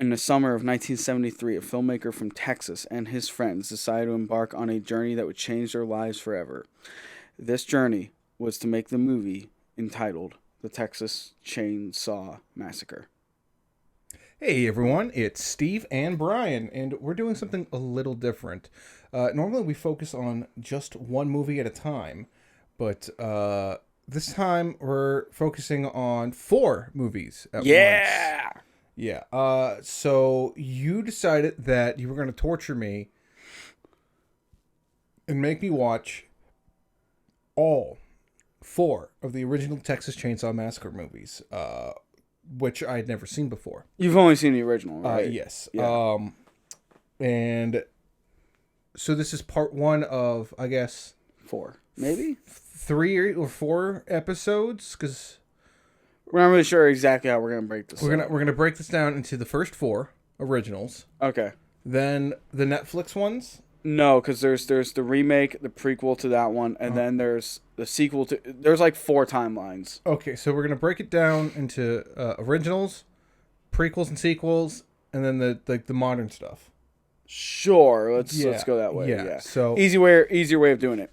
In the summer of 1973, a filmmaker from Texas and his friends decided to embark on a journey that would change their lives forever. This journey was to make the movie entitled The Texas Chainsaw Massacre. Hey everyone, it's Steve and Brian, and we're doing something a little different. Normally we focus on just one movie at a time, but this time we're focusing on 4 movies at once. Yeah. So you decided that you were going to torture me and make me watch all 4 of the original Texas Chainsaw Massacre movies, which I had never seen before. You've only seen the original, right? Yes. Yeah. And so this is part 1 of, I guess, 4, maybe? 3 or 4 episodes, because We're not really sure exactly how we're gonna break this. we're gonna break this down into the first 4 originals, Okay. then the Netflix ones. No, because there's the remake, the prequel to that one, and then there's the sequel to. There's like 4 timelines. Okay, so we're gonna break it down into originals, prequels and sequels, and then the modern stuff. Sure, let's go that way. Yeah. Yeah. So Easier way of doing it.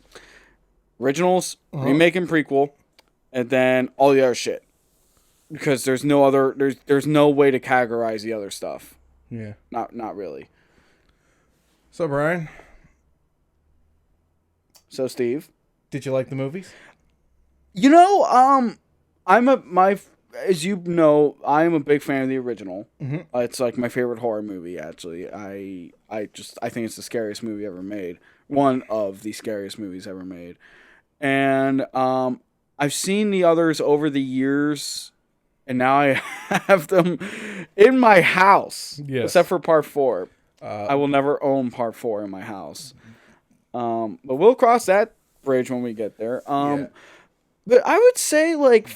Originals, remake and prequel, and then all the other shit. Because there's no other there's no way to categorize the other stuff. yeah. Not really. So Brian, So Steve, did you like the movies? you know, as you know, I'm a big fan of the original. Mhm. It's like my favorite horror movie. Actually, I think it's the scariest movie ever made. One of the scariest movies ever made, and I've seen the others over the years, and now I have them in my house. Yes. Except for part 4. I will never own part 4 in my house. But we'll cross that bridge when we get there. But I would say, like,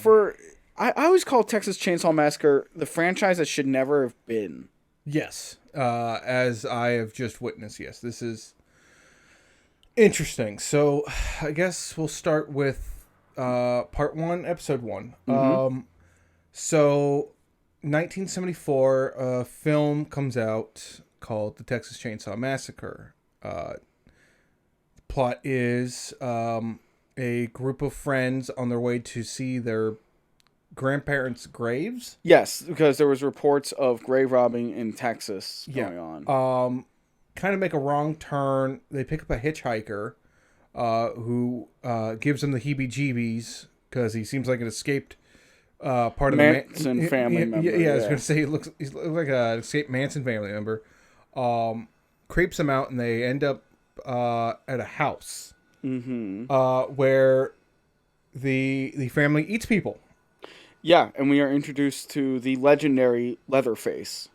I always call Texas Chainsaw Massacre the franchise that should never have been. Yes. As I have just witnessed, yes, this is interesting. So I guess we'll start with part 1, episode 1. So 1974, a film comes out called The Texas Chainsaw Massacre. The plot is a group of friends on their way to see their grandparents' graves. Yes, because there was reports of grave robbing in Texas going on. Kind of make a wrong turn. They pick up a hitchhiker who gives them the heebie-jeebies because he seems like an escaped part of Manson the family member. Yeah, I was going to say he's like an escaped Manson family member. Creeps them out, and they end up at a house where the family eats people. Yeah, and we are introduced to the legendary Leatherface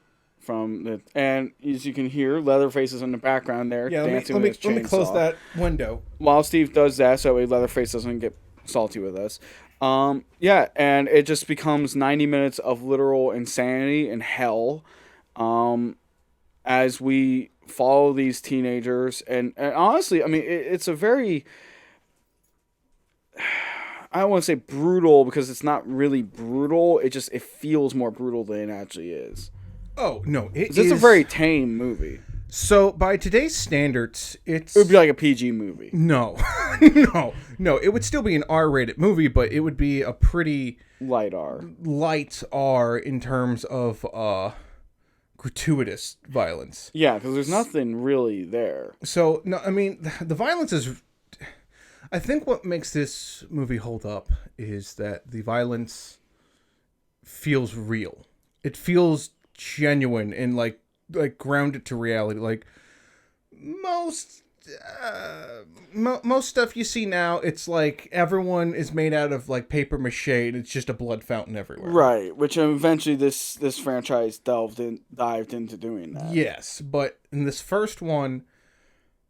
and as you can hear, Leatherface is in the background there dancing with his chainsaw. Let me close that window. While Steve does that, so Leatherface doesn't get salty with us. Yeah, and it just becomes 90 minutes of literal insanity and hell as we follow these teenagers. And honestly, I mean, it's a very... I don't want to say brutal because it's not really brutal. It feels more brutal than it actually is. Oh, no. It's a very tame movie. So, by today's standards, it would be like a PG movie. No. No. It would still be an R-rated movie, but it would be a pretty... Light R. Light R in terms of gratuitous violence. Yeah, because there's nothing really there. So, no, I mean, the violence is... I think what makes this movie hold up is that the violence feels real. It feels genuine and like grounded to reality. Like most stuff you see now, it's like everyone is made out of like paper mache and it's just a blood fountain everywhere. Right, which eventually this franchise dived into doing that. Yes, but in this first one,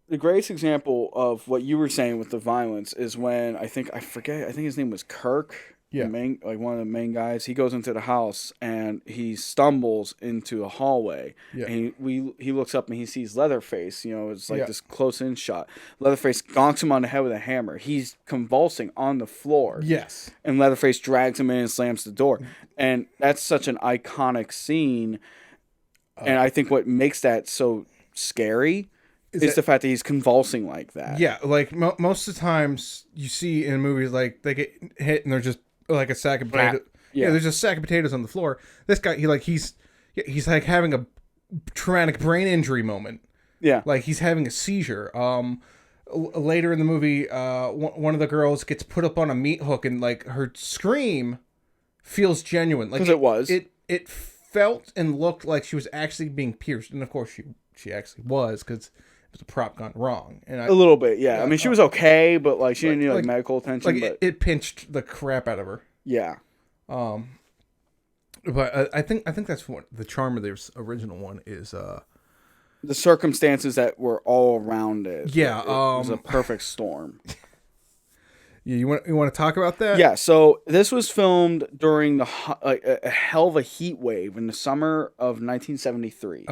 the greatest example of what you were saying with the violence is when I think his name was Kirk. Yeah. One of the main guys. He goes into the house and he stumbles into a hallway. Yeah. And he looks up and he sees Leatherface. You know, it's like this close in shot. Leatherface gonks him on the head with a hammer. He's convulsing on the floor. Yes. And Leatherface drags him in and slams the door. And that's such an iconic scene. And I think what makes that so scary is the fact that he's convulsing like that. Yeah, like most of the times you see in movies, like they get hit and they're just like a sack of potatoes. Yeah, there's a sack of potatoes on the floor. This guy, he's like having a traumatic brain injury moment. Yeah, like he's having a seizure. Later in the movie, one of the girls gets put up on a meat hook, and like her scream feels genuine. Like it felt and looked like she was actually being pierced, and of course she actually was, because it was a prop gone wrong. And a little bit, yeah. I mean, she was okay, but like she didn't need like medical attention. Like but it pinched the crap out of her. Yeah. But I think that's what the charm of this original one is. The circumstances that were all around it. Yeah, it was a perfect storm. Yeah, you want to talk about that? Yeah, so this was filmed during a hell of a heat wave in the summer of 1973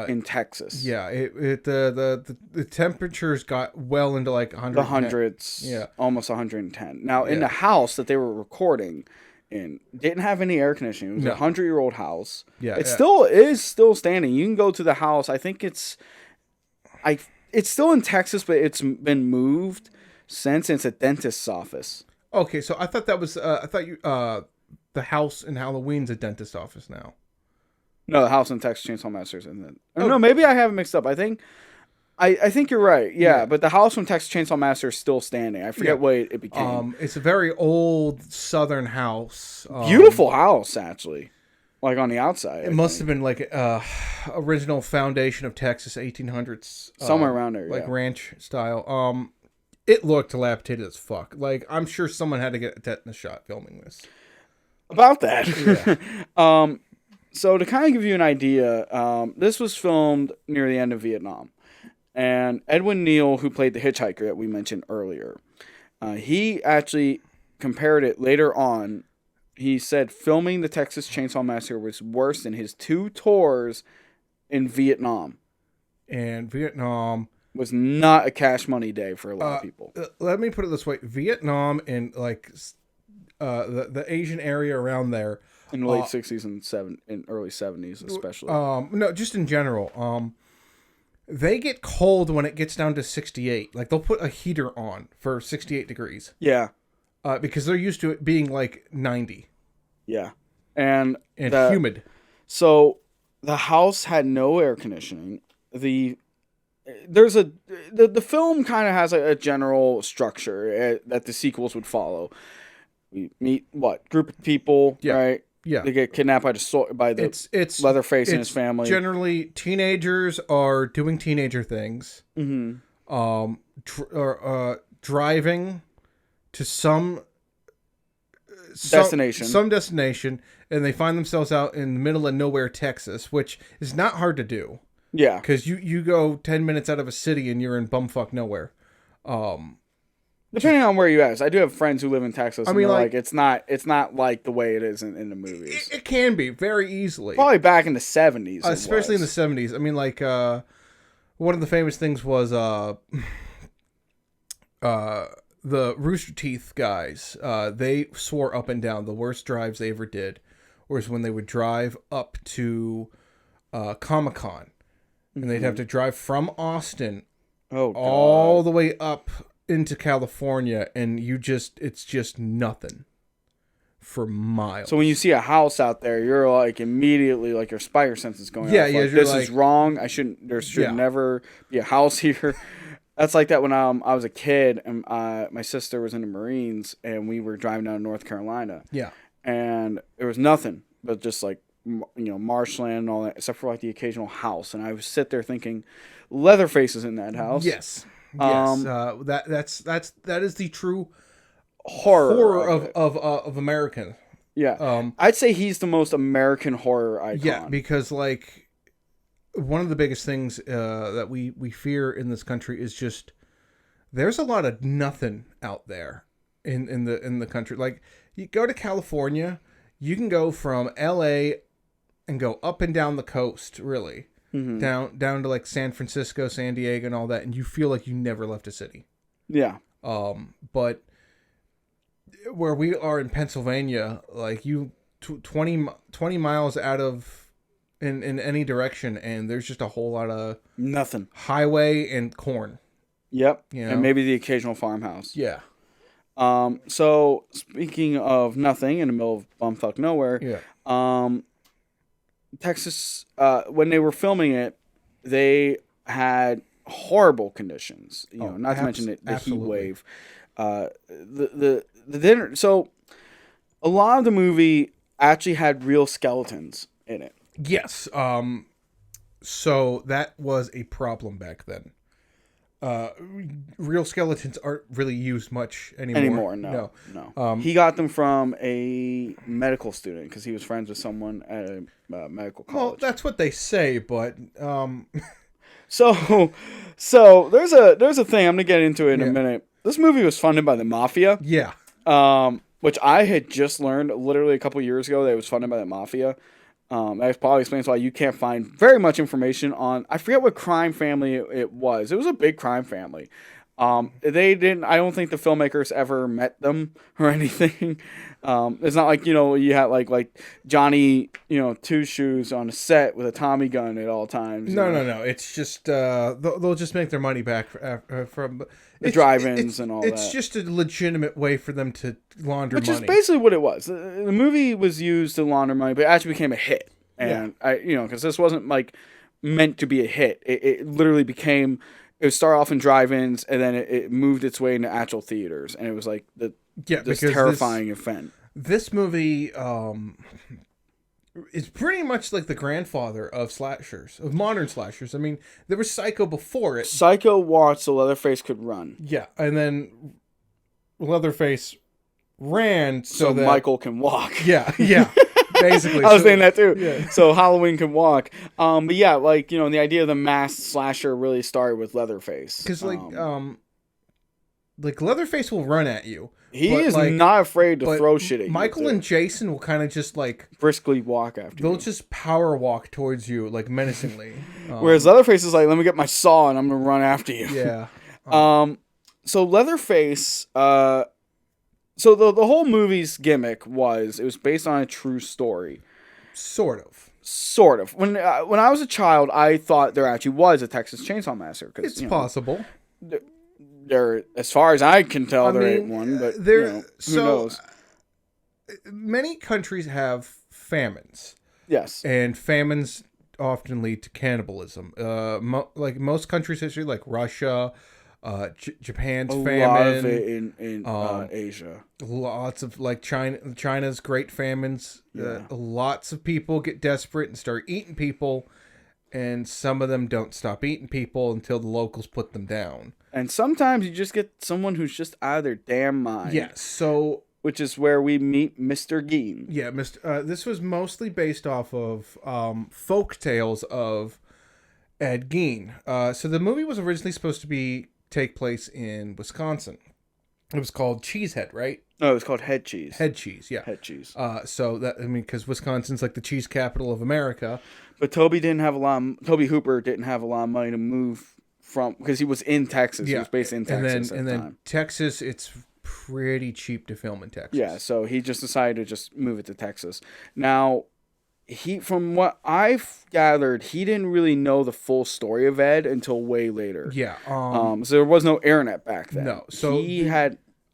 in Texas. Yeah, the temperatures got well into like 100. The hundreds. Yeah, almost 110. Now, in the house that they were recording in, didn't have any air conditioning. It was a 100-year-old house. Yeah, it still is standing. You can go to the house. I think it's still in Texas, but it's been moved since. It's a dentist's office. Okay, so I thought that was I thought you the house in Halloween's a dentist's office now. No, the house in Texas Chainsaw Massacre isn't it? Oh. No, maybe I have it mixed up. I think you're right. Yeah, but the house from Texas Chainsaw Massacre is still standing. I forget what it became. It's a very old southern house. Beautiful house, actually. Like on the outside. It must have been like original foundation of Texas, 1800s. Somewhere around there, like ranch style. It looked dilapidated as fuck. Like, I'm sure someone had to get a tetanus shot filming this. About that. Yeah. So to kind of give you an idea, this was filmed near the end of Vietnam. And Edwin Neal, who played the hitchhiker that we mentioned earlier, he actually compared it later on. He said filming the Texas Chainsaw Massacre was worse than his 2 tours in Vietnam. And Vietnam was not a cash money day for a lot of people. Let me put it this way: Vietnam and like the Asian area around there in the late 60s and early 70s, especially. No, just in general. They get cold when it gets down to 68. Like they'll put a heater on for 68 degrees. Yeah. Because they're used to it being like 90. Yeah. And humid. So the house had no air conditioning. The film kind of has a general structure that the sequels would follow. We meet group of people, right? Yeah, they get kidnapped by the Leatherface and his family. Generally, teenagers are doing teenager things. Mm-hmm. Driving to some destination, and they find themselves out in the middle of nowhere, Texas, which is not hard to do. Yeah, because you go 10 minutes out of a city and you're in bumfuck nowhere. Depending on where you ask, I do have friends who live in Texas. I mean, like it's not like the way it is in the movies. It can be very easily. Probably back in the 70s, especially in the 70s. I mean, like one of the famous things was the Rooster Teeth guys. They swore up and down the worst drives they ever did was when they would drive up to Comic-Con. And they'd have to drive from Austin all the way up into California, and it's just nothing for miles. So when you see a house out there, you're like immediately like your spider sense is going off. Yeah, this is wrong. There should never be a house here. That's like that when I was a kid and my sister was in the Marines and we were driving down to North Carolina. Yeah. And there was nothing but just like marshland and all that, except for like the occasional house. And I would sit there thinking, Leatherface is in that house. Yes. That is the true horror of American. Yeah. I'd say he's the most American horror icon. Yeah, because like one of the biggest things that we fear in this country is just there's a lot of nothing out there in the country. Like you go to California, you can go from LA and go up and down the coast, really. Mm-hmm. Down to like San Francisco, San Diego, and all that, and you feel like you never left a city. Yeah. But where we are in Pennsylvania, like 20 miles out of in any direction, and there's just a whole lot of Nothing. highway and corn. Yep. You know? And maybe the occasional farmhouse. Yeah. So speaking of nothing in the middle of bumfuck nowhere, Yeah. Texas, when they were filming it, they had horrible conditions. You know, not to mention the heat absolutely. wave. The dinner. So a lot of the movie actually had real skeletons in it. Yes. So that was a problem back then. Real skeletons aren't really used much anymore. No. He got them from a medical student because he was friends with someone at a medical college. Well, that's what they say, but So there's a thing I'm gonna get into it in a minute. This movie was funded by the mafia. yeah. Which I had just learned literally a couple years ago that it was funded by the mafia. That probably explains why you can't find very much information on. I forget what crime family it was. It was a big crime family. They didn't. I don't think the filmmakers ever met them or anything. It's not like you had like Johnny Two Shoes on a set with a Tommy gun at all times. No. It's just they'll just make their money back from The drive-ins and all that. It's just a legitimate way for them to launder Which money. is basically what it was. The movie was used to launder money, but it actually became a hit. And because this wasn't like meant to be a hit. It literally became. It started off in drive-ins, and then it moved its way into actual theaters, and it was like this terrifying event. This movie is pretty much like the grandfather of slashers, of modern slashers. I mean, there was Psycho before it. Psycho watched so Leatherface could run. Yeah, and then Leatherface ran so that Michael can walk. Yeah. Basically, I was saying that too. Yeah. So Halloween can walk. But yeah, like the idea of the masked slasher really started with Leatherface. Because like Leatherface will run at you. He is not afraid to throw shit at you. Michael and Jason will kind of just like briskly walk after you. They'll just power walk towards you like menacingly. Whereas Leatherface is like, let me get my saw and I'm gonna run after you. Yeah. So Leatherface. So the whole movie's gimmick was it was based on a true story. Sort of. When I was a child, I thought there actually was a Texas Chainsaw Massacre. It's possible. There, as far as I can tell, there ain't one. But who knows? Many countries have famines. Yes. And famines often lead to cannibalism. Like most countries' history, like Russia. Japan's famine. A lot of it in Asia. Lots of like China's great famines. Yeah. Lots of people get desperate and start eating people, and some of them don't stop eating people until the locals put them down. And sometimes you just get someone who's just out of their damn mind. Yeah. So, which is where we meet Mr. Gein. Yeah, this was mostly based off of folk tales of Ed Gein. So the movie was originally supposed to take place in Wisconsin. It was called Cheesehead, right? No, it was called Head Cheese. Head Cheese, yeah. Head Cheese. So that because Wisconsin's like the cheese capital of America. But Toby Hooper didn't have a lot of money to move from because he was in Texas. Yeah. He was based in Texas and then Texas, it's pretty cheap to film in Texas. Yeah, so he just decided to just move it to Texas. Now, from what I've gathered, he didn't really know the full story of Ed until way later. Yeah. So there was no internet back then. No. So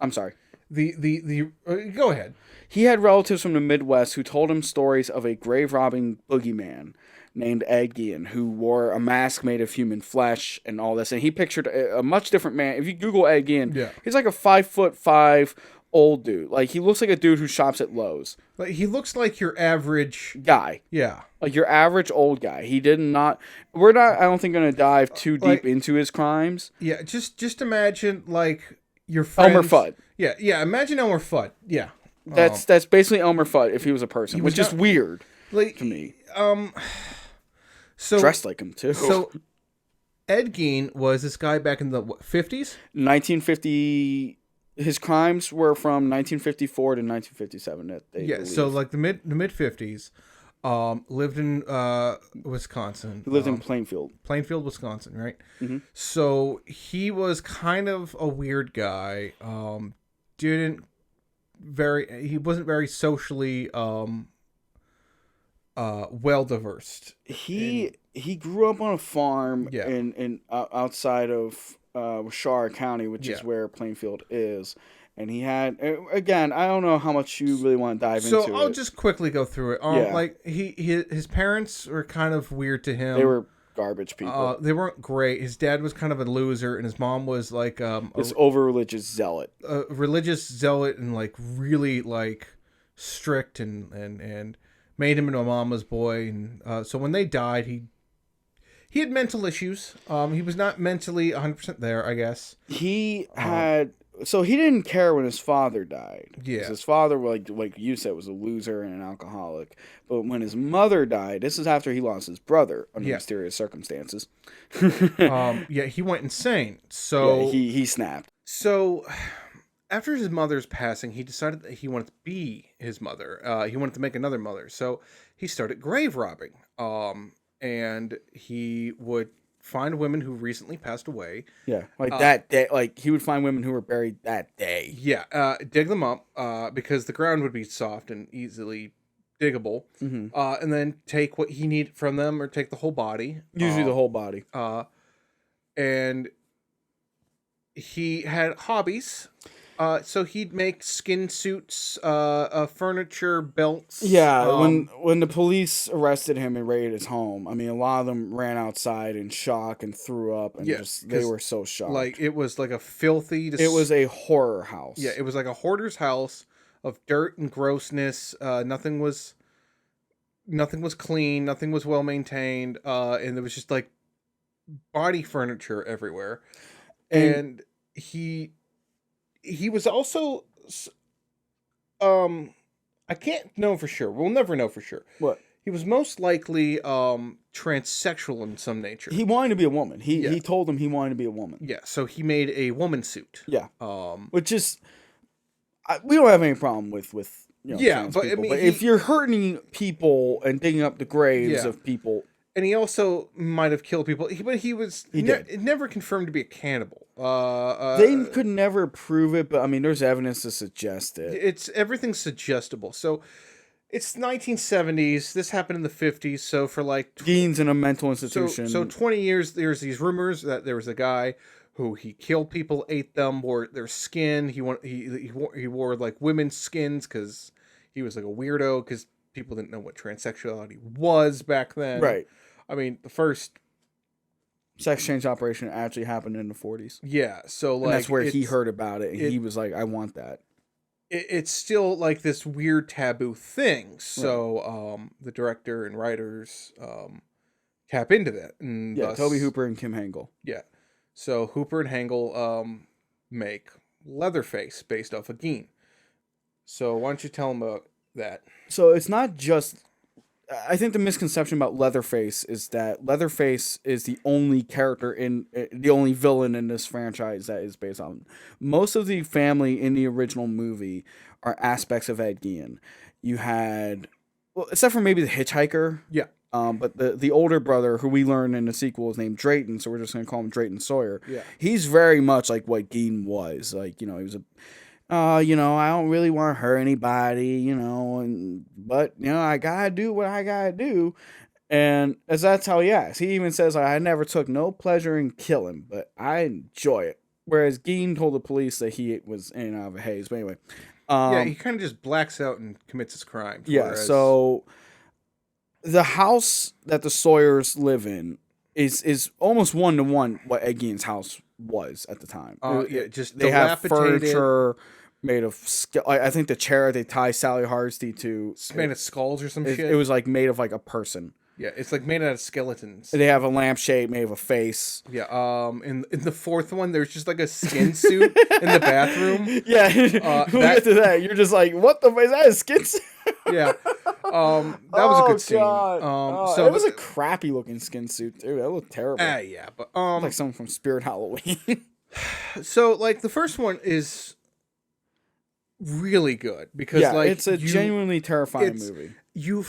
I'm sorry. Go ahead. He had relatives from the Midwest who told him stories of a grave robbing boogeyman named Ed Gein who wore a mask made of human flesh and all this. And he pictured a much different man. If you Google Ed Gein, he's like a 5'5" old dude. Like he looks like a dude who shops at Lowe's. Like he looks like your average guy. Yeah. Like your average old guy. We're not I don't think gonna dive too deep into his crimes. Yeah, just imagine like your friends. Elmer Fudd. Yeah, imagine Elmer Fudd. Yeah. That's basically Elmer Fudd if he was a person, which is weird to me. So dressed like him too. So Ed Gein was this guy back in the 50s? 1950. His crimes were from 1954 to 1957. Yeah, so like the mid 50s. Lived in Wisconsin. He lived in Plainfield, Wisconsin, right? Mm-hmm. So he was kind of a weird guy. He wasn't very socially well diverse. He grew up on a farm Yeah. in outside of Shar County, which Yeah. is where Plainfield is. And he had again, I don't know how much you really want to dive So into I'll it. just quickly go through it. Yeah. Like his parents were kind of weird to him. They were garbage people. They weren't great. His dad was kind of a loser, and his mom was like This over religious zealot. a religious zealot and like really like strict and made him into a mama's boy. And so when they died, he had mental issues. He was not mentally 100% there, I guess. He had so he didn't care when his father died. 'Cause Yeah. his father, like you said, was a loser and an alcoholic. But when his mother died, this is after he lost his brother under Yeah. mysterious circumstances. Yeah, he went insane. So Yeah, he snapped. So, after his mother's passing, he decided that he wanted to be his mother. He wanted to make another mother. So, he started grave robbing. And he would find women who recently passed away. Yeah, like that day. Like he would find women who were buried that day. Yeah, dig them up because the ground would be soft and easily diggable. Mm-hmm. And then take what he needed from them or take the whole body. Usually the whole body. And he had hobbies. So he'd make skin suits, furniture, belts. Yeah, when the police arrested him and raided his home, I mean, a lot of them ran outside in shock and threw up, and Yeah, just they 'cause, were so shocked. like it was like a filthy. It was a horror house. Yeah, it was like a hoarder's house of dirt and grossness. Nothing was clean. Nothing was well maintained. And there was just like body furniture everywhere. And he was also I can't know for sure. We'll never know for sure. What? He was most likely transsexual in some nature. He wanted to be a woman. Yeah. He told him he wanted to be a woman. Yeah, so he made a woman suit. Yeah. Um Which is, we don't have any problem with Yeah, trans but, I people. mean, but if you're hurting people and digging up the graves Yeah. of people, and he also might have killed people. But he was never confirmed to be a cannibal. they could never prove it. But I mean, there's evidence to suggest it. Everything's suggestible. So it's 1970s. This happened in the 50s. So for like Gein's in a mental institution. So 20 years, there's these rumors that there was a guy who he killed people, ate them, wore their skin. He wore like women's skins because he was like a weirdo because people didn't know what transsexuality was back then. Right. I mean, the first Sex change operation actually happened in the 40s. Yeah, so like And that's where he heard about it, and he was like, "I want that." It's still like this weird taboo thing. So the director and writers tap into that. And Yeah, thus, Toby Hooper and Kim Hangle. Yeah, so Hooper and Hangle make Leatherface based off of Gein. So why don't you tell them about that? So it's not just. I think the misconception about Leatherface is that Leatherface is the only character the only villain in this franchise that is based on. Most of the family in the original movie are aspects of Ed Gein. You had, well, except for maybe the hitchhiker. Yeah. But the older brother, who we learn in the sequel, is named Drayton, so we're just gonna call him Drayton Sawyer. Yeah. He's very much like what Gein was. Like, he was a. I don't really want to hurt anybody, but I gotta do what I gotta do, and that's how he acts. He even says, "I never took no pleasure in killing, but I enjoy it." Whereas Gein told the police that he was in and out of a haze. But anyway, yeah, he kind of just blacks out and commits his crime. Yeah, so the house that the Sawyers live in is almost 1-to-1 what Ed Gein's house was at the time. Just they have dilapidated furniture made of I think the chair they tie Sally Hardesty to, it's made of skulls or some shit. It was like made of like a person. Yeah, it's like made out of skeletons. They have a lampshade made of a face. Yeah. In the fourth one, there's just like a skin suit in the bathroom. Yeah. We'll get to that. You're just like, what the fuck is that? A skin suit? Yeah. That was a good scene. So it was a crappy looking skin suit, dude. That looked terrible. Yeah, but like someone from Spirit Halloween. So like the first one is really good because like it's a genuinely terrifying movie. You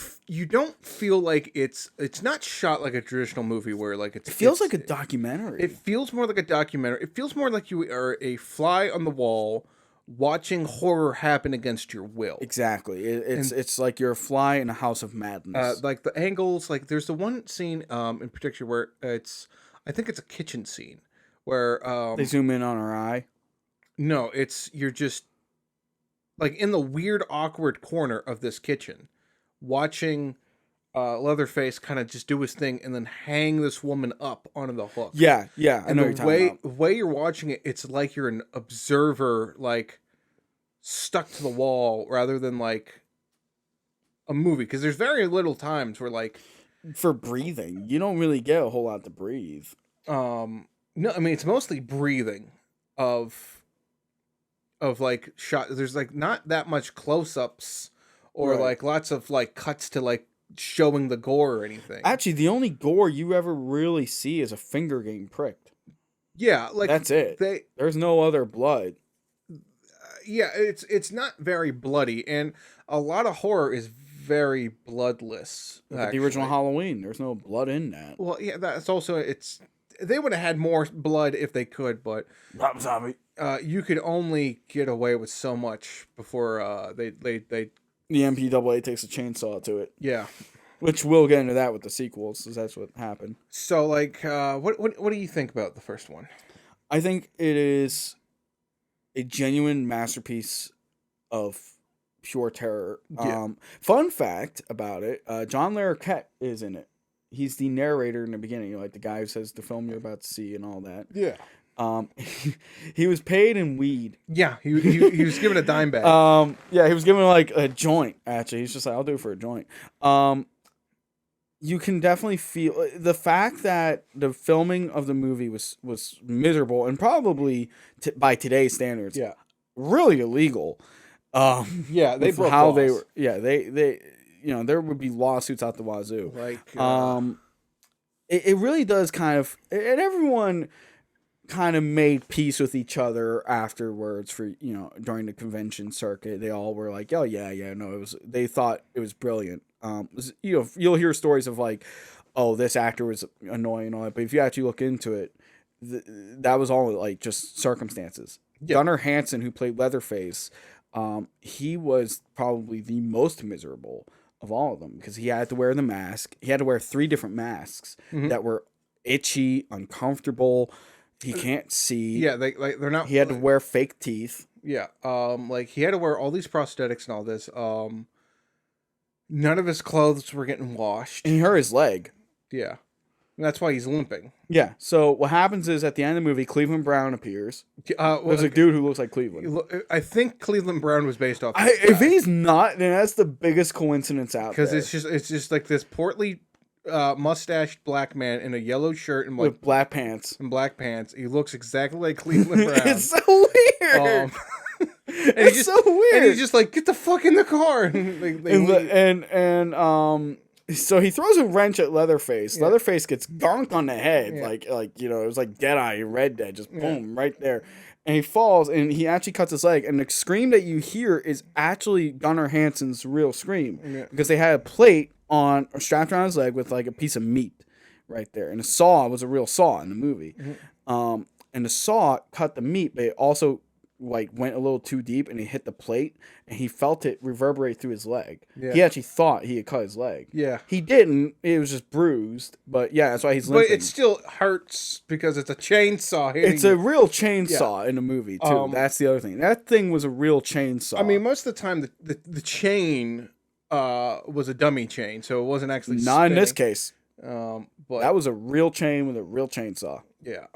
don't feel like it's not shot like a traditional movie where like it feels like a documentary. It feels more like a documentary. It feels more like you are a fly on the wall watching horror happen against your will. Exactly. It's like you're a fly in a house of madness. Like the angles, like there's the one scene in particular where I think it's a kitchen scene where They zoom in on her eye. no, you're just like in the weird awkward corner of this kitchen watching Leatherface kind of just do his thing and then hang this woman up onto the hook. Yeah, I And know what the you're talking about. way you're watching it, it's like you're an observer, like stuck to the wall, rather than like a movie. Because there's very little times where like, For breathing, you don't really get a whole lot to breathe. no, I mean it's mostly breathing of like shot. There's like not that much close ups or Right. like lots of like cuts to like showing the gore or anything. Actually, the only gore you ever really see is a finger getting pricked. Yeah, like That's it. There's no other blood. Yeah, it's not very bloody, and a lot of horror is very bloodless. Look at the original actually. Halloween. There's no blood in that. Well, yeah, that's also they would have had more blood if they could, but Rob Zombie. you could only get away with so much before they The MPAA takes a chainsaw to it, yeah. which we'll get into that with the sequels, because that's what happened. So like, what do you think about the first one? I think it is a genuine masterpiece of pure terror. Yeah. Fun fact about it: John Larroquette is in it. He's the narrator in the beginning, like the guy who says the film you're about to see and all that. Yeah, He was paid in weed. yeah. He was given a dime bag. Yeah, he was given like a joint. Actually, he's just like, I'll do it for a joint. You can definitely feel the fact that the filming of the movie was miserable and probably by today's standards, Yeah. really illegal. Yeah, they with broke how laws. they were. Yeah, they there would be lawsuits out the wazoo. Like, It really does kind of, and everyone kind of made peace with each other afterwards for, during the convention circuit. They all were like, oh yeah, no, they thought it was brilliant. You'll hear stories of like, oh, this actor was annoying and all that, but if you actually look into it, that was all like just circumstances. Yeah. Gunnar Hansen, who played Leatherface, he was probably the most miserable of all of them because he had to wear the mask. He had to wear 3 different masks that were itchy, uncomfortable. He can't see. yeah, they're not. He had to wear fake teeth. Yeah, like he had to wear all these prosthetics and all this. None of his clothes were getting washed. And he hurt his leg. Yeah, and that's why he's limping. Yeah. So what happens is at the end of the movie, Cleveland Brown appears. Well, There's a dude who looks like Cleveland. I think Cleveland Brown was based off If he's not, then that's the biggest coincidence out there. because it's just like this portly, mustached black man in a yellow shirt and with black pants. black pants. He looks exactly like Cleveland Brown. It's so weird. It's so weird. And he's just like, get the fuck in the car. And they leave. So he throws a wrench at Leatherface. Leatherface gets gonked on the head, like it was like Deadeye, Red Dead, just boom right there, and he falls and he actually cuts his leg. And the scream that you hear is actually Gunnar Hansen's real scream because they had a plate strapped around his leg with like a piece of meat right there, and the saw was a real saw in the movie, and the saw cut the meat, but it also like went a little too deep and he hit the plate and he felt it reverberate through his leg. Yeah. He actually thought he had cut his leg. Yeah. He didn't. It was just bruised. But yeah, that's why he's But limping. it still hurts because it's a chainsaw hitting It's a you. real chainsaw in the movie too. That's the other thing. That thing was a real chainsaw. I mean, most of the time the chain was a dummy chain, so it wasn't actually not in this spinning. case. But That was a real chain with a real chainsaw. yeah,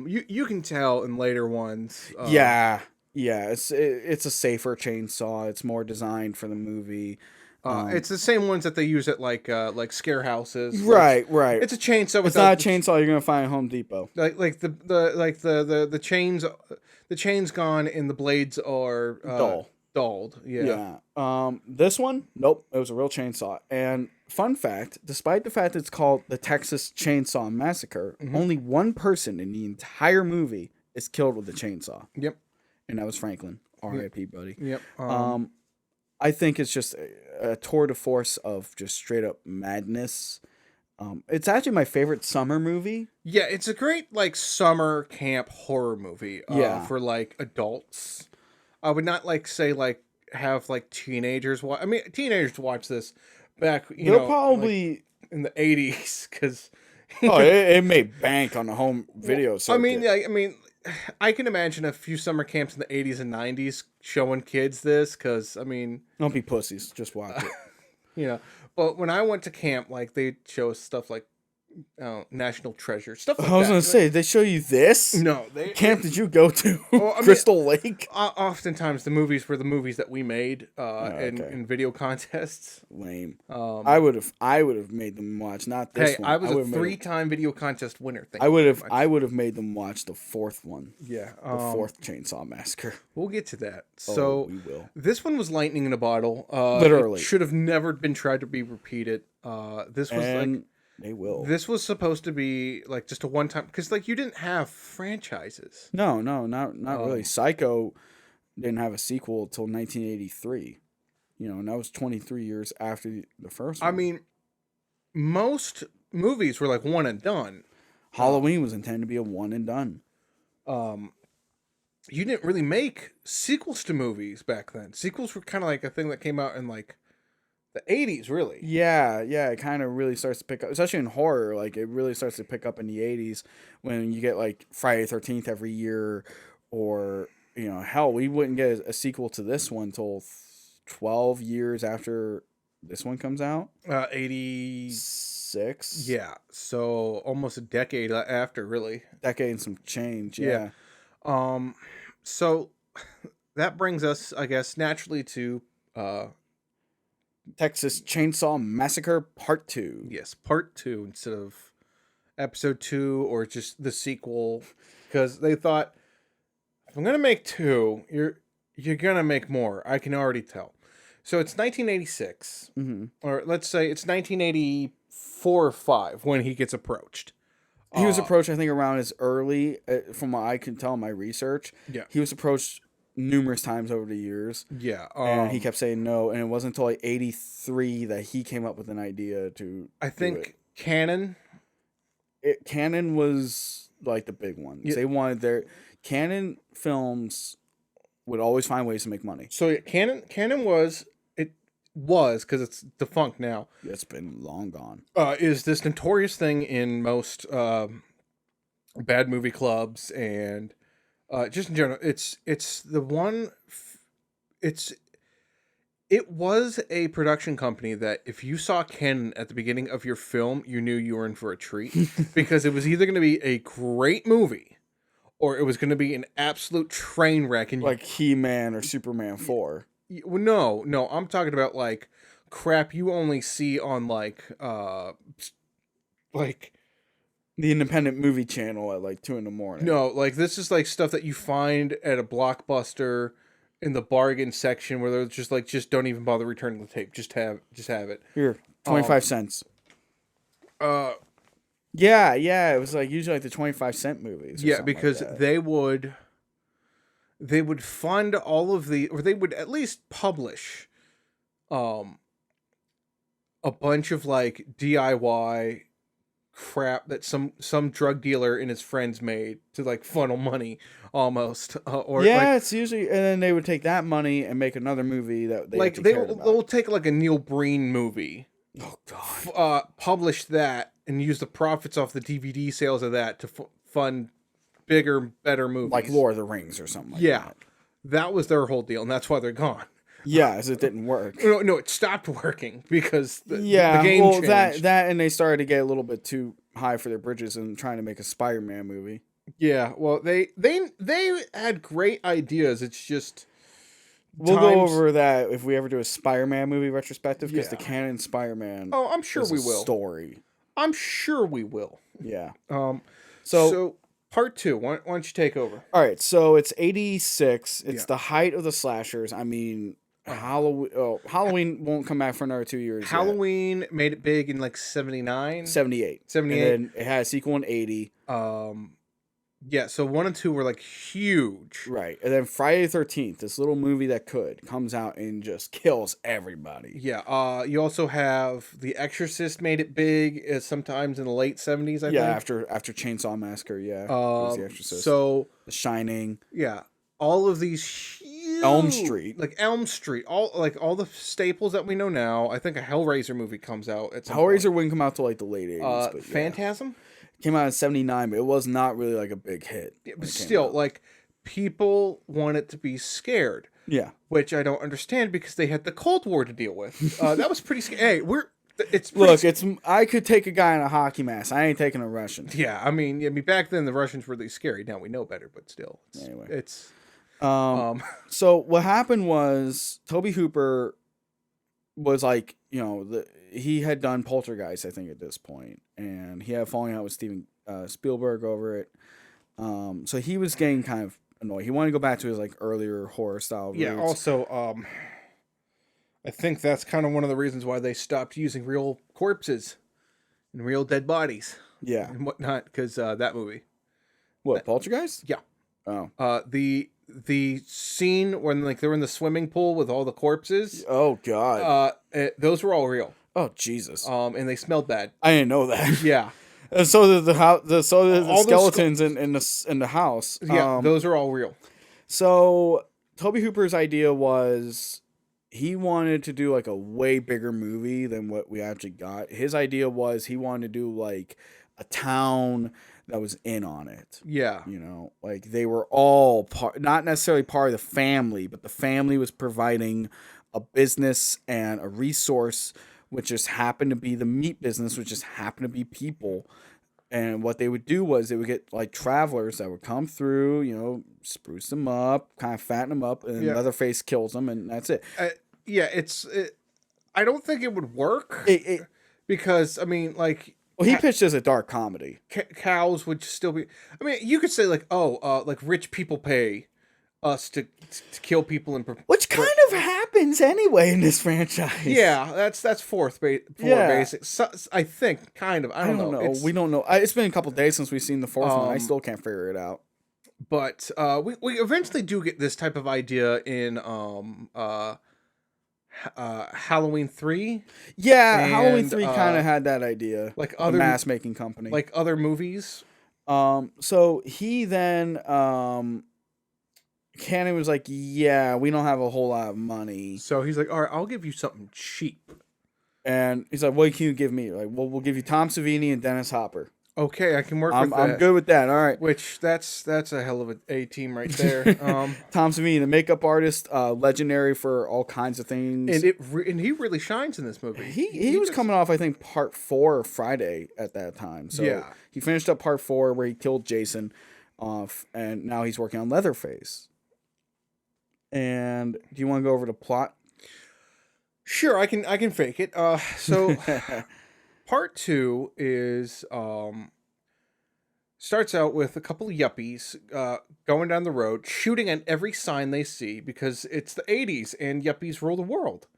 you can tell in later ones. Yeah. It's a safer chainsaw. It's more designed for the movie. It's the same ones that they use at like scare houses. Right. It's a chainsaw. It's not a chainsaw you're gonna find at Home Depot. Like the chains gone and the blades are dulled. Yeah. This one, nope. It was a real chainsaw. And fun fact, despite the fact it's called the Texas Chainsaw Massacre, only one person in the entire movie is killed with a chainsaw. Yep. And that was Franklin. R.I.P. buddy. Yep. I think it's just a tour de force of just straight up madness. It's actually my favorite summer movie. Yeah, it's a great like summer camp horror movie. Yeah. For like adults. I would not like say like have like teenagers watch. I mean, teenagers watch this back, They'll like, probably. in the 80s because. Oh, it made bank on the home video I circuit. mean, I mean, I can imagine a few summer camps in the 80s and 90s showing kids this because, I mean, Don't be pussies. Just watch it. But when I went to camp, like, they show us stuff like National Treasure, stuff like I was that. gonna say, they show you this? No, Camp did you go to? Well, I mean, Crystal Lake? Oftentimes the movies were the movies that we made okay. in video contests. Lame. Um, I would have made them watch not this hey, one. I was a would've made them- 3-time video contest winner. Thank I you would very have. much. I would have made them watch the fourth one. Yeah, The fourth Chainsaw Massacre. we'll get to that. Oh, So we will. this one was lightning in a bottle. Literally. it should have never been tried to be repeated. This was And like. they will. This was supposed to be like just a one time because like you didn't have franchises. No, not really. Psycho didn't have a sequel until 1983. And that was 23 years after the first one. I mean, most movies were like one and done. Halloween was intended to be a one and done. You didn't really make sequels to movies back then. Sequels were kind of like a thing that came out in like the 80s, really. Yeah, it kind of really starts to pick up, especially in horror. Like, it really starts to pick up in the 80s when you get, like, Friday the 13th every year, or, hell, we wouldn't get a sequel to this one until 12 years after this one comes out. 86. 6? Yeah, so almost a decade after, really. Decade and some change, yeah. So that brings us, I guess, naturally to... Texas Chainsaw Massacre Part 2. Yes, part 2 instead of episode 2 or just the sequel, because they thought, if I'm gonna make 2, you're gonna make more. I can already tell. So it's 1986, or let's say it's 1984 or 5 when he gets approached. He was approached, I think, around as early, from what I can tell in my research. Yeah. He was approached numerous times over the years. Yeah, And he kept saying no, and it wasn't until like 83 that he came up with an idea to I think Canon. Canon was like the big one. Yeah. They wanted Canon films would always find ways to make money. So yeah, Canon was because it's defunct now. It's been long gone. Is this notorious thing in most bad movie clubs and just in general, it's the one. It was a production company that if you saw Canon at the beginning of your film, you knew you were in for a treat because it was either going to be a great movie or it was going to be an absolute train wreck. And Like He-Man or Superman 4. no, I'm talking about like crap you only see on like The independent movie channel at like 2 a.m. no, like this is like stuff that you find at a Blockbuster in the bargain section where they're just like, just don't even bother returning the tape. Just have it. Here, 25 cents. Yeah, it was like usually like the 25-cent movies. Or Yeah, something because like that. they would fund all of or they would at least publish a bunch of like DIY crap that some drug dealer and his friends made to like funnel money almost or it's usually, and then they would take that money and make another movie that they like actually cared about. they'll take like a Neil Breen movie, Oh god. publish that and use the profits off the DVD sales of that to fund bigger, better movies Like Lord of the Rings or something like yeah, that. that was their whole deal, and that's why they're gone. Yeah, as it didn't work. No, it stopped working because the Yeah, game well, changed. that and they started to get a little bit too high for their britches and trying to make a Spider-Man movie. Yeah, well, they had great ideas. It's just We'll go times- over that if we ever do a Spider-Man movie retrospective, because the Yeah. canon Spider-Man Oh, I'm sure is we a will. story. I'm sure we will. Yeah. So, So, part 2. Why don't you take over? all right, so it's 86. It's Yeah. the height of the slashers. I mean, Halloween won't come back for another 2 years. Halloween made it big in like 79. 78. 78. And then it had a sequel in 80. Yeah, so 1 and 2 were like huge. Right. And then Friday the 13th, this little movie that comes out and just kills everybody. Yeah, you also have The Exorcist made it big sometimes in the late 70s, I Yeah, think. after Chainsaw Massacre, yeah. It was The Exorcist. So, The Shining. yeah, all of these huge Elm Street. Like Elm Street, all the staples that we know now. I think a Hellraiser movie comes out at some Hellraiser point. wouldn't come out till like the late 80s, but yeah. Phantasm. Came out in 79, but it was not really like a big hit. Yeah, when but it came still, out. like people want it to be scared, Yeah. which I don't understand because they had the Cold War to deal with. That was pretty scary. Hey, it's pretty Look, it's I could take a guy in a hockey mask. I ain't taking a Russian. yeah. I mean, back then the Russians were really scary. Now we know better, but still, Anyway. it's So what happened was Toby Hooper was like, he had done Poltergeist, I think, at this point, and he had falling out with Steven Spielberg over it. So he was getting kind of annoyed. He wanted to go back to his like earlier horror style. yeah. roots. Also, I think that's kind of one of the reasons why they stopped using real corpses and real dead bodies Yeah. and whatnot because that movie. What, Poltergeist? Yeah. Oh. The scene when like they're in the swimming pool with all the corpses, Oh God. those were all real. Oh Jesus. And they smelled bad. I didn't know that. Yeah, And so did the house. So did the All those skeletons in the house. yeah, those are all real. So Toby Hooper's idea was he wanted to do like a way bigger movie than what we actually got. His idea was he wanted to do like a town that was in on it. Yeah, Like they were all not necessarily part of the family, but the family was providing a business and a resource, which just happened to be the meat business, which just happened to be people. And what they would do was they would get like travelers that would come through, spruce them up, kind of fatten them up, and Yeah. Leatherface kills them, and that's it. yeah. I don't think it would work because I mean, like, Well, he pitched as a dark comedy. cows would still be. I mean, you could say like, like rich people pay us to kill people and Which kind of happens anyway in this franchise. yeah, that's fourth Yeah. basic. So, I think kind of. I don't know. We don't know. It's been a couple days since we've seen the fourth one. I still can't figure it out. But we eventually do get this type of idea in Halloween 3, Yeah, And, Halloween 3 kind of had that idea. like The other mask making company. like other movies. So he then Cannon was like, yeah, we don't have a whole lot of money. So he's like, all right, I'll give you something cheap. And he's like, what can you give me? Like, well, we'll give you Tom Savini and Dennis Hopper. Okay, I can work I'm with that. good with that. All right. Which that's a hell of a team right there. Tom Savini, the makeup artist, legendary for all kinds of things. and he really shines in this movie. He was coming off, I think, part 4 of Friday at that time. So Yeah. he finished up part 4 where he killed Jason off, and now he's working on Leatherface. And do you want to go over the plot? Sure, I can fake it. So part 2 is starts out with a couple of yuppies going down the road, shooting at every sign they see because it's the 80s and yuppies rule the world.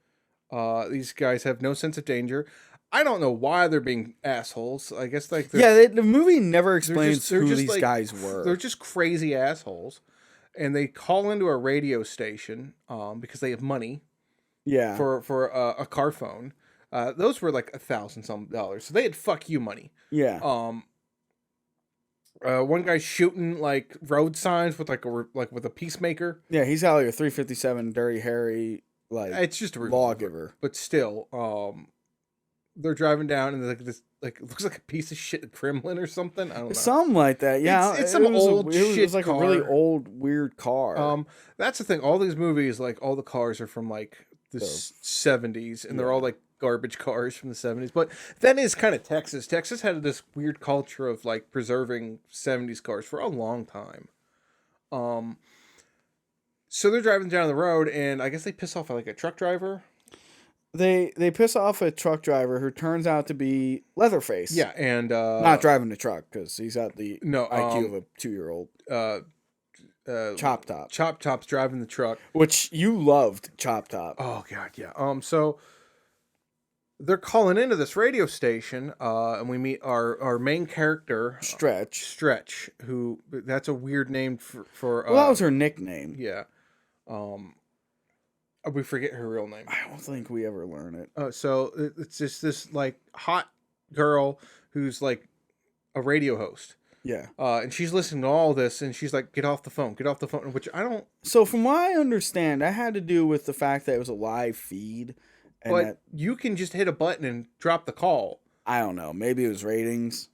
These guys have no sense of danger. I don't know why they're being assholes. I guess like the movie never explains they're who just these like- guys were. they're just crazy assholes, and they call into a radio station because they have money Yeah. for a car phone. Those were like $1,000 some dollars, so they had fuck you money. Yeah. One guy's shooting like road signs with with a peacemaker. Yeah, he's got like a 357 Dirty Harry, like, It's just a revolver, lawgiver. but still, they're driving down and like this like it looks like a piece of shit Kremlin or something. I don't know. Something like that. Yeah. It's some old it was shit like a really car. old, weird car. That's the thing. All these movies, like all the cars are from like the 70s, and they're all like garbage cars from the 70s. But that is kind of Texas. Texas had this weird culture of like preserving 70s cars for a long time. So they're driving down the road, and I guess they piss off like a truck driver. They piss off a truck driver who turns out to be Leatherface. Yeah, and Not driving the truck because he's got the no IQ of a 2-year-old. Chop Top. Chop Top's driving the truck. Which you loved, Chop Top. Oh god, yeah. So they're calling into this radio station, and we meet our main character, Stretch. who that's a weird name for Well, that was her nickname. yeah. We forget her real name. I don't think we ever learn it. So it's just this like hot girl who's like a radio host. Yeah. And she's listening to all this, and she's like, "Get off the phone, get off the phone." Which I don't. So from what I understand, that had to do with the fact that it was a live feed, and But that you can just hit a button and drop the call. I don't know. Maybe it was ratings.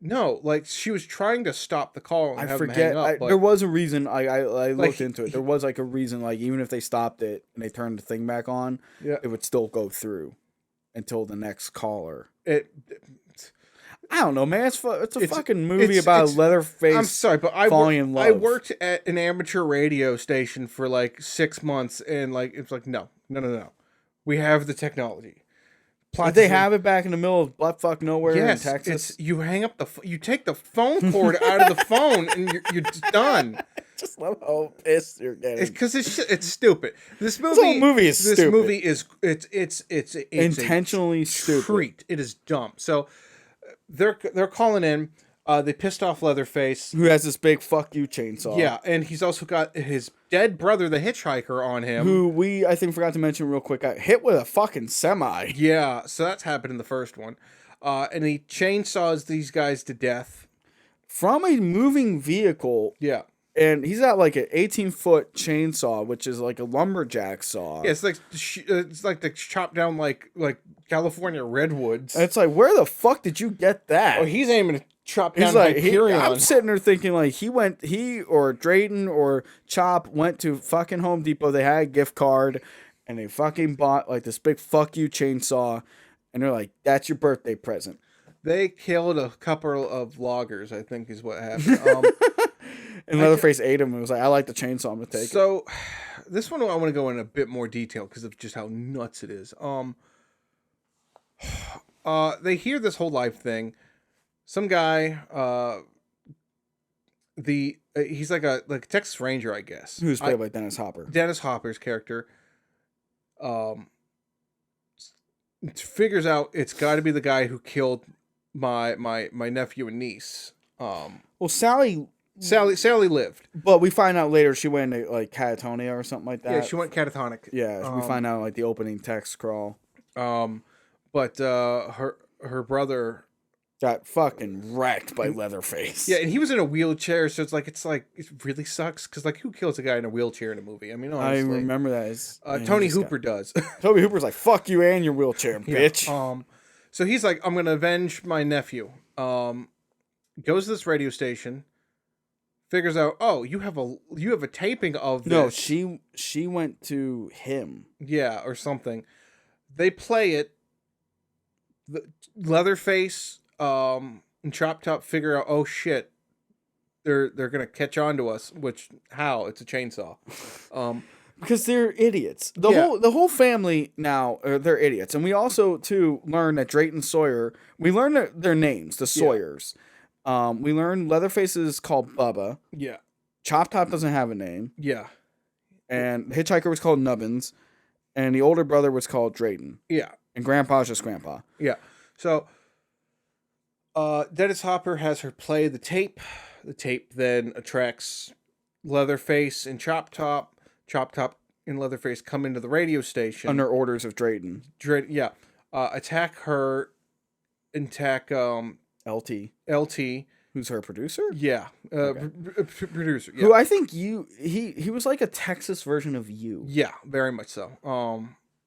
No, like she was trying to stop the call and I have them forget. hang up. But There was a reason. I looked Like, into it. There was like a reason. Like even if they stopped it and they turned the thing back on, yeah, it would still go through until the next caller. it. I don't know, man. It's a It's- fucking movie it's- about it's- a Leatherface. I'm sorry, but falling in I love. worked at an amateur radio station for like 6 months, and like it's like no. We have the technology. Did they have it back in the middle of buttfuck nowhere Yes, in Texas? it's you hang up you take the phone cord out of the phone, and you're just done. Just love how pissed you're getting. It's because it's stupid. This whole movie is this stupid. movie is it's Intentionally a stupid. treat. It is dumb. So they're calling in. They pissed off Leatherface. Who has this big fuck you chainsaw? Yeah, and he's also got his dead brother, the hitchhiker, on him. Who we I think forgot to mention real quick. Got hit with a fucking semi. Yeah, so that's happened in the first one. And he chainsaws these guys to death. From a moving vehicle, Yeah. and he's got like an 18-foot chainsaw, which is like a lumberjack saw. Yeah, it's like to chop down like California redwoods. And it's like, where the fuck did you get that? Oh, he's aiming to chop down He's like, Hyperion. I'm sitting there thinking like he or Drayton or Chop went to fucking Home Depot. They had a gift card, and they fucking bought like this big fuck you chainsaw, and they're like, that's your birthday present. They killed a couple of loggers, I think, is what happened. And Leatherface ate him and was like, I like the chainsaw. I'm gonna take it. So, this one I want to go in a bit more detail because of just how nuts it is. They hear this whole life thing. Some guy, he's like a Texas Ranger, I guess. Who's played by Dennis Hopper. Dennis Hopper's character, figures out it's got to be the guy who killed my nephew and niece. Well, Sally, lived. but we find out later she went into like catatonia or something like that. Yeah, she went catatonic. Yeah, we find out like the opening text crawl. But her brother. Got fucking wrecked by Leatherface. Yeah, and he was in a wheelchair, so it's like it really sucks because like who kills a guy in a wheelchair in a movie? I mean, honestly, I remember that. As, Tony Hooper does. Toby Hooper's like, "Fuck you and your wheelchair, bitch." So he's like, I'm gonna avenge my nephew. Goes to this radio station, figures out, oh, you have a taping of this. No, she went to him. Yeah, or something. They play it. The Leatherface and Chop Top figure out, oh shit, they're gonna catch on to us. Which how? It's a chainsaw. Because they're idiots. The whole family now they're idiots, and we also too learn that Drayton Sawyer. We learn their names, the Sawyers. We learn Leatherface is called Bubba. Yeah. Chop Top doesn't have a name. Yeah. And Hitchhiker was called Nubbins, and the older brother was called Drayton. Yeah. And Grandpa's just Grandpa. Yeah. So Dennis Hopper has her play the tape. The tape then attracts Leatherface and Chop Top. Chop Top and Leatherface come into the radio station. Under orders of Drayton. Attack her. Attack LT. LT. Who's her producer? Yeah. Okay. Producer. Yeah. Who I think he was like a Texas version of you. Yeah, very much so.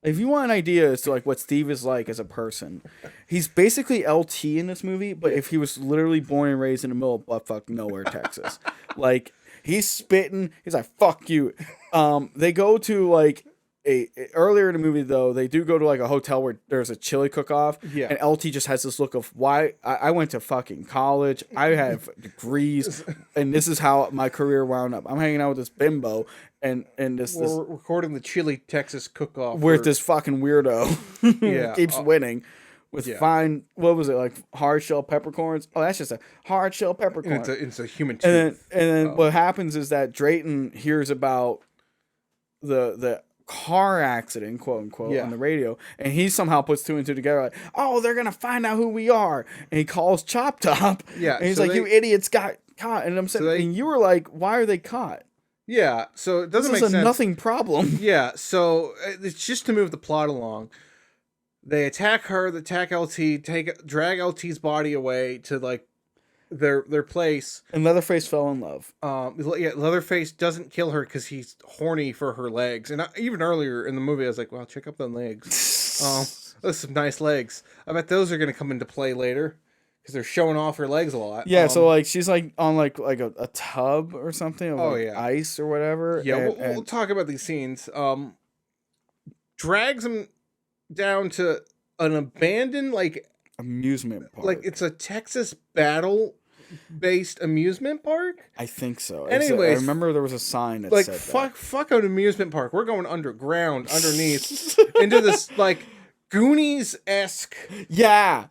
If you want an idea as to like what Steve is like as a person, he's basically LT in this movie, but if he was literally born and raised in the middle of buttfuck nowhere, Texas. Like he's spitting, he's like, fuck you. They go to like earlier in the movie though, they do go to like a hotel where there's a chili cook-off. Yeah. And LT just has this look of why I went to fucking college. I have degrees, and this is how my career wound up. I'm hanging out with this bimbo and this We're recording the Chili Texas cook-off. with this fucking weirdo Yeah. keeps winning with fine, what was it, like hard shell peppercorns? Oh, that's just a hard shell peppercorn. It's a human And tooth. then what happens is that Drayton hears about the car accident, quote unquote, on the radio, and he somehow puts two and two together, like, oh, they're gonna find out who we are, and he calls Chop Top, and he's so like, you idiots got caught, and I'm saying, and you were like, why are they caught? Yeah, so it doesn't This make is a sense. nothing problem. Yeah, so it's just to move the plot along. They attack her, they attack LT, drag LT's body away to like their place. And Leatherface fell in love. Yeah, Leatherface doesn't kill her because he's horny for her legs. And even earlier in the movie, I was like, "Well, check out them legs. Those some nice legs. I bet those are gonna come into play later because they're showing off her legs a lot." Yeah, so like she's like on like a tub or something of like yeah. ice or whatever. Yeah, and, we'll talk about these scenes. Drags him down to an abandoned amusement park. like it's a Texas battle based amusement park. I think so. Anyways, I remember there was a sign that Like said fuck an amusement park. We're going underground, underneath, into this like Goonies-esque yeah,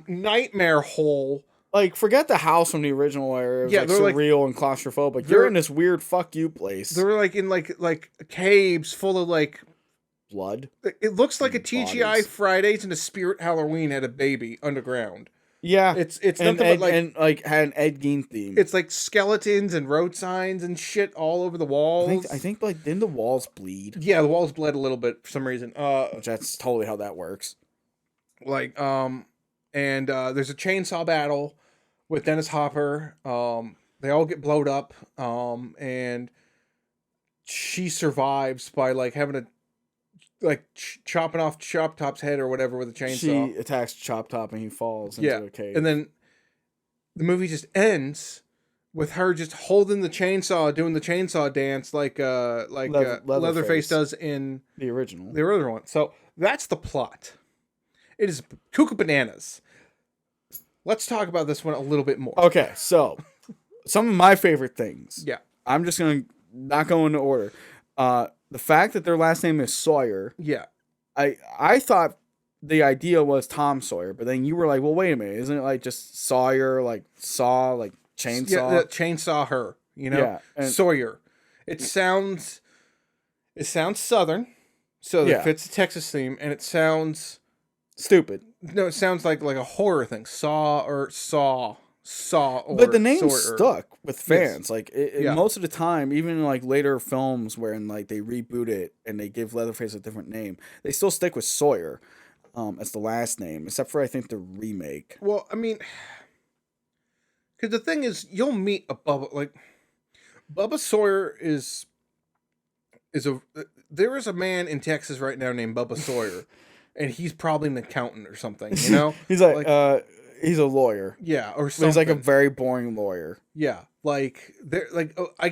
nightmare hole. like forget the house from the original era. It was Yeah, they're like- surreal and claustrophobic. You're in this weird fuck you place. They're like in like caves full of like Blood. it looks like a TGI Bodies. Fridays and a Spirit Halloween had a baby underground. Yeah, It's and nothing but like and like had an Ed Gein theme. it's like skeletons and road signs and shit all over the walls. I think like didn't the walls bleed? Yeah, the walls bled a little bit for some reason. Which that's totally how that works. Like and there's a chainsaw battle with Dennis Hopper. They all get blowed up. And she survives by like having a chopping off Chop Top's head or whatever with a chainsaw. She attacks Chop Top and he falls into a cave. And then the movie just ends with her just holding the chainsaw, doing the chainsaw dance like Leatherface does in the original. the other one. So that's the plot. It is cuckoo bananas. Let's talk about this one a little bit more. Okay, so some of my favorite things. Yeah. I'm just gonna not go into order. The fact that their last name is Sawyer. Yeah. I thought the idea was Tom Sawyer, but then you were like, well, wait a minute, isn't it like just Sawyer, like saw, like chainsaw? Yeah, chainsaw her, you know? Yeah, and- Sawyer. It sounds southern, so Yeah. it fits the Texas theme, and it sounds Stupid. no, it sounds like a horror thing. Saw or But the name Sawyer. stuck with Yes. fans. Like Yeah. most of the time, even in like later films wherein like they reboot it and they give Leatherface a different name, they still stick with Sawyer as the last name, except for I think the remake. Well, I mean, because the thing is, you'll meet a Bubba Sawyer is there is a man in Texas right now named Bubba Sawyer, and he's probably an accountant or something, you know? He's like he's a lawyer. Yeah, or But something. he's like a very boring lawyer. Yeah, I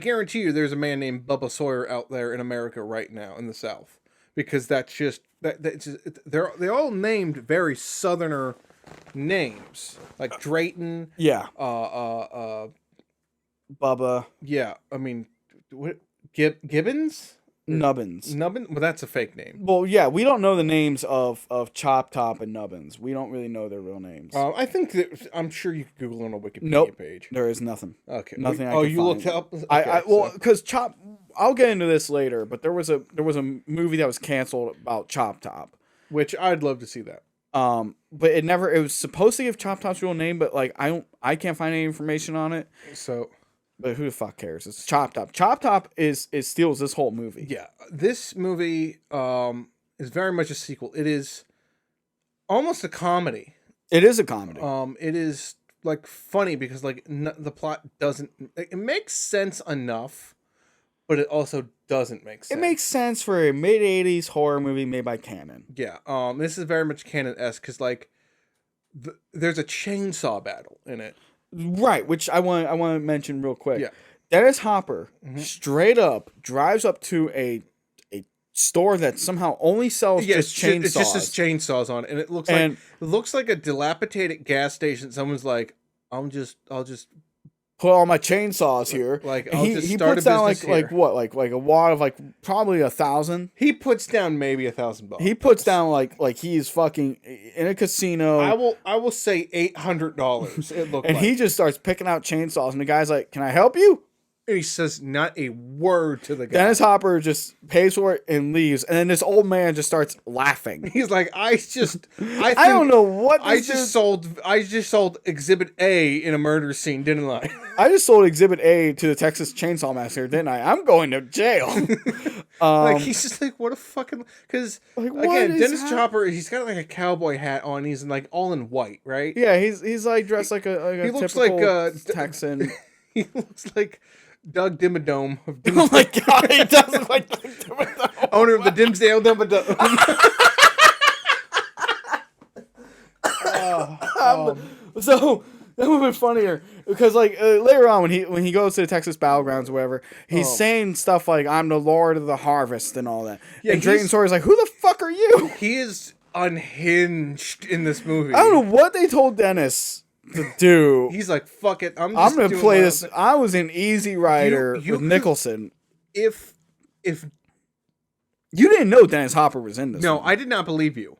guarantee you, there's a man named Bubba Sawyer out there in America right now in the South, because that's just they're all named very Southerner names, like Drayton. Yeah, Bubba Yeah, I mean, what Gibbons? Nubbins. Nubbin? Well, that's a fake name. Well, yeah, we don't know the names of Chop Top and Nubbins. We don't really know their real names. I think that I'm sure you could Google on a Wikipedia Nope. page. There is nothing. Okay, Nothing I Oh, can you find. looked up. Okay, Well, so- because Chop, I'll get into this later, but there was a movie that was canceled about Chop Top. which I'd love to see that. But it was supposed to give Chop Top's real name, but like I can't find any information on it. So But who the fuck cares? It's Chop Top. Chop Top steals this whole movie. yeah, this movie is very much a sequel. It is almost a comedy. It is a comedy. It is like funny because like the plot doesn't. It makes sense enough, but it also doesn't make sense. It makes sense for a mid '80s horror movie made by Canon. Yeah. This is very much canon-esque because like there's a chainsaw battle in it. Right, which I want to mention real quick. Yeah. Dennis Hopper straight up drives up to a store that somehow only sells just chainsaws. It's just chainsaws on it, and it looks like a dilapidated gas station. Someone's like, I'll just put all my chainsaws here. Like, And I'll he, just he start puts a down business like here. what like a wad of like probably 1,000. He puts down maybe $1,000. He puts down like he's fucking in a casino. I will say $800. It looked and like. he just starts picking out chainsaws, and the guy's like, "Can I help you?" And he says not a word to the guy. Dennis Hopper just pays for it and leaves, and then this old man just starts laughing. He's like, I don't know what this I just sold Exhibit A in a murder scene, didn't I? I just sold Exhibit A to the Texas Chainsaw Massacre, didn't I? I'm going to jail. Like, he's just like, what a fucking... Because, Like, what again, is Dennis Hopper, he's got like a cowboy hat on. He's like all in white, right? Yeah, he's like dressed like a He looks typical like Texan. He looks like Doug Dimmadome of Oh my god, he does look like Doug Dimmadome. owner of the Dimsdale Dimmadome. So that would have been funnier because like later on when he goes to the Texas Battlegrounds or whatever, he's saying stuff like "I'm the Lord of the Harvest" and all that. Yeah, and Drayton Sawyer's like, "Who the fuck are you?" He is unhinged in this movie. I don't know what they told Dennis to do. He's like, fuck it. I'm gonna doing play my own this. thing. I was an Easy Rider You with could- Nicholson. If You didn't know Dennis Hopper was in this. no, one. I did not believe you.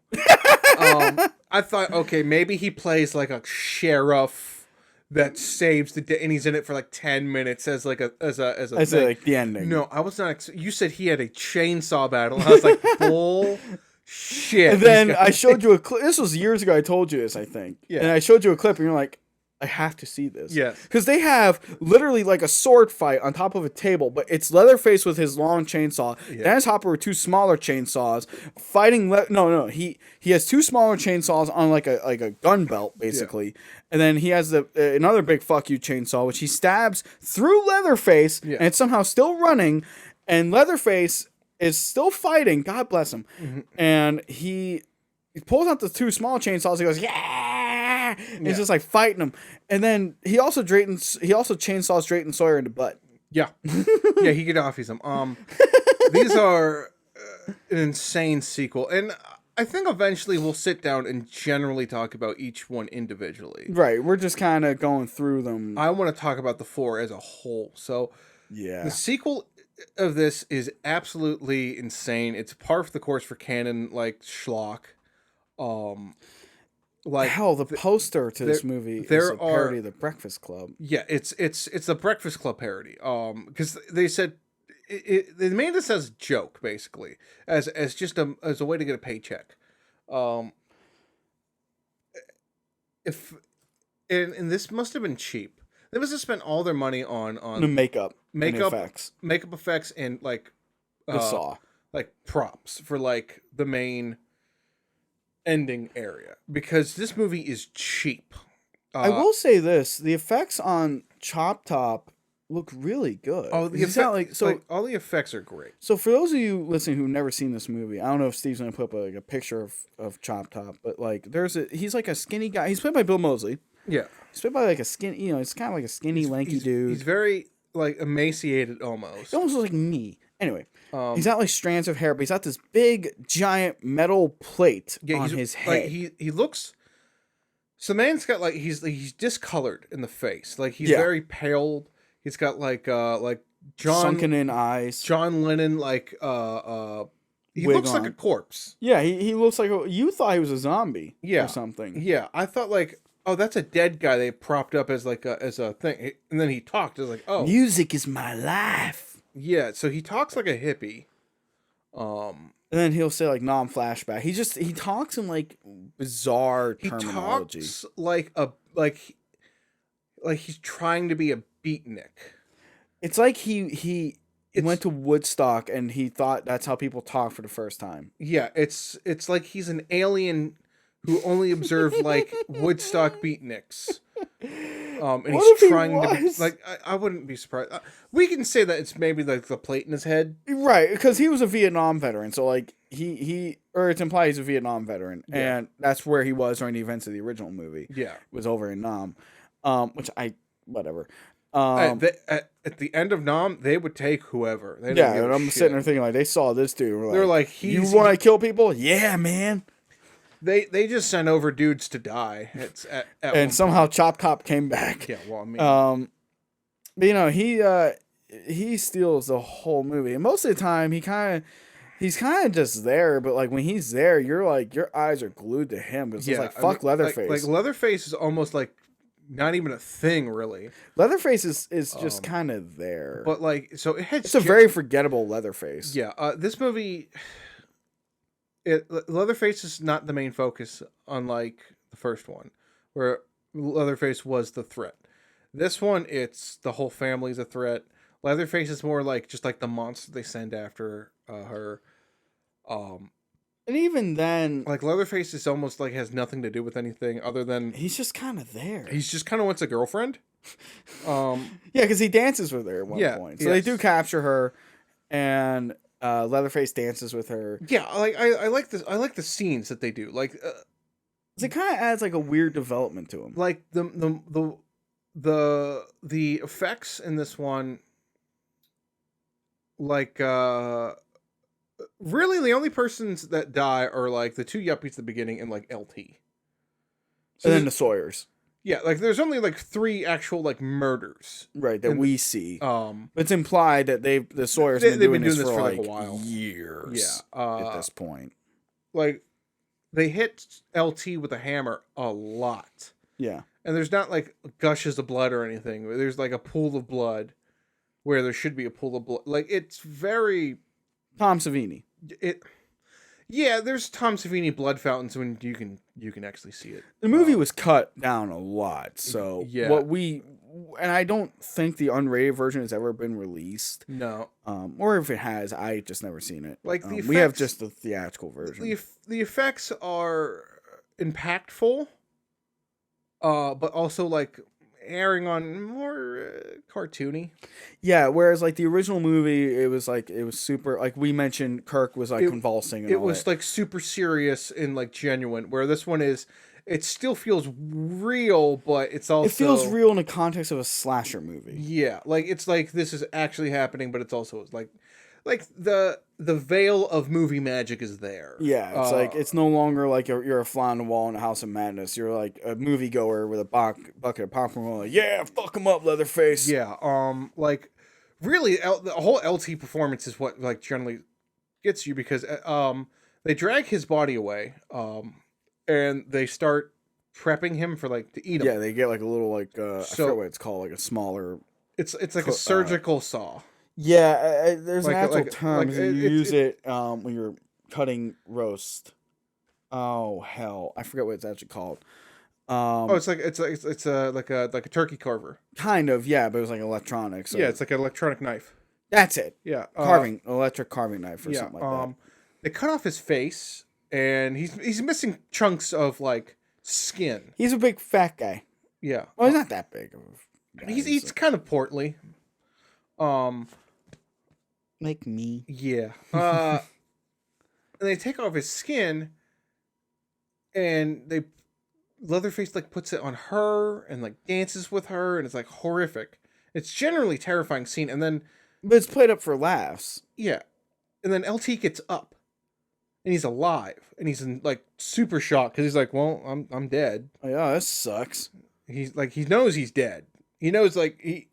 I thought, okay, maybe he plays like a sheriff that saves the day, and he's in it for like 10 minutes as like as a I said thing. like the ending. No, I was not. You said he had a chainsaw battle. And I was like, bullshit. And then I showed you a clip. This was years ago. I told you this, I think. Yeah. And I showed you a clip, and you're like, I have to see this. Yes. Because they have literally like a sword fight on top of a table, but it's Leatherface with his long chainsaw. Yeah. Dennis Hopper with two smaller chainsaws fighting. No. He has two smaller chainsaws on like a gun belt basically, and then he has another big fuck you chainsaw which he stabs through Leatherface, Yeah. and it's somehow still running, and Leatherface is still fighting. God bless him, and he pulls out the two small chainsaws. He goes, yeah. And he's just like fighting him, and then he also chainsaws Drayton Sawyer in the butt. Yeah, yeah, he could offies them. These are an insane sequel, and I think eventually we'll sit down and generally talk about each one individually. Right, we're just kind of going through them. I want to talk about the four as a whole. So Yeah, the sequel of this is absolutely insane. It's par for the course for canon, like schlock. Like hell, the poster to this movie is there a parody are- of The Breakfast Club. yeah, it's a Breakfast Club parody. Because they said they made this as a joke, basically, as just as a way to get a paycheck. If and this must have been cheap. They must have spent all their money on The makeup, and makeup effects, makeup effects, and like the saw. like props for like the main ending area, because this movie is cheap. I will say this: the effects on Chop Top look really good. Oh, the He's effect, got, like, so. all the effects are great. So for those of you listening who've never seen this movie, I don't know if Steve's gonna put up a picture of Chop Top, but like he's like a skinny guy. He's played by Bill Moseley. Yeah, He's played by like a skinny, he's kind of like a skinny, lanky dude. He's very like emaciated almost. He almost looks like me. Anyway, Um, he's got like strands of hair, but he's got this big, giant metal plate on he's, his like, head. he looks. So the man's got like he's discolored in the face. Like he's Yeah. very pale. He's got like Sunken in eyes. John Lennon he Wig looks like on. a corpse. Yeah, he looks like you thought he was a zombie. Yeah. Or something. Yeah, I thought like, oh, that's a dead guy they propped up as like as a thing, and then he talked. I was like, oh, Music is my life. yeah. So he talks like a hippie. And then he'll say like non-flashback. He talks in like bizarre He terminology. talks like he's trying to be a beatnik. It's like he It's- went to Woodstock and he thought that's how people talk for the first time. Yeah, it's like he's an alien who only observed like Woodstock beatniks. And What he's if he trying to be was? like, I wouldn't be surprised. We can say that it's maybe like the plate in his head. Right, because he was a Vietnam veteran, so like or it's implied he's a Vietnam veteran, Yeah. and that's where he was during the events of the original movie. Yeah. Was over in Nam, which whatever. At the end of Nam, they would take whoever. They didn't Yeah, give and a I'm shit. sitting there thinking like they saw this dude. And They're like, you he's want to kill people? Yeah, man. they just sent over dudes to die. It's at And one somehow Chop Top came back. point. Yeah, well, I mean, But he steals the whole movie, and most of the time he's kind of just there. But like when he's there, you're like your eyes are glued to him. It's just like fuck I mean, Leatherface. Like Leatherface is almost like not even a thing really. Leatherface is just Um, kind of there. But like, so it has It's a very forgettable Leatherface. yeah. This movie, Leatherface is not the main focus, unlike the first one, where Leatherface was the threat. This one, it's the whole family's a threat. Leatherface is more like just like the monster they send after her. Um, And even then, like Leatherface is almost like has nothing to do with anything other than he's just kind of there. he's just kind of wants a girlfriend. Yeah, because he dances with her at one Yeah, point. So they yes. do capture her, and Leatherface dances with her. Yeah, like I like this. I like the scenes that they do. So it kind of adds like a weird development to him. Like the effects in this one. Like really, the only persons that die are like the two yuppies at the beginning and like LT. So And then the Sawyers, yeah, like there's only like 3 actual like murders. right, that And- we see. Um, It's implied that the Sawyers they've been doing this for like like a while. years. Yeah. At this point. Like they hit LT with a hammer a lot. Yeah. And there's not like gushes of blood or anything. There's like a pool of blood where there should be a pool of blood. Like it's very Tom Savini. yeah, there's Tom Savini blood fountains when you can actually see it. The movie was cut down a lot, so Yeah. and I don't think the unrated version has ever been released. No. Or if it has, I just never seen it. Like, the we have effects- just the theatrical version. The effects are impactful, but also like airing on more cartoony. Yeah, whereas like the original movie, it was super. Like we mentioned, Kirk was like convulsing. And It all was that. like super serious and like genuine. Where this one is, it still feels real, but it's also It feels real in the context of a slasher movie. Yeah, like it's like this is actually happening, but it's also like the veil of movie magic is there. Yeah, it's like it's no longer like you're a fly on the wall in a House of Madness. You're like a moviegoer with a bucket of popcorn. Like, yeah, fuck him up, Leatherface. Yeah, like really, the whole LT performance is what like generally gets you because they drag his body away, and they start prepping him for like to eat him. Yeah, they get like a little like I So- forget what it's called, like a smaller. It's like a surgical saw. Yeah, there's Like an a- actual like- term. like, you use it when you're cutting roast. Oh hell, I forget what it's actually called. Oh, it's like a turkey carver. Kind of, yeah, but it was like electronic. So Yeah, it's like an electronic knife. that's it. Yeah, Electric carving knife or yeah. something like that. They cut off his face, and he's missing chunks of like skin. He's a big fat guy. Yeah, Well, he's not that big of a guy. he's kind of portly. like me. Yeah. And they take off his skin, and Leatherface like puts it on her and like dances with her, and it's like horrific. It's generally terrifying scene, and then But it's played up for laughs. yeah, and then LT gets up, and he's alive, and he's in like super shock because he's like, well, I'm dead. Like, oh, this sucks. He's like he knows he's dead. He knows like he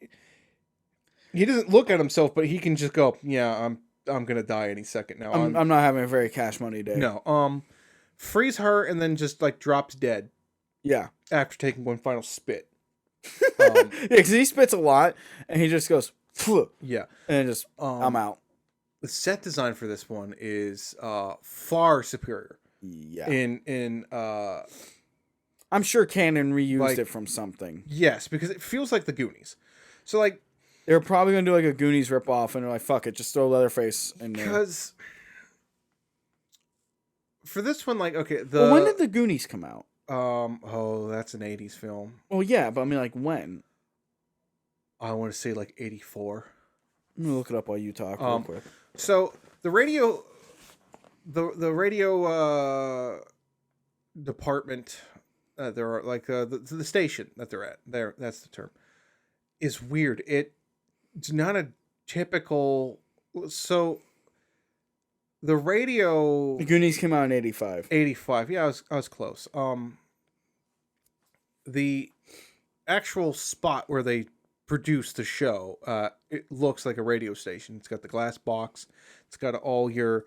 doesn't look at himself, but he can just go, yeah, I'm gonna die any second now. I'm not having a very cash money day. No. Frees her and then just like drops dead Yeah. after taking one final spit. Yeah, because he spits a lot, and he just goes, "Phew," Yeah. and just, I'm out. The set design for this one is far superior. Yeah. In I'm sure Canon reused like- it from something. yes, because it feels like the Goonies. So like They're probably going to do like a Goonies ripoff, and they're like, fuck it, just throw Leatherface in there. because for this one, like okay, Well, when did the Goonies come out? that's an 80s film. Well, yeah, but I mean, like, when? I want to say like 84. Let me look it up while you talk real quick. So the radio, the radio department, there are like the station that they're at. There, that's the term. Is weird. It's not a typical. So the radio The Goonies came out in 85. 85. Yeah, I was close. The actual spot where they produce the show, it looks like a radio station. It's got the glass box. It's got all your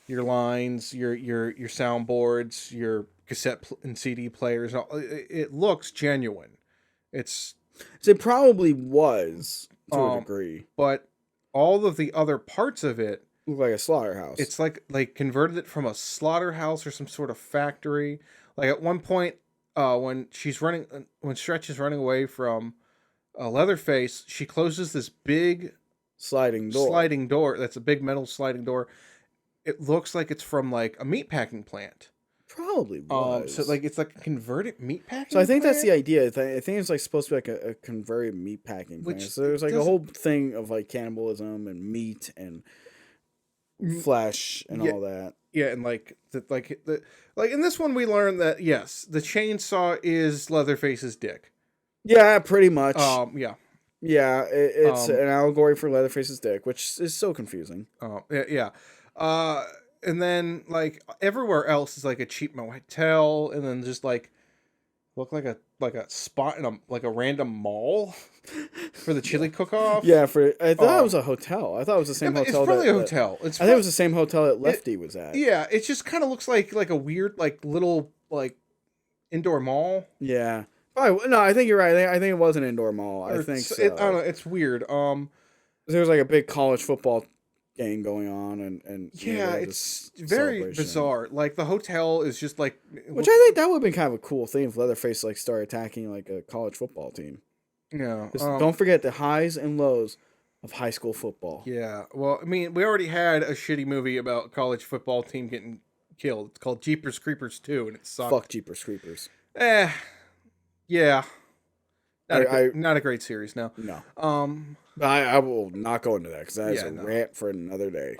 lines, your soundboards, your cassette and CD players. It looks genuine. It's So it probably was to a Um, degree. but all of the other parts of it, Looked like a slaughterhouse. it's like they converted it from a slaughterhouse or some sort of factory. Like at one point, when Stretch is running away from Leatherface, she closes this big sliding door. sliding door. That's a big metal sliding door. It looks like it's from like a meatpacking plant. Probably was. So like it's like a converted meatpacking. So I think that's the plant? idea. I think it's like supposed to be like a converted meat packing plant. Which So there's like a doesn't- whole thing of like cannibalism and meat and flesh and Yeah. all that. Yeah, and like in this one we learned that yes, the chainsaw is Leatherface's dick. Yeah, pretty much. Yeah. Yeah, it's Um, an allegory for Leatherface's dick, which is so confusing. Yeah, yeah. And then like everywhere else is like a cheap motel, and then just like look like a spot in a random mall for the chili cook-off. Yeah, I thought it was Um, a hotel. I thought it was the same It's hotel. probably a that- hotel. It's I think it was the same hotel that Lefty was at. yeah. It just kind of looks like a weird like little like indoor mall. Yeah. Probably, no, I think you're right. I think it was an indoor mall. I Or think it's- so. I don't know. It's weird. There was like a big college football game going on, and Yeah, there was it's this very celebration. bizarre. Like the hotel is just like Which I think that would have been kind of a cool thing if Leatherface like started attacking like a college football team. yeah. 'Cause don't forget the highs and lows of high school football. Yeah. Well, I mean, we already had a shitty movie about a college football team getting killed. It's called Jeepers Creepers 2, and it sucked. Fuck Jeepers Creepers. Yeah. I- Not a great series. No. No, Um. I will not go into that because that is Yeah, a no. rant for another day.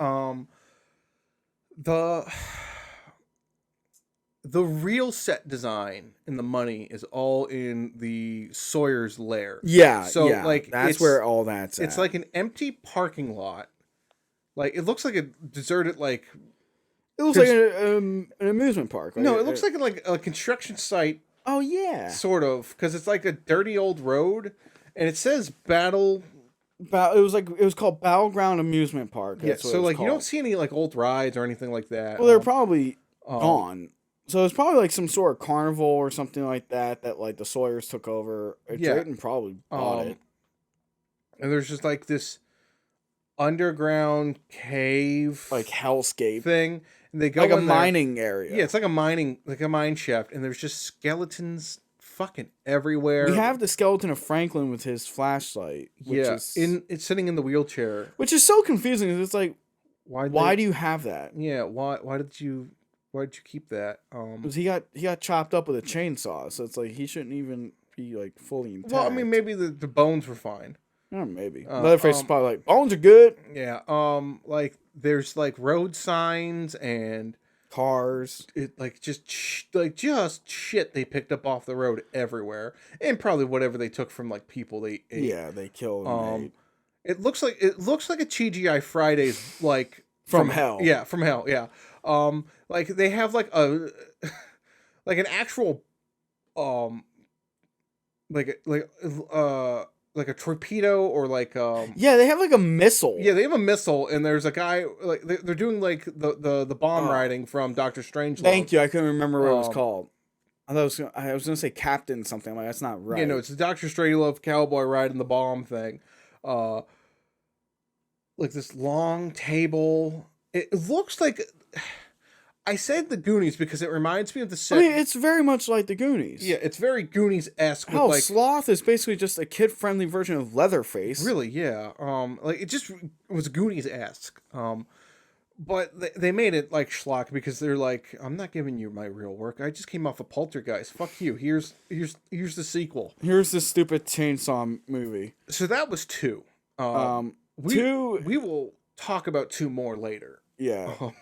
The real set design and the money is all in the Sawyer's lair. Yeah, so, yeah, like, that's it's- where all that's at. It's like an empty parking lot. Like it looks like a deserted like it looks like an amusement park. no, it looks like a construction site oh yeah, sort of because it's like a dirty old road and it says Battle. it was called Battleground Amusement Park. Yeah, That's what so it was like you don't called. see any like old rides or anything like that. Well, they're probably um, gone. So it's probably like some sort of carnival or something like that like the Sawyers took over. Yeah. Drayton probably bought it. and there's just like this underground cave Like hellscape. thing. And they go Like a in there. mining area. Yeah, it's like a mine shaft, and there's just skeletons fucking everywhere. We have the skeleton of Franklin with his flashlight. Which is, it's sitting in the wheelchair. which is so confusing. 'Cause it's like, why do do you have that? Yeah, why did you keep that? Because he got chopped up with a chainsaw, so it's like he shouldn't even be like fully intact. Well, I mean, maybe the bones were fine. Maybe. Uh, Leatherface is probably like, bones are good. Yeah. Like there's like road signs and Cars. it like just shit they picked up off the road everywhere, and probably whatever they took from like people they ate. Yeah, they killed and ate. It looks like a TGI Fridays like From hell. Yeah, from hell. Yeah. Like they have like a like an actual like a torpedo or like Yeah, they have like a missile. yeah, they have a missile, and there's a guy like they're doing like the bomb riding from Doctor Strange. Thank you. I couldn't remember what it was Um, called. I was gonna say Captain something. I'm like, that's not right. Yeah, no, it's the Doctor Strangelove cowboy riding the bomb thing. Like this long table. It looks like I said the Goonies because it reminds me of the set. I mean, it's very much like the Goonies. Yeah, it's very Goonies-esque with Hell, like Sloth is basically just a kid-friendly version of Leatherface. really, yeah. Like it just was Goonies-esque. But they made it like schlock because they're like, I'm not giving you my real work. I just came off of Poltergeist. Fuck you. Here's the sequel. Here's this stupid chainsaw movie. So that was 2. Two. We will talk about 2 more later. Yeah. Oh.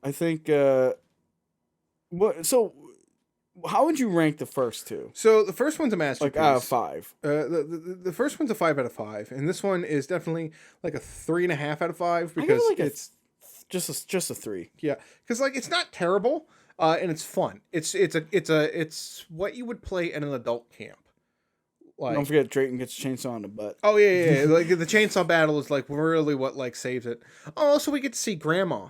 I think. What? So, how would you rank the first 2? So the first one's a masterpiece. Like out of 5. The first one's a 5 out of 5, and this one is definitely like a 3.5 out of 5 I give because it like it's just a 3. yeah, because like it's not terrible, and it's fun. It's what you would play at an adult camp. Like Don't forget Drayton gets a chainsaw in the butt. oh yeah. Like the chainsaw battle is like really what like saves it. Oh, also we get to see Grandma.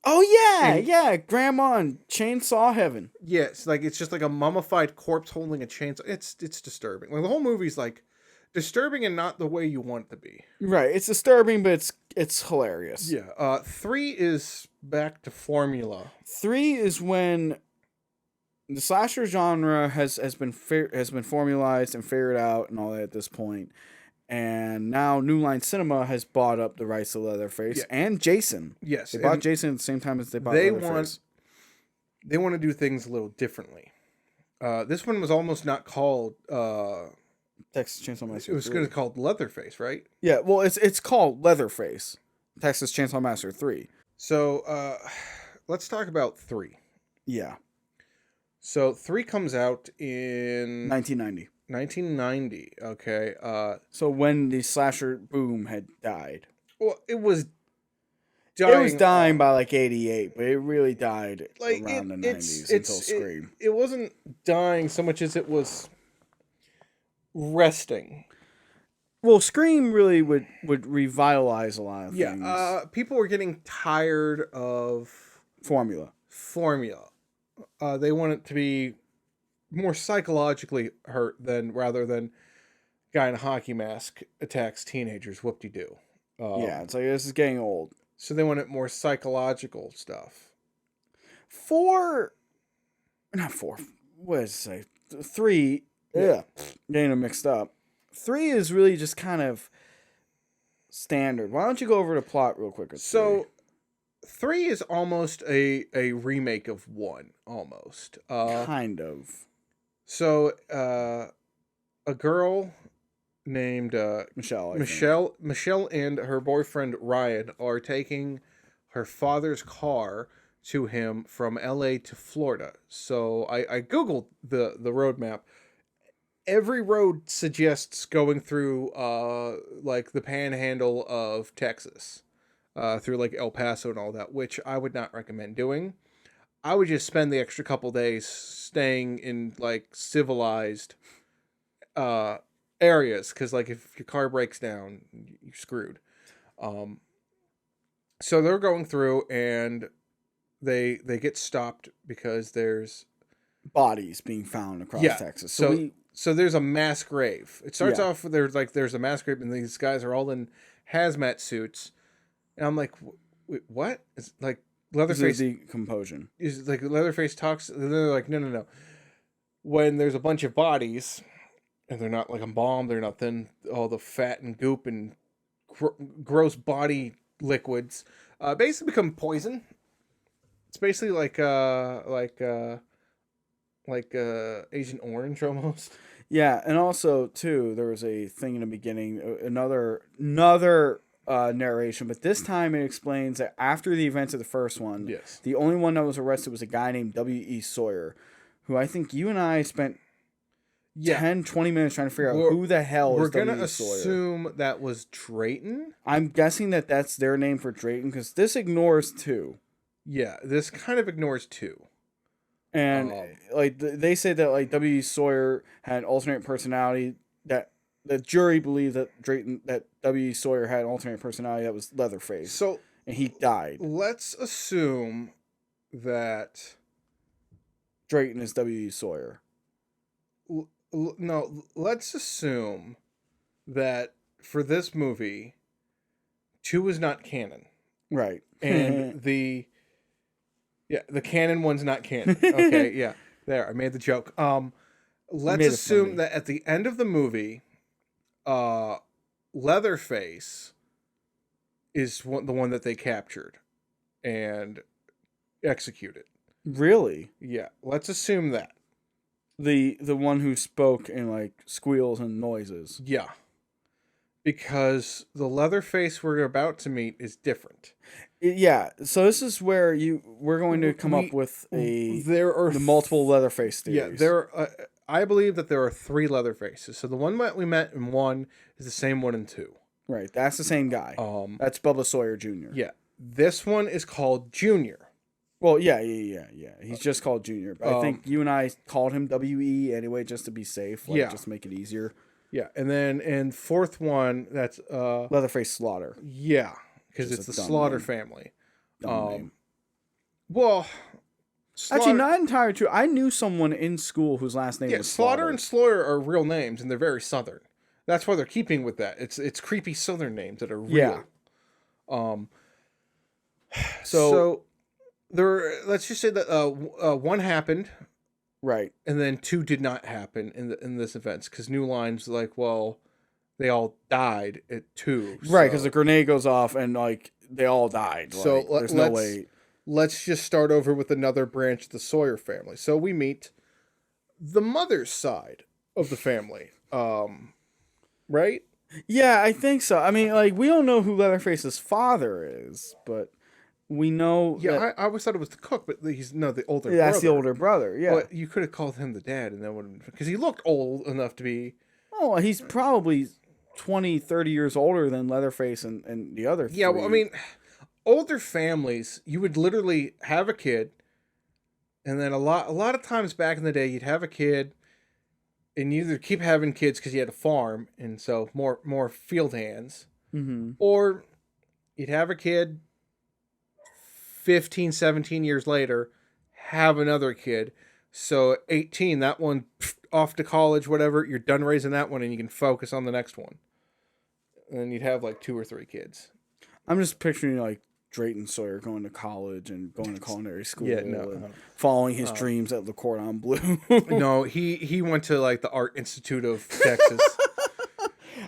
Oh yeah, And- yeah, Grandma in Chainsaw Heaven. Yeah, it's just like a mummified corpse holding a chainsaw. It's disturbing. Like the whole movie's like disturbing and not the way you want it to be. Right, it's disturbing, but it's hilarious. Yeah. 3 is back to formula. 3 is when the slasher genre has been formalized and figured out and all that at this point. And now New Line Cinema has bought up the rights to Leatherface Yeah. and Jason. Yes, They bought and Jason at the same time as they bought they Leatherface. they want to do things a little differently. This one was almost not called. Texas Chainsaw Massacre. It was 3. going to called Leatherface, right? Yeah, well, it's called Leatherface. Texas Chainsaw Massacre 3. So let's talk about 3. Yeah, So 3 comes out in 1990. 1990. Okay. So when the slasher boom had died. Well, it was It was dying off. by like 88, but it really died Like, around the it's- 90s it's- until Scream. It wasn't dying so much as it was resting. Well, Scream really would revitalize a lot of things. Yeah. People were getting tired of Formula. formula. They want it to be more psychologically hurt rather than guy in a hockey mask attacks teenagers. Whoop-de-doo. Yeah, it's like this is getting old. So they want it more psychological stuff. 4, not 4. What does it say? 3. Yeah, getting them mixed up. 3 is really just kind of standard. Why don't you go over the plot real quick? So 3 is almost a remake of 1, almost. Kind of. So a girl named Michelle. I think. Michelle and her boyfriend Ryan are taking her father's car to him from LA to Florida. So I googled the roadmap. Every road suggests going through like the panhandle of Texas, through like El Paso and all that, which I would not recommend doing. I would just spend the extra couple days staying in like civilized areas, because like if your car breaks down, you're screwed. So they're going through and they get stopped because there's Bodies being found across Yeah, Texas. so there's a mass grave. It starts Yeah. off with there's a mass grave and these guys are all in hazmat suits, and I'm like, wait, what? It's like Leatherface decomposition. is like Leatherface talks, and they're like, no. When there's a bunch of bodies, and they're not like embalmed, they're nothing. All the fat and goop and gross body liquids basically become poison. It's basically like Agent Orange almost. Yeah, and also too, there was a thing in the beginning, another narration, but this time it explains that after the events of the first one, Yes. the only one that was arrested was a guy named W.E. Sawyer, who I think you and I spent 10, 20 minutes trying to figure out who the hell We're is gonna W.E. Sawyer. assume that was Drayton. I'm guessing that that's their name for Drayton because this ignores 2. Yeah, this kind of ignores 2. And like they say that like W.E. Sawyer had an alternate personality, that the jury believed that W.E. Sawyer had an alternate personality that was Leatherface, So and he died. let's assume that Drayton is W.E. Sawyer. no, let's assume that for this movie, 2 is not canon, Right. and the canon one's not canon. Okay, yeah, there, I made the joke. Let's Made it assume funny. that at the end of the movie, Leatherface is the one that they captured and executed. Really? Yeah, let's assume that. The one who spoke in like squeals and noises. Yeah. Because the Leatherface we're about to meet is different. Yeah. So this is where we're going to come up with There are the multiple Leatherface theories. Yeah, I believe that there are 3 Leatherfaces. So the one that we met in 1 is the same one in 2. Right. That's the same guy. That's Bubba Sawyer Jr. Yeah. This one is called Junior. Well, yeah. He's just called Junior, but I think you and I called him W.E. anyway, just to be safe. Like, Yeah. just to make it easier. Yeah, and then in 4th one, that's Leatherface Slaughter. yeah, because Just it's a the dumb Slaughter name. family. Dumb name. Well, Actually, not entirely true. I knew someone in school whose last name yeah, was Slaughter and Sawyer are real names, and they're very southern. That's why they're keeping with that. It's creepy southern names that are real. Yeah. Um. So, So there. Let's just say that one happened, right. and then two did not happen in this events because New Line's like, well, they all died at two. Right, because so- the grenade goes off and like they all died. So Like, there's no way. Let's just start over with another branch of the Sawyer family. So we meet the mother's side of the family. Right? Yeah, I think so. I mean, like we don't know who Leatherface's father is, but we know. Yeah, that, I always thought it was the cook, but he's the older brother. that's the older brother. Yeah. But you could have called him the dad, and then would because he looked old enough to be. Oh, he's probably 20, 30 years older than Leatherface and the other. Yeah, well, I three. mean, older families, you would literally have a kid, and then a lot of times back in the day, you'd have a kid, and you either keep having kids because you had a farm, and so more field hands, Mhm. or you'd have a kid 15, 17 years later, have another kid. So 18, that one off to college, whatever, you're done raising that one and you can focus on the next one. And then you'd have like 2 or 3 kids. I'm just picturing like Drayton Sawyer going to college and going to culinary school. Yeah, no. and following his dreams at Le Cordon Bleu. No, he went to like the Art Institute of Texas.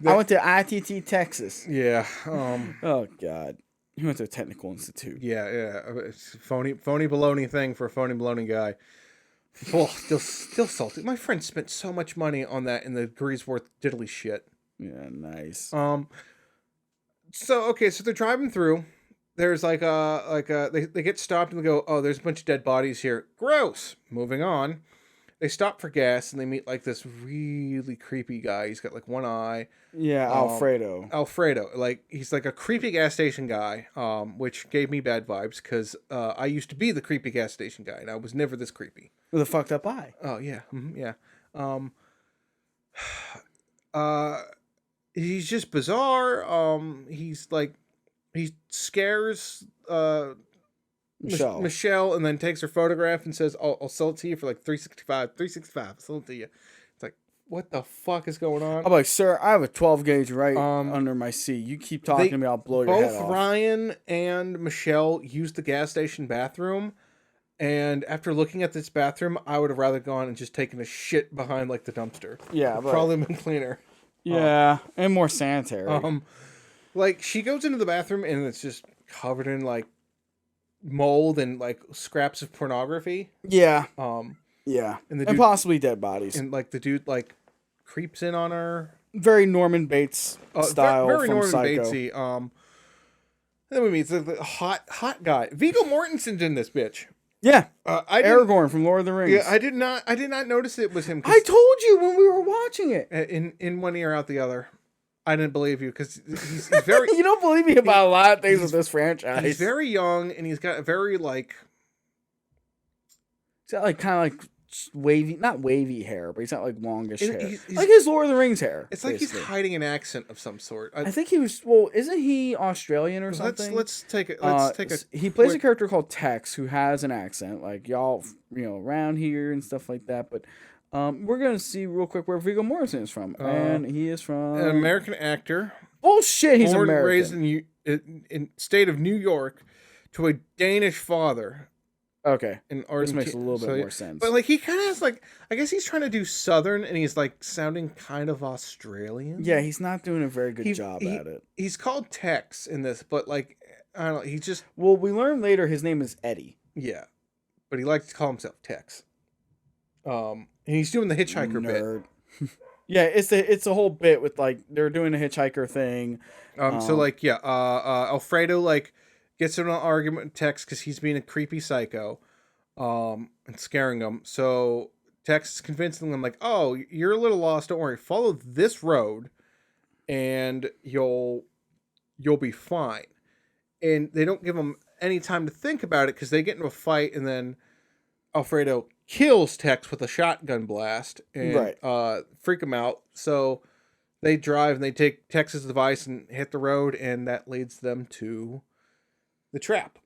I went to ITT, Texas. Yeah. Oh God, he went to a technical institute. Yeah. It's phony baloney thing for a phony baloney guy. Oh, still salty. My friend spent so much money on that and the degree's worth diddly shit. Yeah, nice. So they're driving through. There's they get stopped and they go, oh, there's a bunch of dead bodies here. Gross. Moving on. They stop for gas and they meet like this really creepy guy. He's got like one eye. Yeah, Alfredo. Like he's like a creepy gas station guy, which gave me bad vibes because I used to be the creepy gas station guy and I was never this creepy. with a fucked up eye. Oh yeah, yeah. He's just bizarre. He's like he scares Michelle and then takes her photograph and says, I'll sell it to you for like $365. I'll sell it to you. It's like, what the fuck is going on? I'm like, sir, I have a 12 gauge right under my seat. You keep talking to me, I'll blow your head off. Both Ryan and Michelle used the gas station bathroom. And after looking at this bathroom, I would have rather gone and just taken a shit behind like the dumpster. Yeah, but, probably been cleaner. Yeah, and more sanitary. Like she goes into the bathroom and it's just covered in like mold and like scraps of pornography. Yeah. Yeah. And possibly dead bodies. And like the dude like creeps in on her. Very Norman Bates style very from Norman Psycho. Batesy. Then we meet the hot guy. Viggo Mortensen's in this bitch. Yeah. Aragorn from Lord of the Rings. Yeah, I did not notice it was him. I told you when we were watching it. In one ear out the other. I didn't believe you because he's very. You don't believe me about a lot of things with this franchise. He's very young and he's got a very like. He's got like kind of like wavy, not wavy hair, but he's got like longish hair, he's like his Lord of the Rings hair. It's like basically. he's hiding an accent of some sort. I think he was. Well, isn't he Australian or something? Let's take a. He plays a character called Tex who has an accent, like y'all, around here and stuff like that. But we're gonna see real quick where Viggo Mortensen is from, and he is from an American actor. Bullshit, he's born American. and raised in state of New York, to a Danish father. Okay, in this makes a little bit more sense. But like he kind of has like, I guess he's trying to do Southern, and he's like sounding kind of Australian. Yeah, he's not doing a very good job at it. He's called Tex in this, but like I don't know, he just. Well, we learn later his name is Eddie. Yeah, but he likes to call himself Tex. And he's doing the hitchhiker bit. Yeah, it's a whole bit with like they're doing a hitchhiker thing. So like Alfredo like gets in an argument with Tex because he's being a creepy psycho, and scaring him. So Tex is convincing them like, oh, you're a little lost. Don't worry, follow this road, and you'll be fine. And they don't give him any time to think about it because they get into a fight, and then Alfredo kills Tex with a shotgun blast and freak him out. So they drive and they take Tex's device and hit the road, and that leads them to the trap.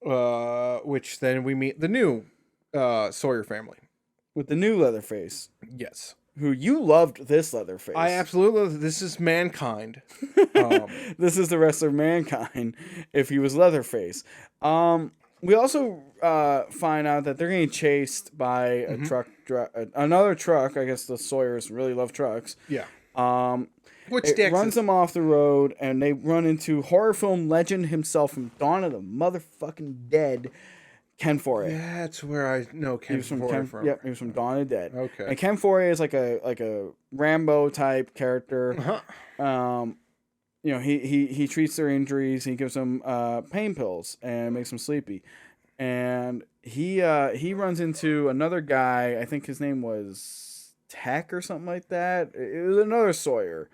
which then we meet the new Sawyer family. With the new Leatherface, Yes. who you loved this Leatherface. I absolutely. This is Mankind. This is the wrestler Mankind if he was Leatherface. We also find out that they're getting chased by a another truck. I guess the Sawyers really love trucks. Yeah. Which runs them off the road, and they run into horror film legend himself from Dawn of the Motherfucking Dead, Ken Foree. That's where I know Ken Foree from. Yep, he was from Dawn of the Dead. Okay. And Ken Foree is like a Rambo type character. He treats their injuries. He gives them pain pills and makes them sleepy. And he runs into another guy. I think his name was Tech or something like that. It was another Sawyer.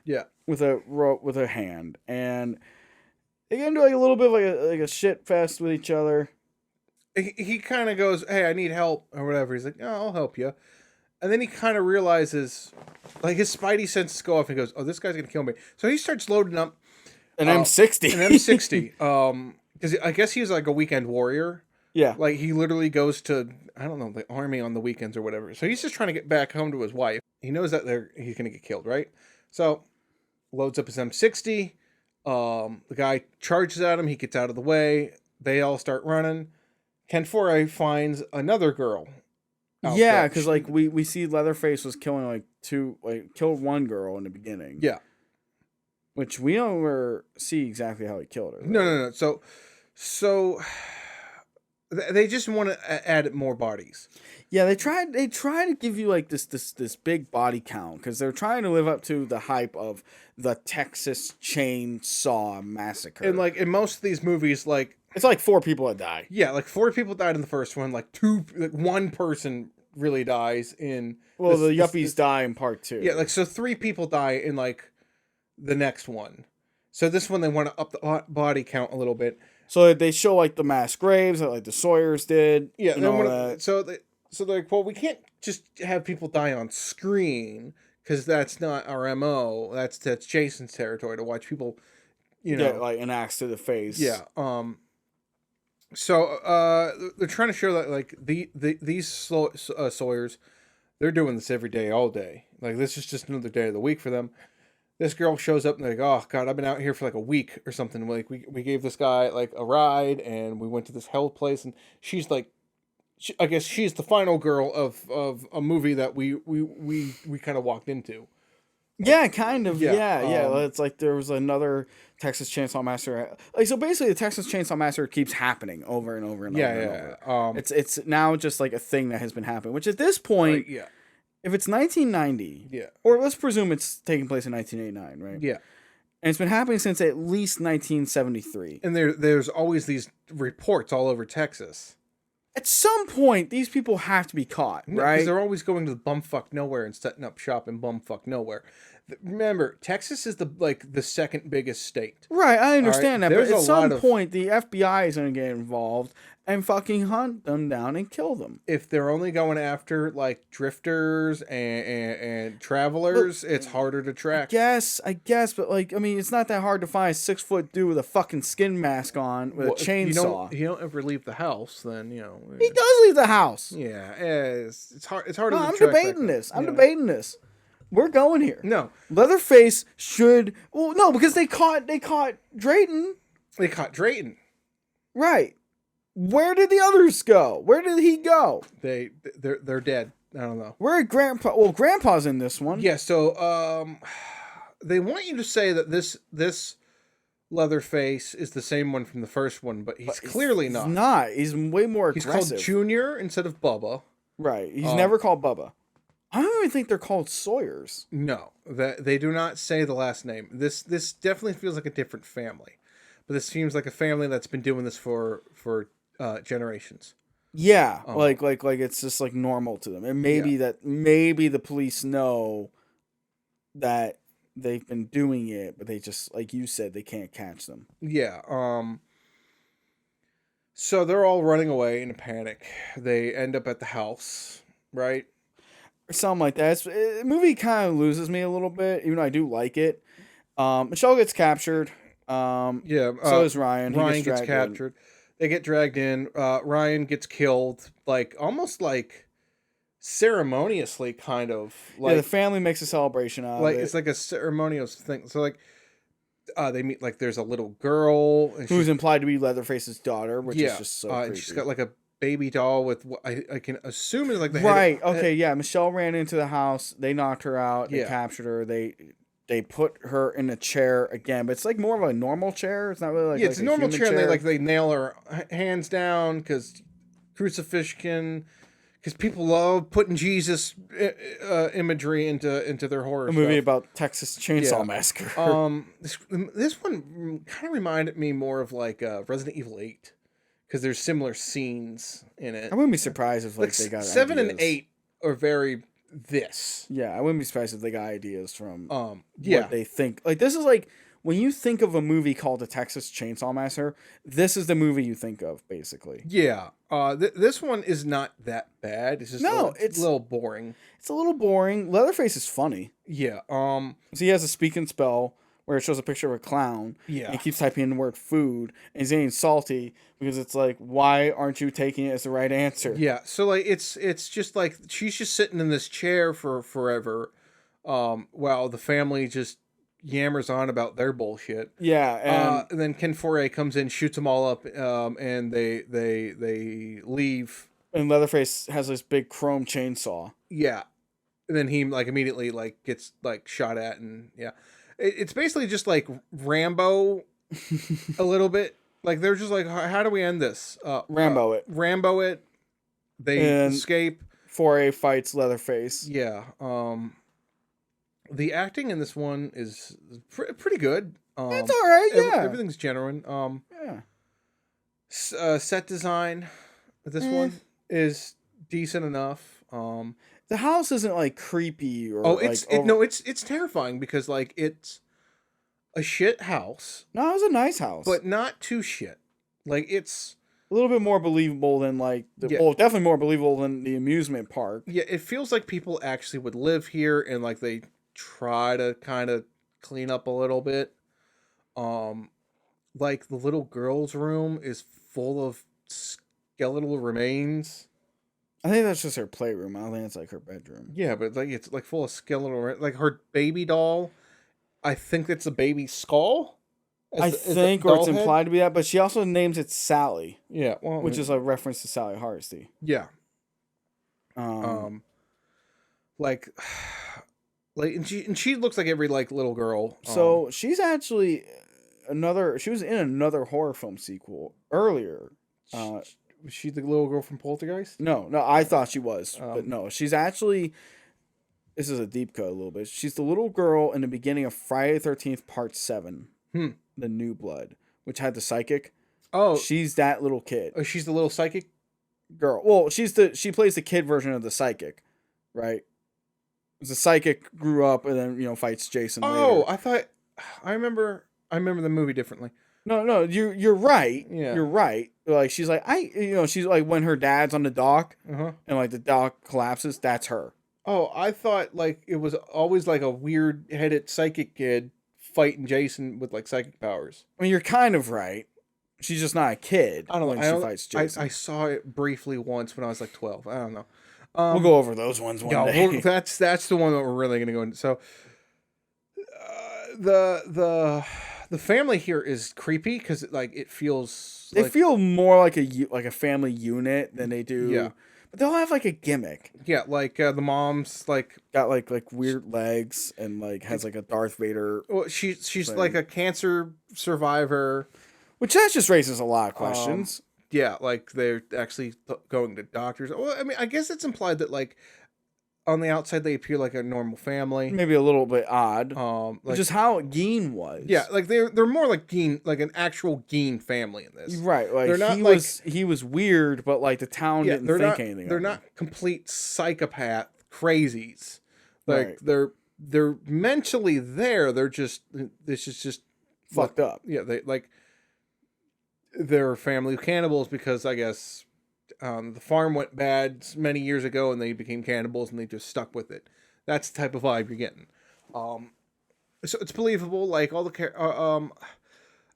Yeah. With a hand, and they get into like a little bit of like a shit fest with each other. He kind of goes, "Hey, I need help," or whatever. He's like, "No, I'll help you." And then he kind of realizes, like, his spidey senses go off and he goes, "Oh, this guy's gonna kill me." So he starts loading up an M60. An M60. Because I guess he's like a weekend warrior. Yeah. Like, he literally goes to, I don't know, the army on the weekends or whatever. So he's just trying to get back home to his wife. He knows that he's gonna get killed, right? So loads up his M60. The guy charges at him. He gets out of the way. They all start running. Ken Foree finds another girl. Yeah, because like we see Leatherface was killing killed one girl in the beginning. Yeah, which we don't ever see exactly how he killed her. Right? No. So they just want to add more bodies. Yeah, they try to give you like this big body count because they're trying to live up to the hype of the Texas Chainsaw Massacre. And like in most of these movies, like it's like 4 people that die. Yeah, like 4 people died in the first one. Like one person really dies in. Well, the yuppies die in part 2. Yeah, like so 3 people die in like the next one. So this one they want to up the body count a little bit. So they show like the mass graves that like the Sawyers did. Yeah, and all that. So they're like, well, we can't just have people die on screen because that's not our MO. That's Jason's territory to watch people, get like an axe to the face. Yeah. So they're trying to show that like these Sawyers, they're doing this every day, all day. Like this is just another day of the week for them. This girl shows up and they're like, oh god, I've been out here for like a week or something. Like we gave this guy like a ride and we went to this hell place and she's like, I guess she's the final girl of a movie that we kind of walked into. Yeah, kind of. Yeah. It's like there was another Texas Chainsaw Massacre. Like so, basically, the Texas Chainsaw Massacre keeps happening over and over and over. And over. It's now just like a thing that has been happening. Which at this point, if it's 1990, or let's presume it's taking place in 1989, right? Yeah, and it's been happening since at least 1973. And there's always these reports all over Texas. At some point, these people have to be caught, right? Because they're always going to the bumfuck nowhere and setting up shop in bumfuck nowhere. Remember, Texas is the second biggest state. Right, I understand that, but at some point, the FBI is going to get involved and fucking hunt them down and kill them. If they're only going after like drifters and travelers, it's harder to track. I guess, but like, I mean, it's not that hard to find a 6-foot dude with a fucking skin mask on with a chainsaw. If you don't ever leave the house, then he does leave the house. Yeah, it's hard. It's harder. No, I'm debating this. We're going here. No, Leatherface should. Well, no, because they caught Drayton. They caught Drayton. Right. Where did the others go? Where did he go? They're dead. I don't know. Where did Grandpa? Well, Grandpa's in this one. Yeah. So they want you to say that this Leatherface is the same one from the first one, but he's clearly not. He's not. He's way more aggressive. He's called Junior instead of Bubba. Right. He's never called Bubba. I don't even think they're called Sawyers. No, they do not say the last name. This definitely feels like a different family, but this seems like a family that's been doing this for generations. Yeah, like it's just like normal to them, and maybe the police know that they've been doing it, but they just, like you said, they can't catch them. Yeah. So they're all running away in a panic. They end up at the house, right? Or something like that. The movie kind of loses me a little bit, even though I do like it. Michelle gets captured. So does Ryan. Ryan gets captured. They get dragged in. Ryan gets killed, like almost like ceremoniously, kind of Yeah, the like family makes a celebration out of like it. it's like a ceremonious thing. So like they meet, like there's a little girl and Who's she's implied to be Leatherface's daughter, which is yeah, just so and creepy. she's got like a baby doll with what I can assume is like the Right. head. Okay. Yeah. Michelle ran into the house. They knocked her out. They Yeah. captured her. They put her in a chair again, but it's like more of a normal chair. It's not really like Yeah, it's like a normal human chair, and they nail her hands down because crucifixion. Because people love putting Jesus imagery into their horror a movie stuff. about Texas Chainsaw Yeah. Massacre. This one kind of reminded me more of like Resident Evil 8 because there's similar scenes in it. I wouldn't be surprised if like they got 7 and ideas. 8 are very this. Yeah, I wouldn't be surprised if they got ideas from Yeah. what they think. Like this is like when you think of a movie called The Texas Chainsaw Massacre, this is the movie you think of basically. Yeah. This one is not that bad. It's just it's a little boring. It's a little boring. Leatherface is funny. Yeah. So he has a speak and spell where it shows a picture of a clown. Yeah. And he keeps typing in the word food, and he's getting salty because it's like, why aren't you taking it as the right answer? Yeah. So like it's just like she's just sitting in this chair for forever, while the family just yammers on about their bullshit. Yeah, And then Ken Foray comes in, shoots them all up, and they leave. and Leatherface has this big chrome chainsaw. Yeah. And then he like immediately like gets like shot at, and yeah. It's basically just like Rambo a little bit. Like they're just like, how do we end this? Rambo it. Rambo it. They And- escape. Foray fights Leatherface. Yeah. The acting in this one is pretty good. It's all right, yeah. Everything's genuine. Yeah. Set design. This one is decent enough. The house isn't like creepy or It's terrifying because like it's a shit house, No, it was a nice house. but not too shit. Like it's a little bit more believable than like definitely more believable than the amusement park. yeah, it feels like people actually would live here and like they try to kind of clean up a little bit. Like the little girl's room is full of skeletal remains. I think that's just her playroom. I don't think it's like her bedroom. Yeah, but like it's like full of skeletal, like her baby doll. I think it's a baby skull. I think, or it's implied to be that, but she also names it Sally. Yeah, well, which is a reference to Sally Hardesty. Yeah. Like, and she looks like every like little girl. So she's actually she was in another horror film sequel earlier. Was she the little girl from Poltergeist? No, I thought she was, but no, she's actually. This is a deep cut a little bit. She's the little girl in the beginning of Friday the 13th Part 7, The New Blood, which had the psychic. Oh, she's that little kid. Oh, she's the little psychic girl. Well, she plays the kid version of the psychic, right? The psychic grew up and then fights Jason. Oh, later. I remember the movie differently. No, you're right. Yeah, you're right. Like she's like she's like when her dad's on the dock and like the dock collapses. That's her. Oh, I thought like it was always like a weird headed psychic kid fighting Jason with like psychic powers. I mean, you're kind of right. She's just not a kid. I don't know. When she fights Jason. I saw it briefly once when I was like 12. I don't know. We'll go over those ones one day. That's the one that we're really going to go into. So the family here is creepy because like it feels they feel more like a family unit than they do. Yeah. But they'll have like a gimmick. Yeah, like the mom's like got like weird legs and like has like a Darth Vader. Well, she's thing. Like a cancer survivor, which that just raises a lot of questions. Yeah, like they're actually going to doctors. Well, I mean, I guess it's implied that like on the outside they appear like a normal family, maybe a little bit odd. Like, just how Geen was. Yeah, like they're more like Geen, like an actual Geen family in this. Right, like they're not he was weird, but like the town didn't think anything. They're not complete psychopath crazies. Like right. they're mentally there. They're just this is just fucked up. Yeah, they like they're family cannibals because I guess. The farm went bad many years ago, and they became cannibals, and they just stuck with it. That's the type of vibe you're getting. So it's believable. Like all the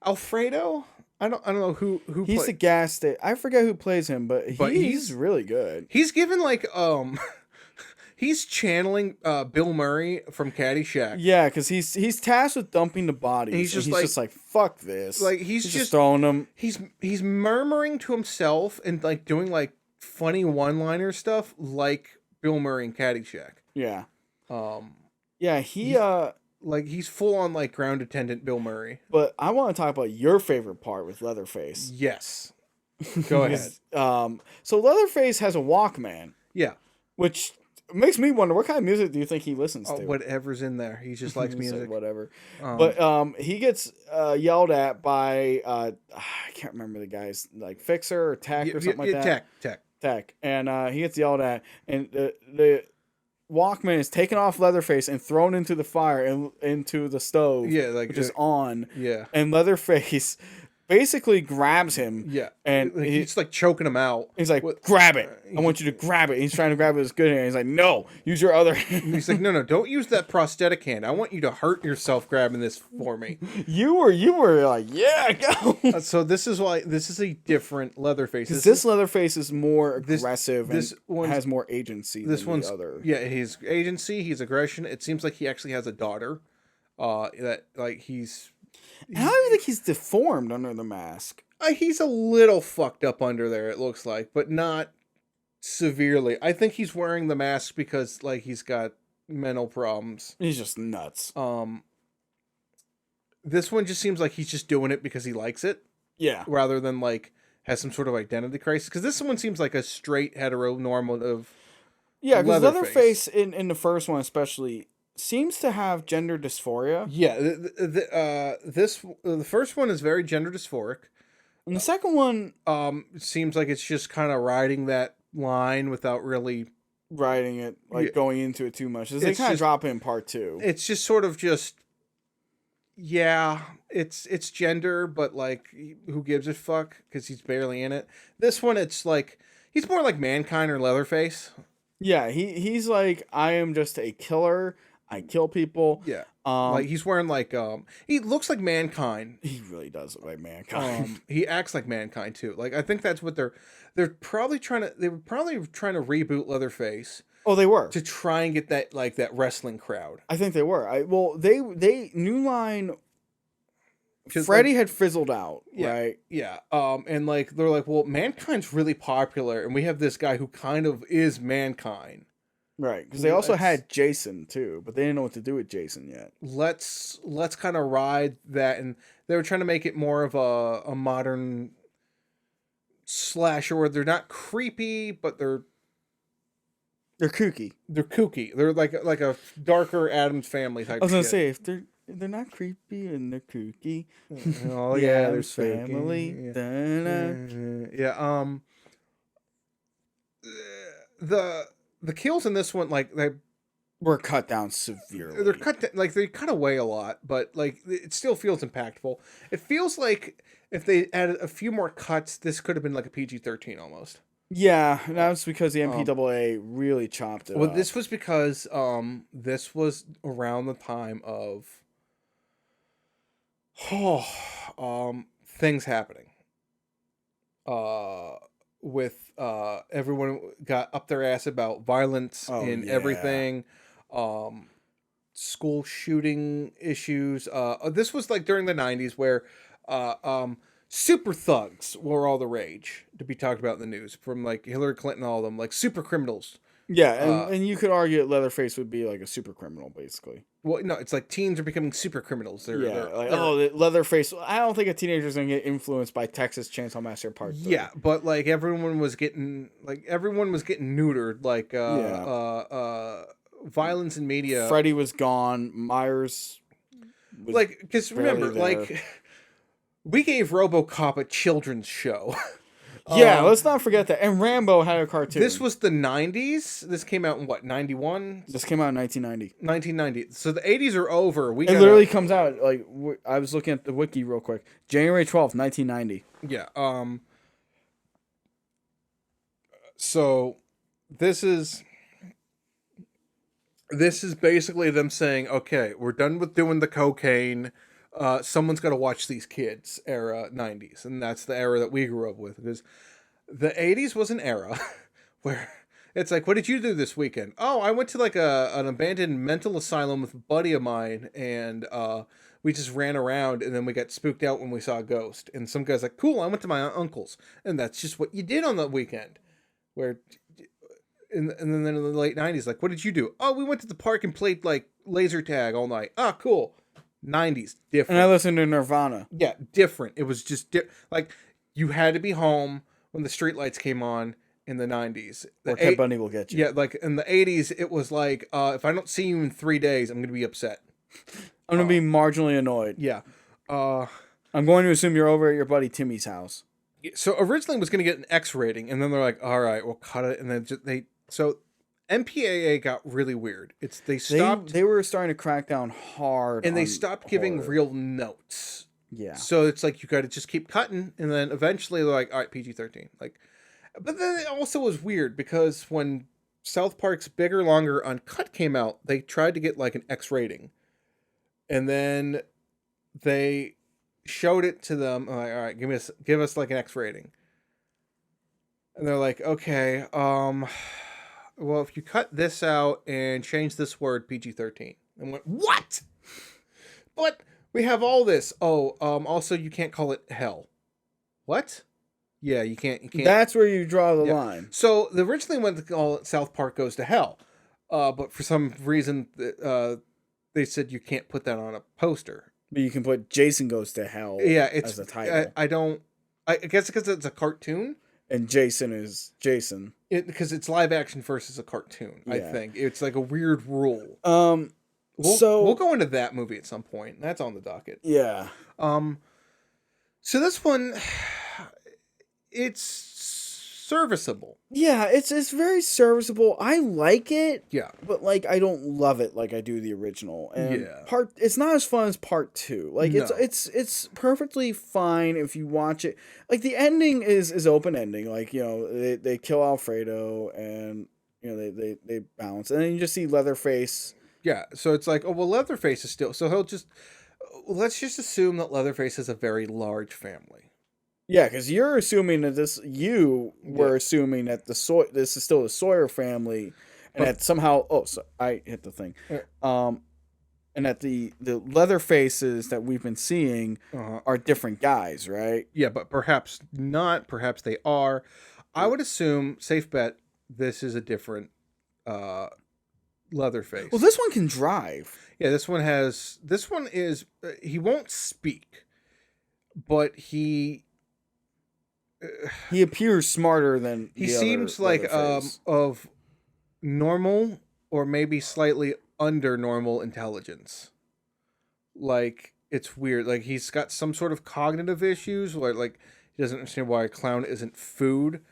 Alfredo, I don't know who He's the gas station. I forget who plays him, but But he's really good. he's given like he's channeling Bill Murray from Caddyshack. Yeah, because he's tasked with dumping the bodies. He's And just just like fuck this. like he's just throwing them. he's murmuring to himself and like doing like funny one-liner stuff like Bill Murray in Caddyshack. Yeah, Um, yeah. like he's full on like ground attendant Bill Murray. But I want to talk about your favorite part with Leatherface. Yes, go ahead. So Leatherface has a Walkman, Yeah, which makes me wonder what kind of music do you think he listens to? whatever's in there, he just likes He's like, music. whatever. Um, But he gets yelled at by I can't remember the guy's like Fixer or Tech or something like that. Tech, and he gets yelled at, and the Walkman is taken off Leatherface and thrown into the fire and into the stove, Yeah, like which is on, yeah, and Leatherface basically grabs him, yeah, and like, he's like choking him out. he's like, What- grab it. I want you to grab it. He's trying to grab it with his good hand. He's like, no, use your other hand. He's like, no, don't use that prosthetic hand. I want you to hurt yourself grabbing this for me. you were like, yeah, go. So this is why this is a different Leatherface. Because this Leatherface is more this- aggressive this and one's- has more agency this than one's the other. yeah, his agency, his aggression. It seems like he actually has a daughter. That like he's And I don't even think he's deformed under the mask. he's a little fucked up under there. It looks like, but not severely. I think he's wearing the mask because like he's got mental problems. He's just nuts. This one just seems like he's just doing it because he likes it Yeah. rather than like has some sort of identity crisis. Because this one seems like a straight heteronormative. Yeah, because Leatherface. Leatherface in the first one especially seems to have gender dysphoria. Yeah, the first one is very gender dysphoric. And the second one, It seems like it's just kind of riding that line without really. writing it, like Yeah. going into it too much. They It's kind of just- drop it in part 2. It's just sort of just. Yeah, it's gender, but like, who gives a fuck? Because he's barely in it. This one, it's like he's more like Mankind or Leatherface. Yeah, he's like, I am just a killer. I kill people. Yeah, Um, like he's wearing like he looks like Mankind. he really does look like Mankind. He acts like Mankind too. Like I think that's what they were probably trying to reboot Leatherface oh, they were. to try and get that like that wrestling crowd. I think they were. They New Line. 'Cause, Freddy had fizzled out, Yeah. right? Yeah. And like they're like, well, Mankind's really popular, and we have this guy who kind of is Mankind. Right, because they also Let's- had Jason too, but they didn't know what to do with Jason yet. Let's kind of ride that, and they were trying to make it more of a modern slasher where they're not creepy, but they're They're kooky. kooky. They're like a darker Addams Family type. I was gonna shit. say if they're not creepy and they're kooky. Oh The yeah, Addams there's Family. Yeah. Da-na. Yeah. The kills in this one, like Were cut down severely. they're they cut away a lot, but like it still feels impactful. It feels like if they added a few more cuts, this could have been like a PG-13 almost. Yeah, and that's because the MPAA really chopped it Well, up. this was because this was around the time of things happening. With everyone got up their ass about violence in yeah. everything, school shooting issues. This was like during the 90s where super thugs were all the rage to be talked about in the news, from like Hillary Clinton, all of them, like super criminals. Yeah, and you could argue that Leatherface would be like a super criminal, basically. Well, no, it's like teens are becoming super criminals. They're, Yeah, they're- like, they're- oh, the Leatherface. I don't think a teenager's gonna get influenced by Texas Chainsaw Massacre Part 3. yeah, but like everyone was getting neutered, like violence in media. Freddy was gone. Myers was Like, because remember, barely there. like we gave RoboCop a children's show. yeah, let's not forget that. And Rambo had a cartoon. This was the 90s. This came out in what, 91? This came out in 1990. 1990. So the 80s are over. It literally comes out like I was looking at the wiki real quick. January 12th, 1990. Yeah. So this is basically them saying, okay, we're done with doing the cocaine. someone's got to watch these kids era 90s, and that's the era that we grew up with, because the 80s was an era where it's like, what did you do this weekend? Oh, I went to like an abandoned mental asylum with a buddy of mine, and we just ran around, and then we got spooked out when we saw a ghost. And some guy's like, cool, I went to my uncle's, and that's just what you did on the weekend. Where and then in the late 90s, like, what did you do? Oh, we went to the park and played like laser tag all night. Ah, cool. 90s, different. And I listened to Nirvana. Yeah, different. It was just like, you had to be home when the streetlights came on in the 90s. Or Ted Bundy will get you. Yeah, like in the 80s, it was like, if I don't see you in 3 days, I'm going to be upset. I'm going to be marginally annoyed. Yeah. I'm going to assume you're over at your buddy Timmy's house. So originally it was going to get an X rating, and then they're like, all right, we'll cut it. And then so MPAA got really weird. They stopped. They were starting to crack down hard. And they stopped giving real notes. Yeah. So it's like, you got to just keep cutting. And then eventually they're like, all right, PG-13. Like, but then it also was weird, because when South Park's Bigger, Longer, Uncut came out, they tried to get like an X rating. And then they showed it to them. I'm like, all right, give us like an X rating. And they're like, okay, well, if you cut this out and change this word, PG-13. And went, what? But we have all this. Oh, also you can't call it hell. What? Yeah, you can't. That's where you draw the line. So they originally went to call it South Park Goes to Hell. But for some reason, they said you can't put that on a poster. But you can put Jason Goes to Hell as the title. I guess because it's a cartoon. And Jason is Jason. Because it's live action versus a cartoon, I think. It's like a weird rule. We'll go into that movie at some point. That's on the docket. Yeah. So this one, it's serviceable. Yeah, it's very serviceable. I like it. Yeah. But like, I don't love it like I do the original. And Yeah. it's not as fun as part 2. Like, No. it's perfectly fine if you watch it. Like, the ending is open ending. Like, you know, they kill Alfredo, and you know they bounce, and then you just see Leatherface. Yeah. So it's like, oh well, Leatherface is still. So let's just assume that Leatherface has a very large family. Yeah, because you're assuming that you were assuming that this is still the Sawyer family, and that somehow I hit the thing, and that the Leatherfaces that we've been seeing are different guys, right? Yeah, but perhaps not. Perhaps they are. I would assume, safe bet, this is a different Leatherface. Well, this one can drive. Yeah, this one is he won't speak, but he appears smarter than he seems like of normal or maybe slightly under normal intelligence. Like, it's weird. Like, he's got some sort of cognitive issues where, like, he doesn't understand why a clown isn't food.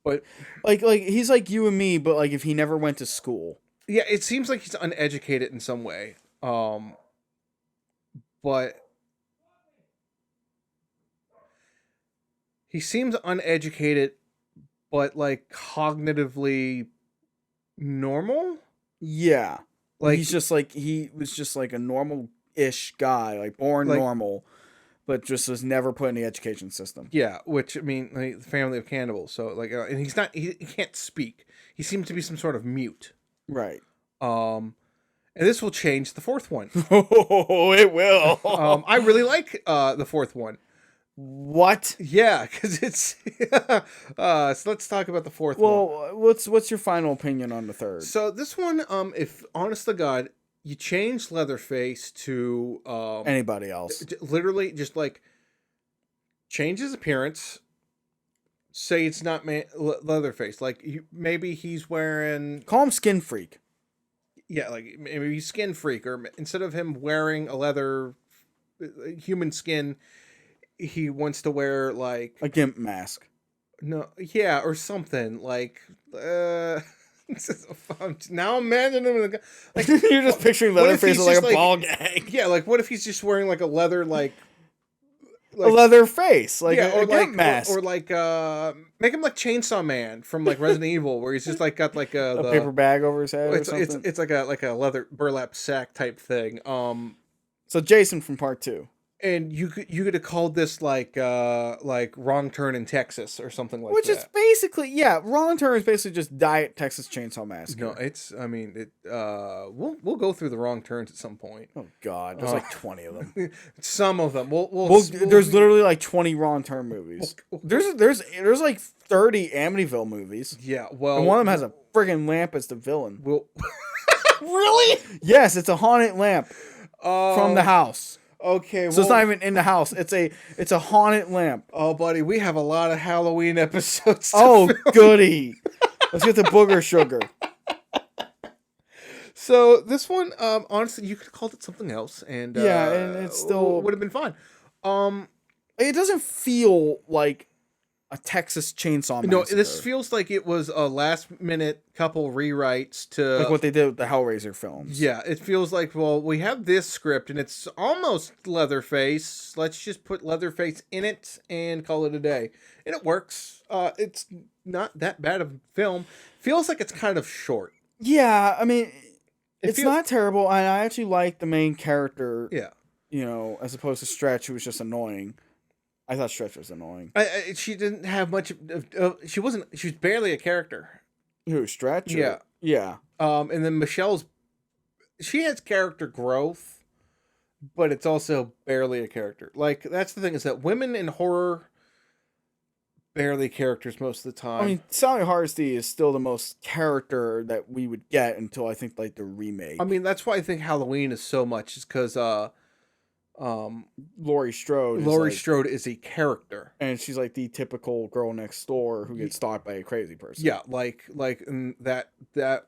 But like he's like you and me, but like if he never went to school. Yeah, it seems like he's uneducated in some way. But he seems uneducated, but like cognitively normal. Yeah, like he was just like a normal-ish guy, like born normal, but just was never put in the education system. Yeah, which I mean, like, the family of cannibals. So like, and he's not. He can't speak. He seems to be some sort of mute. Right. And this will change the fourth one. Oh, it will. I really like the fourth one. What? Yeah, because it's so let's talk about the fourth one. Well, what's your final opinion on the third? So this one, if honest to God, you change Leatherface to anybody else. Literally just like change his appearance. Say it's not Leatherface. Like maybe he's wearing, call him Skin Freak. Yeah, like maybe he's Skin Freak, or instead of him wearing a leather human skin, he wants to wear like a gimp mask. No, yeah, or something like. Now I'm imagining him like you're just picturing Leatherface with like a ball gag. Yeah, like what if he's just wearing like a leather like a leather face, like yeah, a gimp mask, or like make him like Chainsaw Man from like Resident Evil, where he's just like got like a paper bag over his head. It's like a leather burlap sack type thing. So Jason from part 2. And you could have called this like Wrong Turn in Texas or something like Which that. is basically, yeah, Wrong Turn is basically just Diet Texas Chainsaw Massacre. No, it's I mean it. We'll go through the wrong turns at some point. Oh God, there's like 20 of them. Some of them. There's literally like 20 Wrong Turn movies. There's like 30 Amityville movies. Yeah, well, And one of them has a friggin' lamp as the villain. we'll really Yes, it's a haunted lamp from the house. Okay, So it's not even in the house. It's a haunted lamp. Oh, buddy, we have a lot of Halloween episodes. Oh, goody. Let's get the booger sugar. So this one, honestly, you could have called it something else, and Yeah, and it still would have been fine. It doesn't feel like a Texas Chainsaw Massacre. No, this feels like it was a last-minute couple rewrites to like what they did with the Hellraiser films. Yeah, it feels like, well, we have this script and it's almost Leatherface. Let's just put Leatherface in it and call it a day. And it works. It's not that bad of a film. Feels like it's kind of short. Yeah, I mean, it's not terrible. And I actually like the main character. Yeah. You know, as opposed to Stretch, who was just annoying. I thought Stretch was annoying. She didn't have much of, she was barely a character. Who, Stretch? Yeah. Yeah. And then she has character growth, but it's also barely a character. Like, that's the thing, is that women in horror barely characters most of the time. I mean, Sally Hardesty is still the most character that we would get until I think like the remake. I mean, that's why I think Halloween is so much, is because Laurie Strode. Strode is a character, and she's like the typical girl next door who gets stalked by a crazy person. Yeah, like and that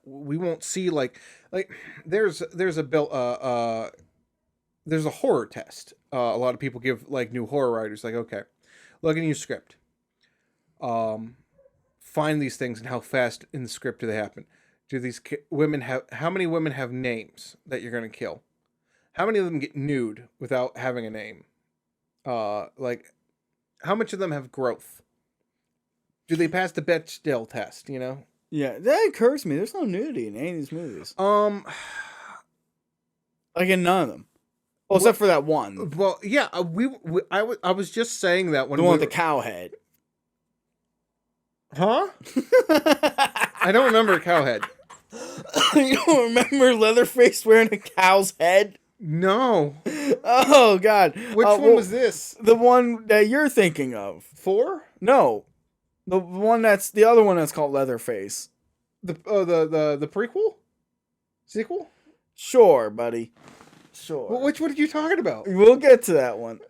we won't see like there's a horror test. A lot of people give like new horror writers, like, okay, look at your script. Find these things and how fast in the script do they happen? Do these women have, how many women have names that you're going to kill? How many of them get nude without having a name? Like, how much of them have growth? Do they pass the Bechdel test, you know? Yeah, that occurs to me. There's no nudity in any of these movies. Like in none of them. Well, except for that one. Well, yeah, I was just saying that when the one with the cow head. Huh? I don't remember a cow head. You don't remember Leatherface wearing a cow's head? No. Oh, God. Which one was this? The one that you're thinking of. 4? No. The other one that's called Leatherface. The prequel? Sequel? Sure, buddy. Sure. Well, which one are you talking about? We'll get to that one.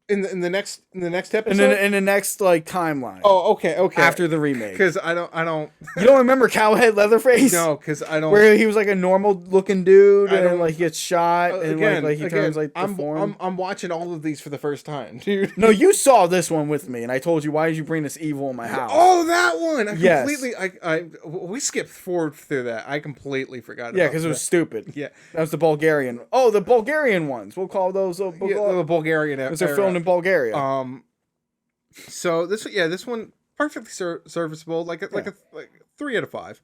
In the next episode? In the next like timeline. Oh, okay. After the remake. Because I don't. You don't remember Cowhead Leatherface? No, because I don't. Where he was like a normal looking dude and like he gets shot and again, like he turns like the form. I'm watching all of these for the first time, dude. No, you saw this one with me, and I told you, why did you bring this evil in my house? Oh, that one. Yes. We skipped forward through that. I completely forgot. Yeah, because it was stupid. Yeah, that was the Bulgarian. Oh, the Bulgarian ones. We'll call those the Bulgarian. Because they're filmed in Bulgaria. So this one perfectly serviceable, like a 3 out of 5.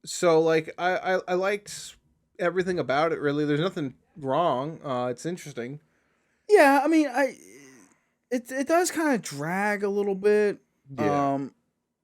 So like I liked everything about it. Really, there's nothing wrong. It's interesting. Yeah, I mean, it does kind of drag a little bit. Yeah.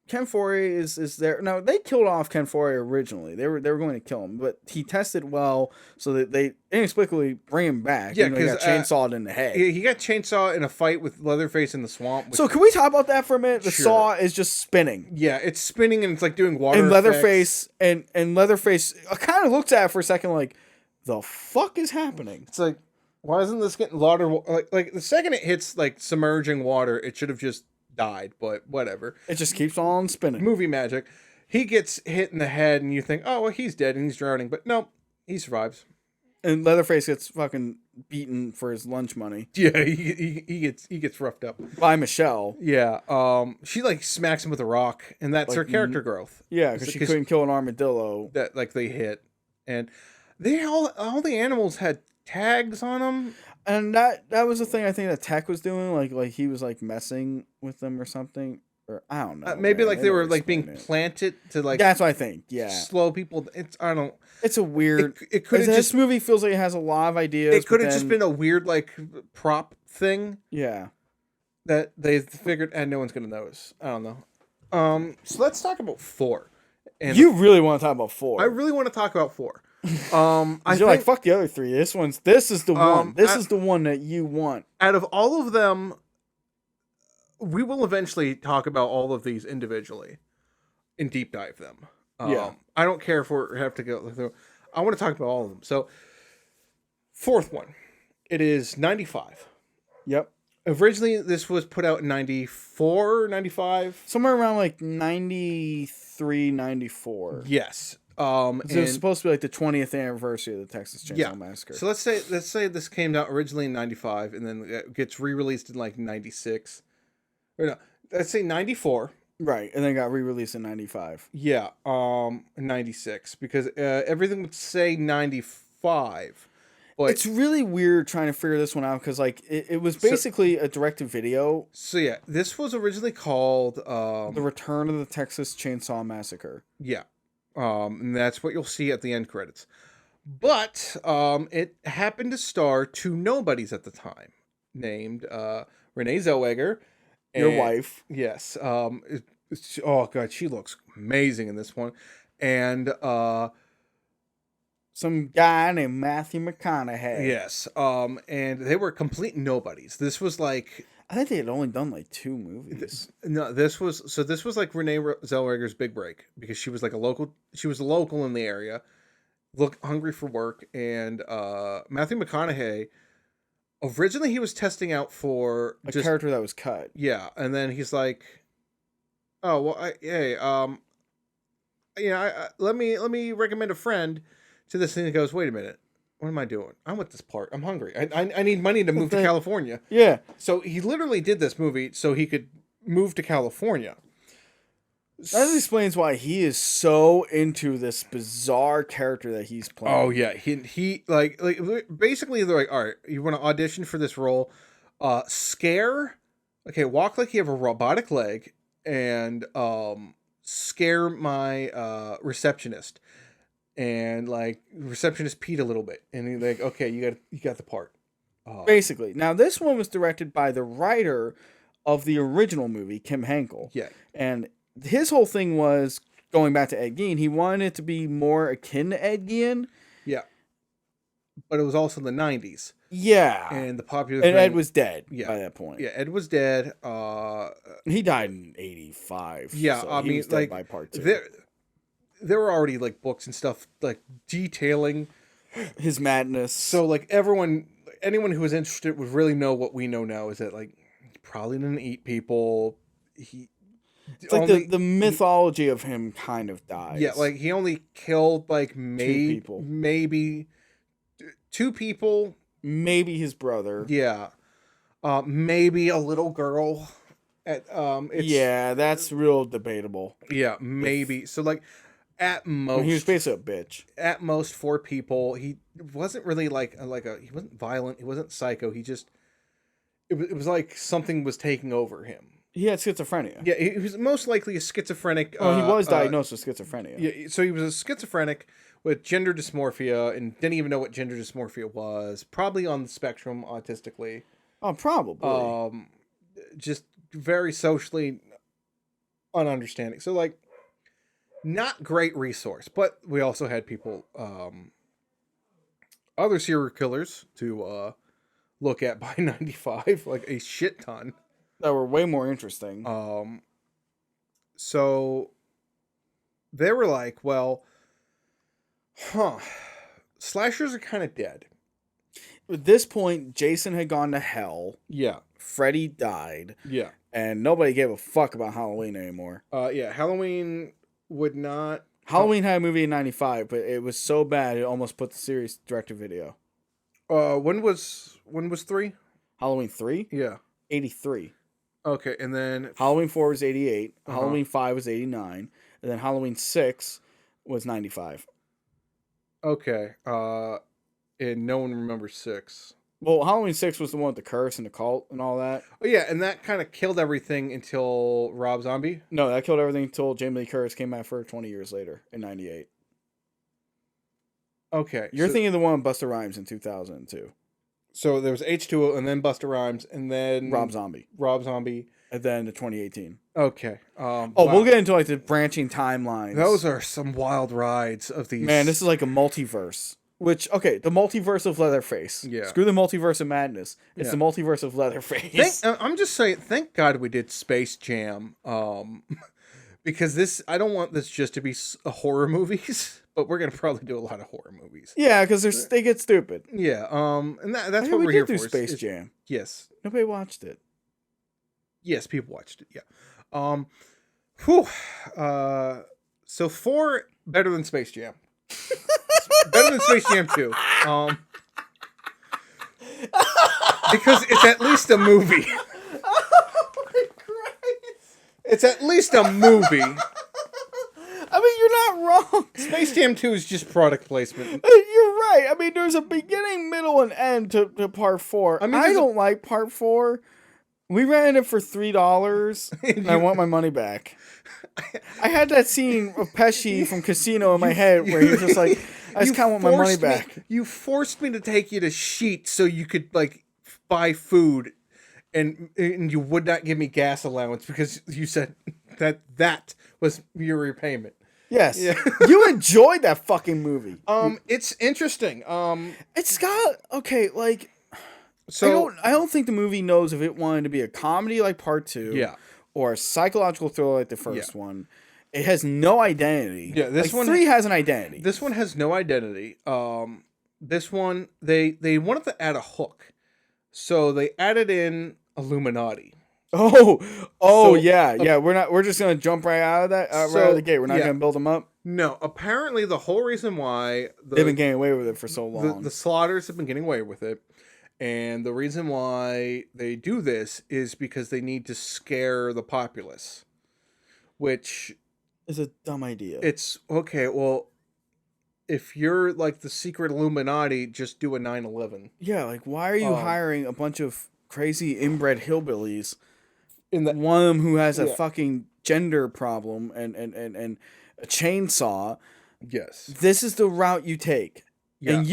Ken Foree is there. No, they killed off Ken Foree originally. They were going to kill him, but he tested well, so that they inexplicably bring him back. Yeah, because he got chainsawed in the head. He got chainsawed in a fight with Leatherface in the swamp. So can we talk about that for a minute? The Sure. saw is just spinning. Yeah, it's spinning and it's like doing water. And Leatherface Leatherface kind of looks at it for a second, like, the fuck is happening? It's like, why isn't this getting water? Like the second it hits like submerging water, it should have just died, but whatever. It just keeps on spinning. Movie magic. He gets hit in the head and you think, oh, well, he's dead and he's drowning. But no, he survives. And Leatherface gets fucking beaten for his lunch money. Yeah, he gets roughed up. By Michelle. Yeah. She like smacks him with a rock, and that's her character growth. Yeah, because she couldn't kill an armadillo. That like they hit. And they all the animals had tags on them. And that was the thing I think that Tech was doing, like he was like messing with them or something, Or I don't know. Maybe man. like they were never like being explained it. planted to like That's what I think. Yeah, slow people. It's I don't. it's a weird. It could have This just movie feels like it has a lot of ideas. it could but have just then- been a weird like prop thing Yeah. that they figured, and no one's gonna notice. I don't know. So let's talk about 4. And You really want to talk about 4? I really want to talk about 4. You're like, fuck the other 3. This is the one. This is the one that you want. out of all of them, we will eventually talk about all of these individually and deep dive them. Yeah. I don't care if we have to go through. I want to talk about all of them. So, 4th one, it is 95. Yep. Originally, this was put out in 94, 95. Somewhere around like 93, 94. Yes. So And- it was supposed to be like the 20th anniversary of the Texas Chainsaw yeah. Massacre. So let's say this came out originally in 95 and then it gets re-released in like 96. Or no, let's say 94. Right, and then got re-released in 95. Yeah, 96 because everything would say 95. But It's really weird trying to figure this one out because like it was basically a direct-to-video. so yeah, this was originally called The Return of the Texas Chainsaw Massacre. yeah. And that's what you'll see at the end credits. But it happened to star 2 nobodies at the time named Renee Zellweger. Your and- wife. Yes. Oh god, she looks amazing in this one. And Some guy named Matthew McConaughey. yes. And they were complete nobodies. This was like I think they had only done like 2 movies. this was like Renee Zellweger's big break because she was like a local in the area, hungry for work, and Matthew McConaughey originally he was testing out for A character that was cut. yeah, and then he's like, oh well, let me recommend a friend to this thing. That goes, wait a minute, what am I doing? I'm with this part. I'm hungry. I need money to move to California. Yeah. So he literally did this movie so he could move to California. That explains why he is so into this bizarre character that he's playing. Oh yeah, he like basically they're like, all right, you want to audition for this role? Scare, okay, walk like you have a robotic leg, and scare my receptionist, and like receptionist peed a little bit, and he's like, okay, you got the part. Basically. Now, this one was directed by the writer of the original movie, Kim Henkel. Yeah, And his whole thing was, going back to Ed Gein, he wanted it to be more akin to Ed Gein. yeah, but it was also the '90s, Yeah. and the popular And thing- Ed was dead Yeah. by that point. yeah, Ed was dead. He died in 85. Yeah, so I he mean, was dead like by part 2. there were already like books and stuff like detailing. His madness. So like anyone who was interested would really know what we know now is that like he probably didn't eat people. It's like the mythology of him kind of dies. yeah, like he only killed like people. maybe 2 people. maybe his brother. Yeah, maybe a little girl. Yeah, that's real debatable. yeah, maybe. So like at most He was basically a bitch. at most 4 people. He wasn't really like he wasn't violent. He wasn't psycho. He just it was like something was taking over him. He had schizophrenia. Yeah, he was most likely a schizophrenic. Oh, he was diagnosed with schizophrenia. Yeah, so he was a schizophrenic with gender dysmorphia and didn't even know what gender dysmorphia was. Probably on the spectrum autistically. Oh, probably. Just very socially ununderstanding. So like, not great resource. But we also had people, other serial killers to look at by 95, like a shit ton. That were way more interesting. So they were like, well, slashers are kind of dead. At this point, Jason had gone to hell. Yeah. Freddy died. Yeah. And nobody gave a fuck about Halloween anymore. Yeah. Halloween would not. Halloween had a movie in 95, but it was so bad it almost put the series direct to video. When was 3? Halloween 3? Yeah. 83. Okay, and then Halloween 4 was 88. Uh-huh. Halloween 5 was 89. And then Halloween 6 was 95. okay, and no one remembers 6. Well, Halloween 6 was the one with the curse and the cult and all that. Oh yeah, and that kind of killed everything until Rob Zombie. No, that killed everything until Jamie Lee Curtis came out for 20 years later in 98. Okay, You're so, thinking of the one with Busta Rhymes in 2002. so there was H2O and then Busta Rhymes and then Rob Zombie. Rob Zombie. And then the 2018. Okay. Oh, Wow. we'll get into like the branching timelines. Those are some wild rides of these. Man, this is like a multiverse. Which, okay, the multiverse of Leatherface. Yeah. Screw the multiverse of madness. It's Yeah. the multiverse of Leatherface. I'm just saying, thank God we did Space Jam, because this, I don't want this just to be horror movies, but we're gonna probably do a lot of horror movies. Yeah, because they get stupid. Yeah, and that's Hey, what we we're did here do for. Space Jam. Yes, Nobody watched it. yes, people watched it. Yeah, whew. So 4 better than Space Jam. Better than Space Jam 2. Because it's at least a movie. Oh my Christ. It's at least a movie. I mean, you're not wrong. Space Jam 2 is just product placement. You're right. I mean, there's a beginning, middle, and end to part 4. I mean, I don't like part 4. We rented it for $3, and I want my money back. I had that scene of Pesci from Casino in my head where he was just like, I just kind of want my money back. You forced me to take you to Sheet so you could like buy food, and you would not give me gas allowance because you said that was your repayment. Yes. Yeah. You enjoyed that fucking movie. It's interesting. It's got, okay, like, So I don't think the movie knows if it wanted to be a comedy like part 2. yeah, Or a psychological thriller like the first one. It has no identity. Yeah, this like one 3 has an identity. this one has no identity. This one they wanted to add a hook, so they added in Illuminati. Oh, So, yeah. We're just gonna jump right out of that, right out of the gate. We're not yeah. gonna build them up. No, apparently the whole reason why They've been getting away with it for so long. the Slaughters have been getting away with it, and the reason why they do this is because they need to scare the populace, which It's a dumb idea. it's okay. Well, if you're like the secret Illuminati, just do a 9/11. Yeah, like why are you hiring a bunch of crazy inbred hillbillies? In that, One of them who has a Yeah. fucking gender problem and a chainsaw. yes, This is the route you take. yeah. And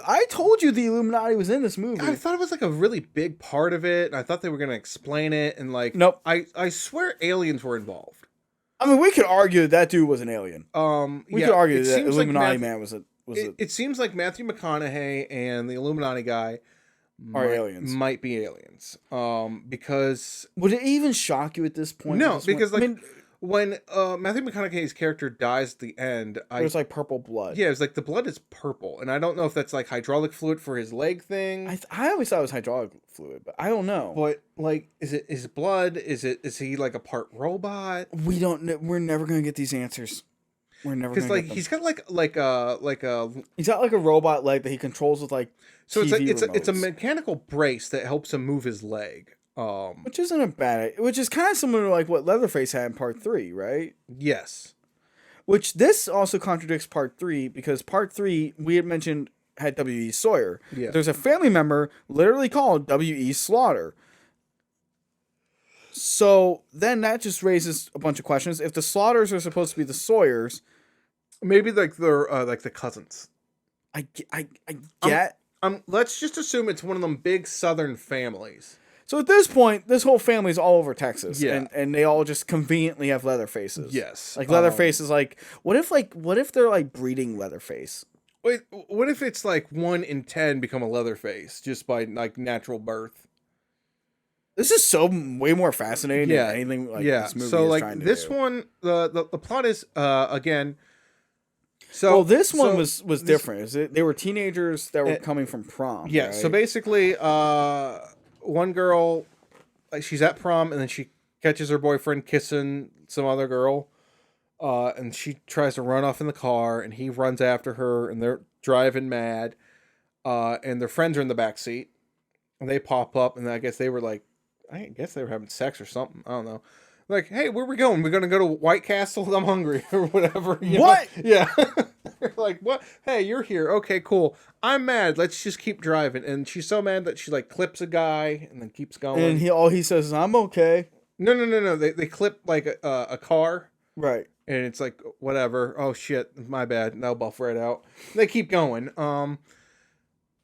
I told you the Illuminati was in this movie. I thought it was like a really big part of it, and I thought they were gonna explain it, and like, Nope. I swear aliens were involved. I mean, we could argue that dude was an alien. We Yeah, could argue it that seems like Illuminati Matthew- man was a It seems like Matthew McConaughey and the Illuminati guy aliens. might be aliens. Because Would it even shock you at this point? no, At this point? because I like mean, when Matthew McConaughey's character dies at the end, there's like purple blood. yeah, it's like the blood is purple, and I don't know if that's like hydraulic fluid for his leg thing. I always thought it was hydraulic fluid, but I don't know. But like, is blood? Is he like a part robot? We don't know. We're never gonna get these answers. We're never Because gonna like get them. he's got like a He's got like a robot leg that he controls with like so it's like TV it's a remotes. mechanical brace that helps him move his leg. Which isn't a bad. Which is kind of similar to like what Leatherface had in Part 3, right? Yes. Which this also contradicts Part 3 because Part 3 we had mentioned had W.E. Sawyer. Yeah. There's a family member literally called W.E. Slaughter. So then that just raises a bunch of questions. If the Slaughters are supposed to be the Sawyers, Maybe like they're like the cousins. I get. Let's just assume it's one of them big Southern families. So at this point, this whole family is all over Texas, Yeah. and they all just conveniently have Leatherfaces. Yes. like Leatherface is like, what if they're like breeding Leatherface? Wait, what if it's like 1 in 10 become a Leatherface just by like natural birth? This is so way more fascinating Yeah. than anything like Yeah. this movie So is like trying to this do. one, the plot is again. So Well, this one was this- different. They were teenagers that were coming from prom. Yeah. right? So basically, one girl, like she's at prom and then she catches her boyfriend kissing some other girl. And she tries to run off in the car, and he runs after her, and they're driving mad. And their friends are in the back seat, and they pop up, and I guess they were having sex or something. I don't know. Like, hey, where we going? We're gonna go to White Castle. I'm hungry or whatever. You know? What? Yeah. Like, what? Hey, you're here. Okay, cool. I'm mad. Let's just keep driving. And she's so mad that she like clips a guy and then keeps going. And all he says is, "I'm okay." No. They clip like a car. Right. And it's like, whatever. Oh shit, my bad. They'll buff right out. They keep going.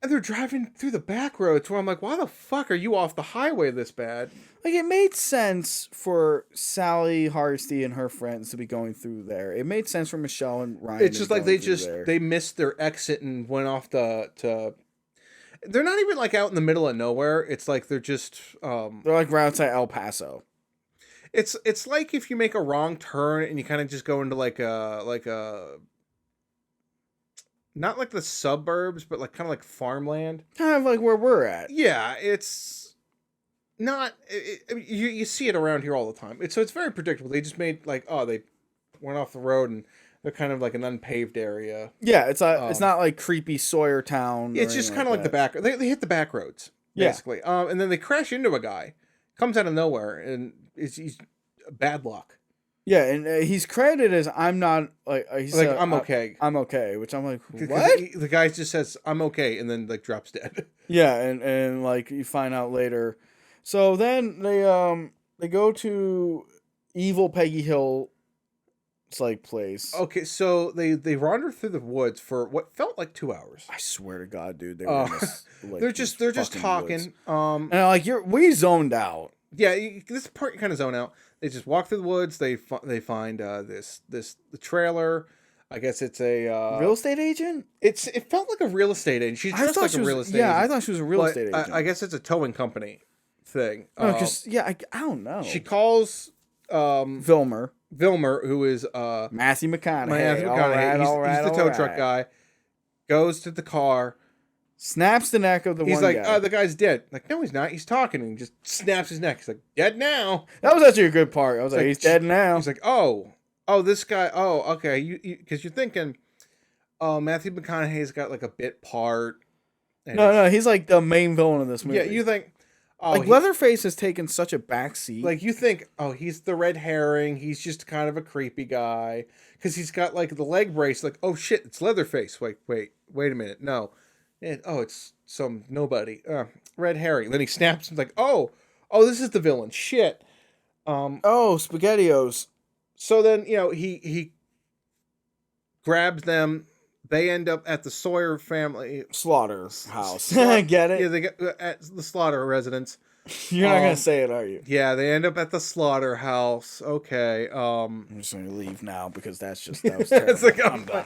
And they're driving through the back roads where I'm like, why the fuck are you off the highway this bad? Like, it made sense for Sally Hardesty and her friends to be going through there. It made sense for Michelle and Ryan. It's just like they missed their exit and went off to. They're not even like out in the middle of nowhere. It's like they're just. They're like right outside El Paso. It's like if you make a wrong turn and you kind of just go into like a. Not like the suburbs, but like kind of like farmland. Kind of like where we're at. Yeah, it's not. You see it around here all the time. It's very predictable. They just made like they went off the road and they're kind of like an unpaved area. Yeah, it's not like creepy Sawyer Town. It's just kind of like the back. They hit the back roads basically. Yeah. And then they crash into a guy, comes out of nowhere, and he's bad luck. Yeah, and he's credited as I'm not like he's like I'm okay. I'm okay, which I'm like, what? The guy just says I'm okay, and then like drops dead. Yeah, and like you find out later. So then they go to evil Peggy Hill's like place. Okay, so they wander through the woods for what felt like 2 hours. I swear to God, dude, they were in this, like, they're just talking. And like we zoned out. Yeah, this part you kind of zone out. They just walk through the woods. They find the trailer. I guess it's a real estate agent. It felt like a real estate agent. She's just like a real estate agent. Yeah, I thought she was a real estate agent. I guess it's a towing company thing. No, because I don't know. She calls Vilmer, who is Matthew McConaughey. Matthew McConaughey. He's the tow truck guy. Goes to the car. Snaps the neck of the one guy. He's like, the guy's dead. Like, no, he's not. He's talking and he just snaps his neck. He's like, dead now. That was actually a good part. I was like, he's dead now. He's like, oh, this guy. Oh, okay. Because you're thinking, oh, Matthew McConaughey's got like a bit part. No, he's like the main villain of this movie. Yeah, you think, oh, like Leatherface has taken such a backseat. Like you think, oh, he's the red herring. He's just kind of a creepy guy because he's got like the leg brace. Like, oh shit, it's Leatherface. Wait a minute, no. And, it's some nobody. Red herring. Then he snaps and like, oh, this is the villain. Shit. SpaghettiOs. So then, he grabs them. They end up at the Sawyer family slaughterhouse. Get it? Yeah, they get at the Slaughter residence. You're not gonna say it, are you? Yeah, they end up at the slaughterhouse. Okay. I'm just gonna leave now because that was terrible. Like, I'm done.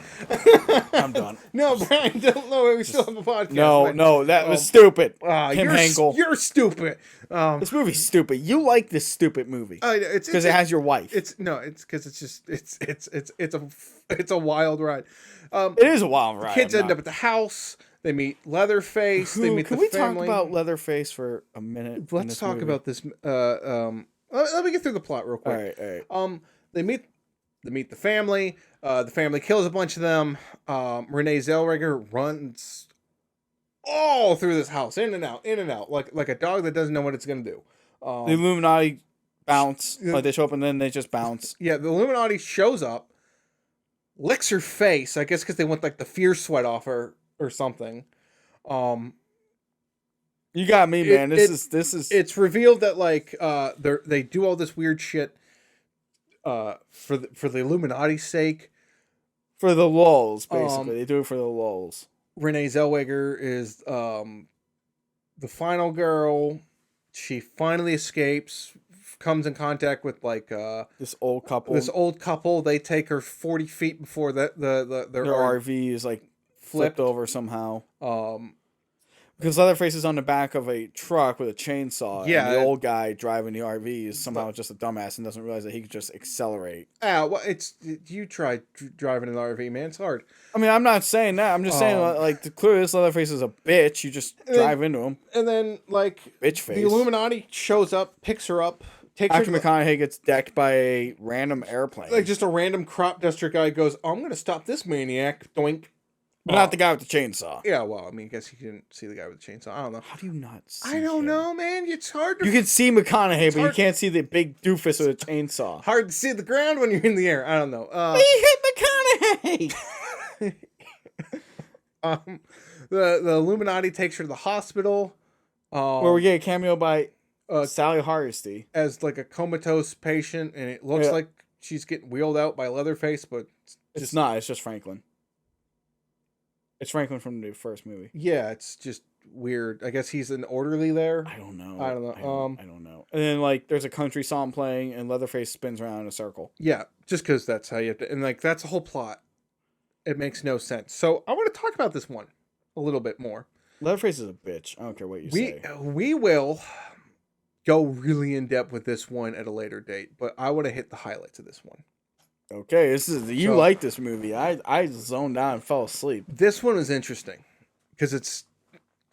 I'm done. No, Brian, don't know. We still have a podcast. No, that was stupid. Kim Henkel. You're stupid. This movie's stupid. You like this stupid movie? It's because it has your wife. It's because it's just it's a wild ride. It is a wild ride. Kids end up at the house. They meet Leatherface. They meet the family. Can we talk about Leatherface for a minute? Let's talk about this. Let me get through the plot real quick. All right. They meet the family. The family kills a bunch of them. Renee Zellweger runs all through this house, in and out, like a dog that doesn't know what it's gonna do. The Illuminati bounce. Like they show up and then they just bounce. Yeah, the Illuminati shows up, licks her face. I guess because they want like the fear sweat off her. Or something. You got me, man. This is. It's revealed that like they do all this weird shit for the Illuminati's sake. For the lulz, basically. They do it for the lulz. Renee Zellweger is the final girl. She finally escapes, comes in contact with like this old couple. They take her 40 feet before their RV is like flipped over somehow. Because Leatherface is on the back of a truck with a chainsaw. Yeah, and the old guy driving the RV is somehow just a dumbass and doesn't realize that he could just accelerate. Well, you tried driving an RV, man. It's hard. I mean, I'm not saying that. I'm just saying like clearly this Leatherface is a bitch. You just drive into him. And then like bitch face. The Illuminati shows up, picks her up. After McConaughey gets decked by a random airplane. Like just a random crop duster guy goes, I'm going to stop this maniac. Doink. But not the guy with the chainsaw. Yeah, well, I mean, I guess you didn't see the guy with the chainsaw. I don't know. How do you not see I don't him? know, man. It's hard to You can see McConaughey, but you hard- can't see the big doofus with a chainsaw. hard to see the ground when you're in the air. I don't know. He hit McConaughey! The Illuminati takes her to the hospital. Where we get a cameo by Sally Hardesty. As like a comatose patient, and it looks like she's getting wheeled out by Leatherface, but It's not. It's just Franklin. It's Franklin from the first movie. yeah, it's just weird. I guess he's an orderly there. I don't know. I don't know. I don't know. And then like there's a country song playing, and Leatherface spins around in a circle. Yeah, just because that's how you have to, and like that's the whole plot. It makes no sense. So I want to talk about this one a little bit more. Leatherface is a bitch. I don't care what you say. We will go really in depth with this one at a later date, but I want to hit the highlights of this one. Okay, you So- like this movie. I zoned out and fell asleep. This one is interesting because it's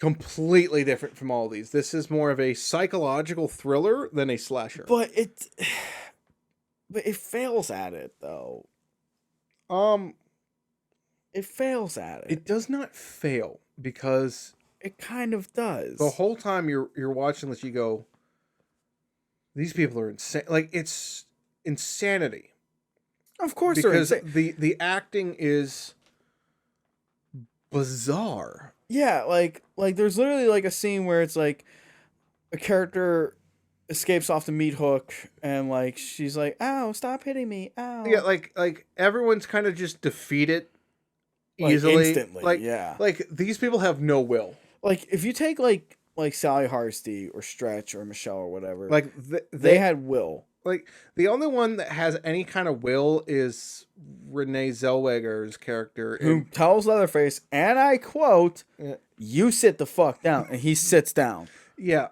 completely different from all these. This is more of a psychological thriller than a slasher. But it fails at it though. It fails at it. It does not fail because It kind of does. the whole time you're watching this, you go, these people are insane. Like, it's insanity. Of course, they're Because insane. the acting is bizarre. Yeah, like there's literally like a scene where it's like a character escapes off the meat hook and like she's like, "Ow, stop hitting me. Ow." Yeah, like everyone's kind of just defeated Like, easily. instantly, Like, yeah. Like, these people have no will. Like if you take like Sally Hardesty or Stretch or Michelle or whatever, Like, they had will. like, the only one that has any kind of will is Renee Zellweger's character. Who tells Leatherface, and I quote, Yeah. "You sit the fuck down," and he sits down. Yeah,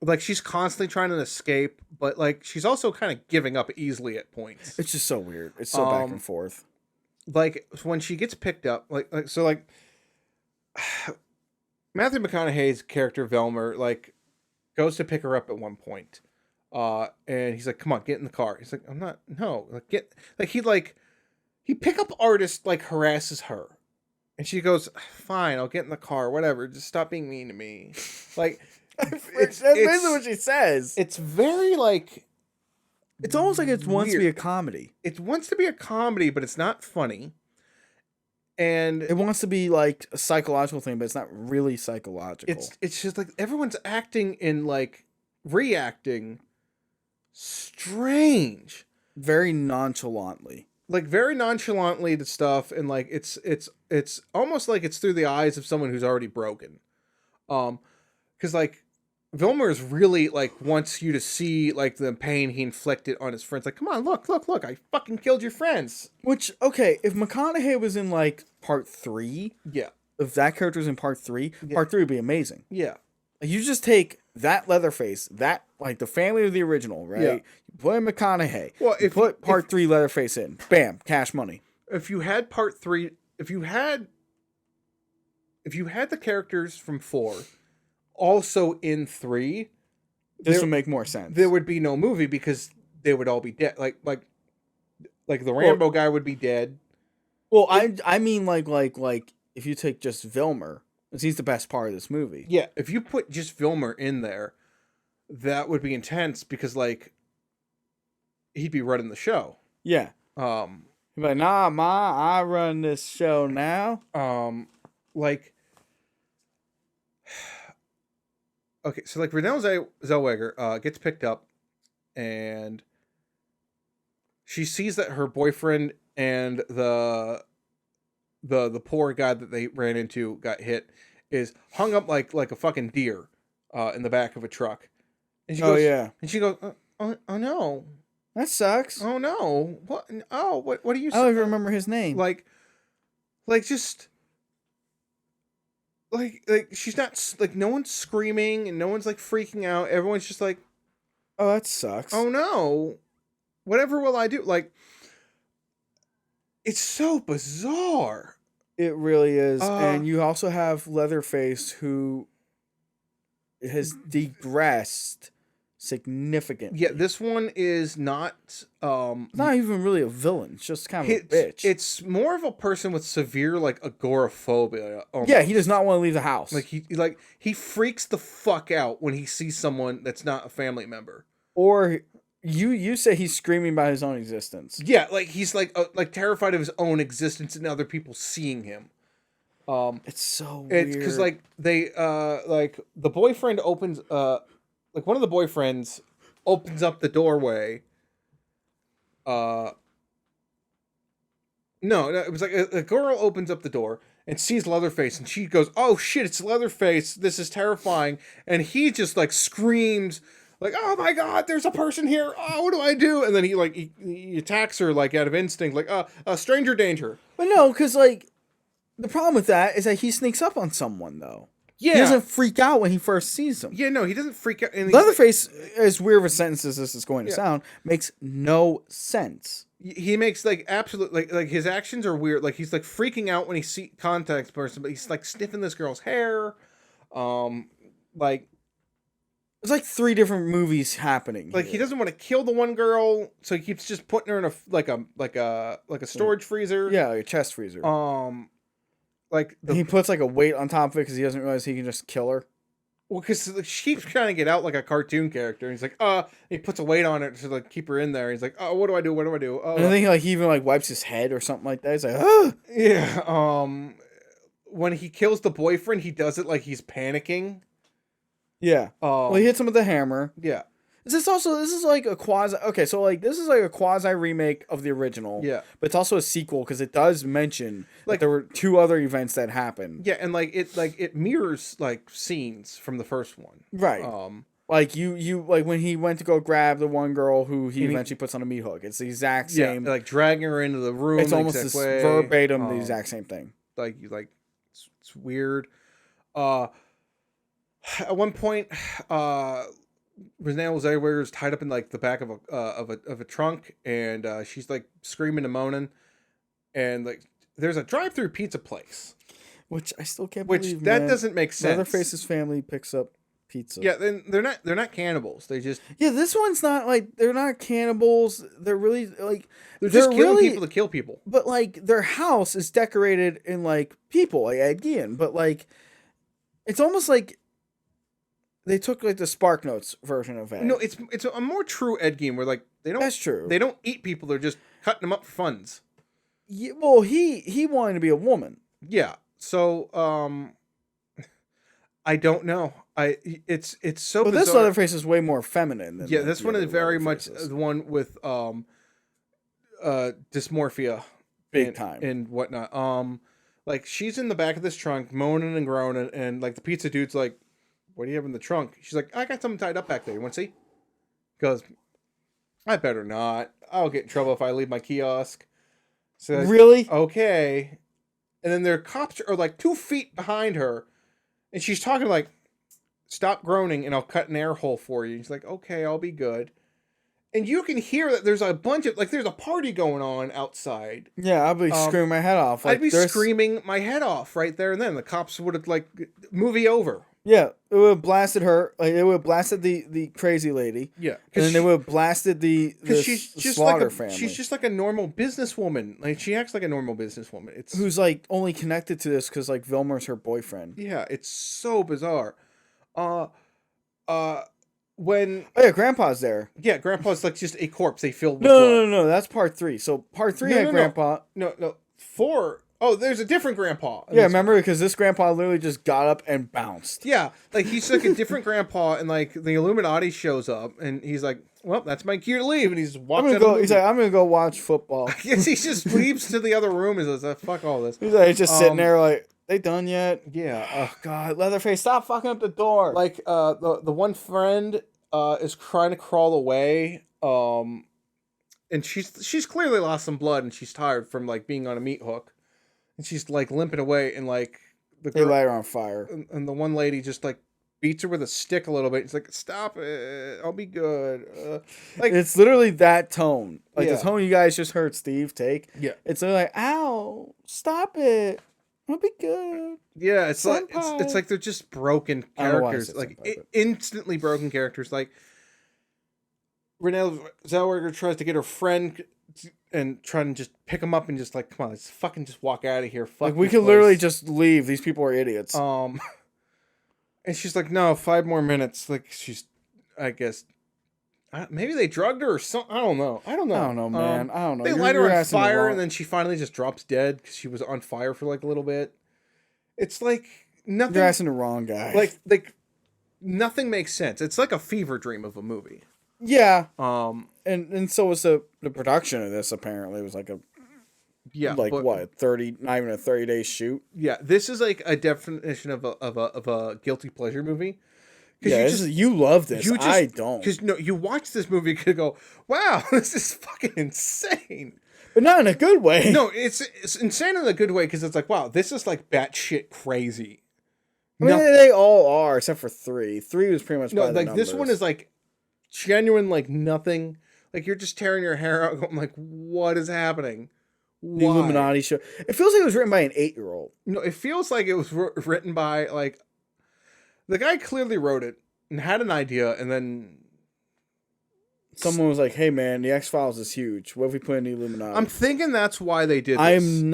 like, she's constantly trying to escape, but, like, she's also kind of giving up easily at points. It's just so weird. It's so back and forth. Like, when she gets picked up, so Matthew McConaughey's character Velmer, like, goes to pick her up at one point. And he's like, "Come on, get in the car." He's like, "I'm not, no, he pickup artist, like, harasses her. And she goes, "Fine, I'll get in the car, whatever, just stop being mean to me." Like, That's basically what she says. it's very, like, It's almost like it wants to be weird. a comedy. It wants to be a comedy, but it's not funny. And It wants to be like a psychological thing, but it's not really psychological. it's just like everyone's acting and like reacting strange, very nonchalantly. like very nonchalantly to stuff, and like it's almost like it's through the eyes of someone who's already broken. Because like Vilmer is really like wants you to see like the pain he inflicted on his friends. Like, come on, look, I fucking killed your friends. Which, okay, if McConaughey was in like part 3, Yeah, if that character was in part 3, part 3 would be amazing. yeah. Like, you just take that Leatherface, that like the family of the original, right? Yeah. You put in McConaughey. Well, you if- put part 3 Leatherface in, bam, cash money. If you had part 3, if you had the characters from 4 also in 3, This there- would make more sense. there would be no movie because they would all be dead. Like the Rambo guy would be dead. Well, I mean like if you take just Vilmer, 'cause he's the best part of this movie. Yeah, if you put just Vilmer in there, that would be intense because like he'd be running the show. Yeah. He'd be like, "Nah, ma, I run this show now." Like, okay, so like Renee Zellweger gets picked up, and she sees that her boyfriend and the poor guy that they ran into got hit is hung up like a fucking deer in the back of a truck. And she Oh goes, yeah, and she goes, oh no, that sucks. oh no, what? Oh, what do you? I don't even remember his name. Like just like she's not like no one's screaming and no one's like freaking out. Everyone's just like, Oh, that sucks. oh no, whatever will I do? Like, it's so bizarre. It really is. And you also have Leatherface, who has digressed significantly. Yeah, this one is not. It's not even really a villain. It's just kind of a bitch. It's more of a person with severe like agoraphobia. Almost. Yeah, he does not want to leave the house. Like he freaks the fuck out when he sees someone that's not a family member. Or you say he's screaming about his own existence. Yeah, like he's like terrified of his own existence and other people seeing him. It's so weird. It's because like they like the boyfriend opens like one of the boyfriends opens up the doorway. No, it was like a girl opens up the door and sees Leatherface, and she goes, "Oh shit, it's Leatherface! This is terrifying!" And he just like screams, like, "Oh my god, there's a person here! Oh, what do I do?" And then he attacks her like out of instinct, like, stranger danger." But no, because like the problem with that is that he sneaks up on someone though. Yeah, he doesn't freak out when he first sees them. Yeah, no, he doesn't freak out. And Leatherface, as weird of a sentence as this is going to sound, makes no sense. He makes like absolute like his actions are weird. Like he's like freaking out when he see contacts person, but he's like sniffing this girl's hair. Like There's like 3 different movies happening. Like here. he doesn't want to kill the one girl, so he keeps just putting her in a like a storage freezer. Yeah, like a chest freezer. Like he puts like a weight on top of it because he doesn't realize he can just kill her. Well, because she keeps trying to get out like a cartoon character. He's like, he puts a weight on it to like keep her in there. He's like, oh, what do I do? What do I do? And I think like he even like wipes his head or something like that. He's like, ah. Yeah. When he kills the boyfriend, he does it like he's panicking. Yeah. Well, he hits him with a hammer. Yeah. This is like a quasi. Okay, so like this is like a quasi remake of the original. Yeah. But it's also a sequel because it does mention like that there were 2 other events that happened. Yeah, and like it mirrors like scenes from the first one. Right. Like you like when he went to go grab the one girl who he eventually puts on a meat hook. It's the exact same. Yeah, like dragging her into the room. It's almost this verbatim the exact same thing. Like it's weird. At one point, Renee Zellweger is tied up in like the back of a trunk, and she's like screaming and moaning, and like there's a drive-through pizza place, which I still can't believe. That doesn't make sense. Leatherface's family picks up pizza. Yeah, then they're not cannibals. They just this one's not like they're not cannibals. They're really like they're just killing people to kill people. But like their house is decorated in like people like Ed Gein, but like it's almost like they took like the Spark Notes version of Ed. No, it's a more true Ed Gein where like they don't. That's true. They don't eat people. They're just cutting them up for funds. Yeah, well, he wanted to be a woman. Yeah. So I don't know. It's so. But bizarre. this Leatherface is way more feminine than this one is very much the one with dysmorphia, big time and whatnot. Like she's in the back of this trunk moaning and groaning, and like the pizza dude's like, "What do you have in the trunk?" She's like, "I got something tied up back there. You want to see?" Goes, "I better not. I'll get in trouble if I leave my kiosk." So really? Okay. And then their cops are like 2 feet behind her, and she's talking like, "Stop groaning, and I'll cut an air hole for you." She's like, "Okay, I'll be good." And you can hear that there's a bunch of like there's a party going on outside. Yeah, I'd be screaming my head off. Like, I'd be screaming my head off right there and then. The cops would have like movie over. Yeah, it would have blasted her. Like it would have blasted the crazy lady. Yeah, and then they would have blasted the she's just Slaughter like family. She's just like a normal bullwoman. Like she acts like a normal businesswoman. It's who's like only connected to this because like Vilmer's her boyfriend. Yeah, it's so bizarre. When Grandpa's there. Yeah, Grandpa's like just a corpse they filled with blood. No, that's part 3. So part 3 had Grandpa. No, 4. Oh, there's a different Grandpa. Yeah, remember because this Grandpa literally just got up and bounced. Yeah, like he's like a different Grandpa, and like the Illuminati shows up, and he's like, "Well, that's my cue to leave," and he's walking. He's like, "I'm gonna go watch football." Yes, he just leaves to the other room and says, "Fuck all this." He's like just sitting there like, "They done yet?" Yeah. Oh God, Leatherface, stop fucking up the door. Like the one friend is trying to crawl away, and she's clearly lost some blood, and she's tired from like being on a meat hook. And she's like limping away, and like they light her on fire. And the one lady just like beats her with a stick a little bit. It's like, "Stop it, I'll be good." Like it's literally that tone, like the tone you guys just heard Steve take. Yeah, it's like, "Ow, stop it, I'll be good." Yeah, it's like it's like they're just broken characters, like instantly broken characters. Like Renee Zellweger tries to get her friend and trying to just pick him up and just like, come on, let's fucking just walk out of here. Fuck Like, we this could place. literally just leave. These people are idiots. And she's like, no, 5 more minutes. Like, she's, I guess, maybe they drugged her or something. I don't know, I don't know, man. I don't know. They light her on fire, and then she finally just drops dead because she was on fire for like a little bit. It's like nothing. You're asking the wrong guy. Like nothing makes sense. It's like a fever dream of a movie. Yeah. And so was the production of this. Apparently, it was like what 30, not even a 30-day shoot. Yeah, this is like a definition of a guilty pleasure movie. Yeah, you love this. I don't. Because you watch this movie and go, wow, this is fucking insane. But not in a good way. No, it's insane in a good way because it's like, wow, this is like batshit crazy. I mean, they all are except for 3. 3 was pretty much by the like numbers. This one is like genuine, like nothing. Like you're just tearing your hair out. Going like, what is happening? The Illuminati show. It feels like it was written by an 8-year-old. No, it feels like it was written by like the guy clearly wrote it and had an idea, and then someone was like, "Hey, man, the X-Files is huge. What if we put in the Illuminati?" I'm thinking that's why they did this.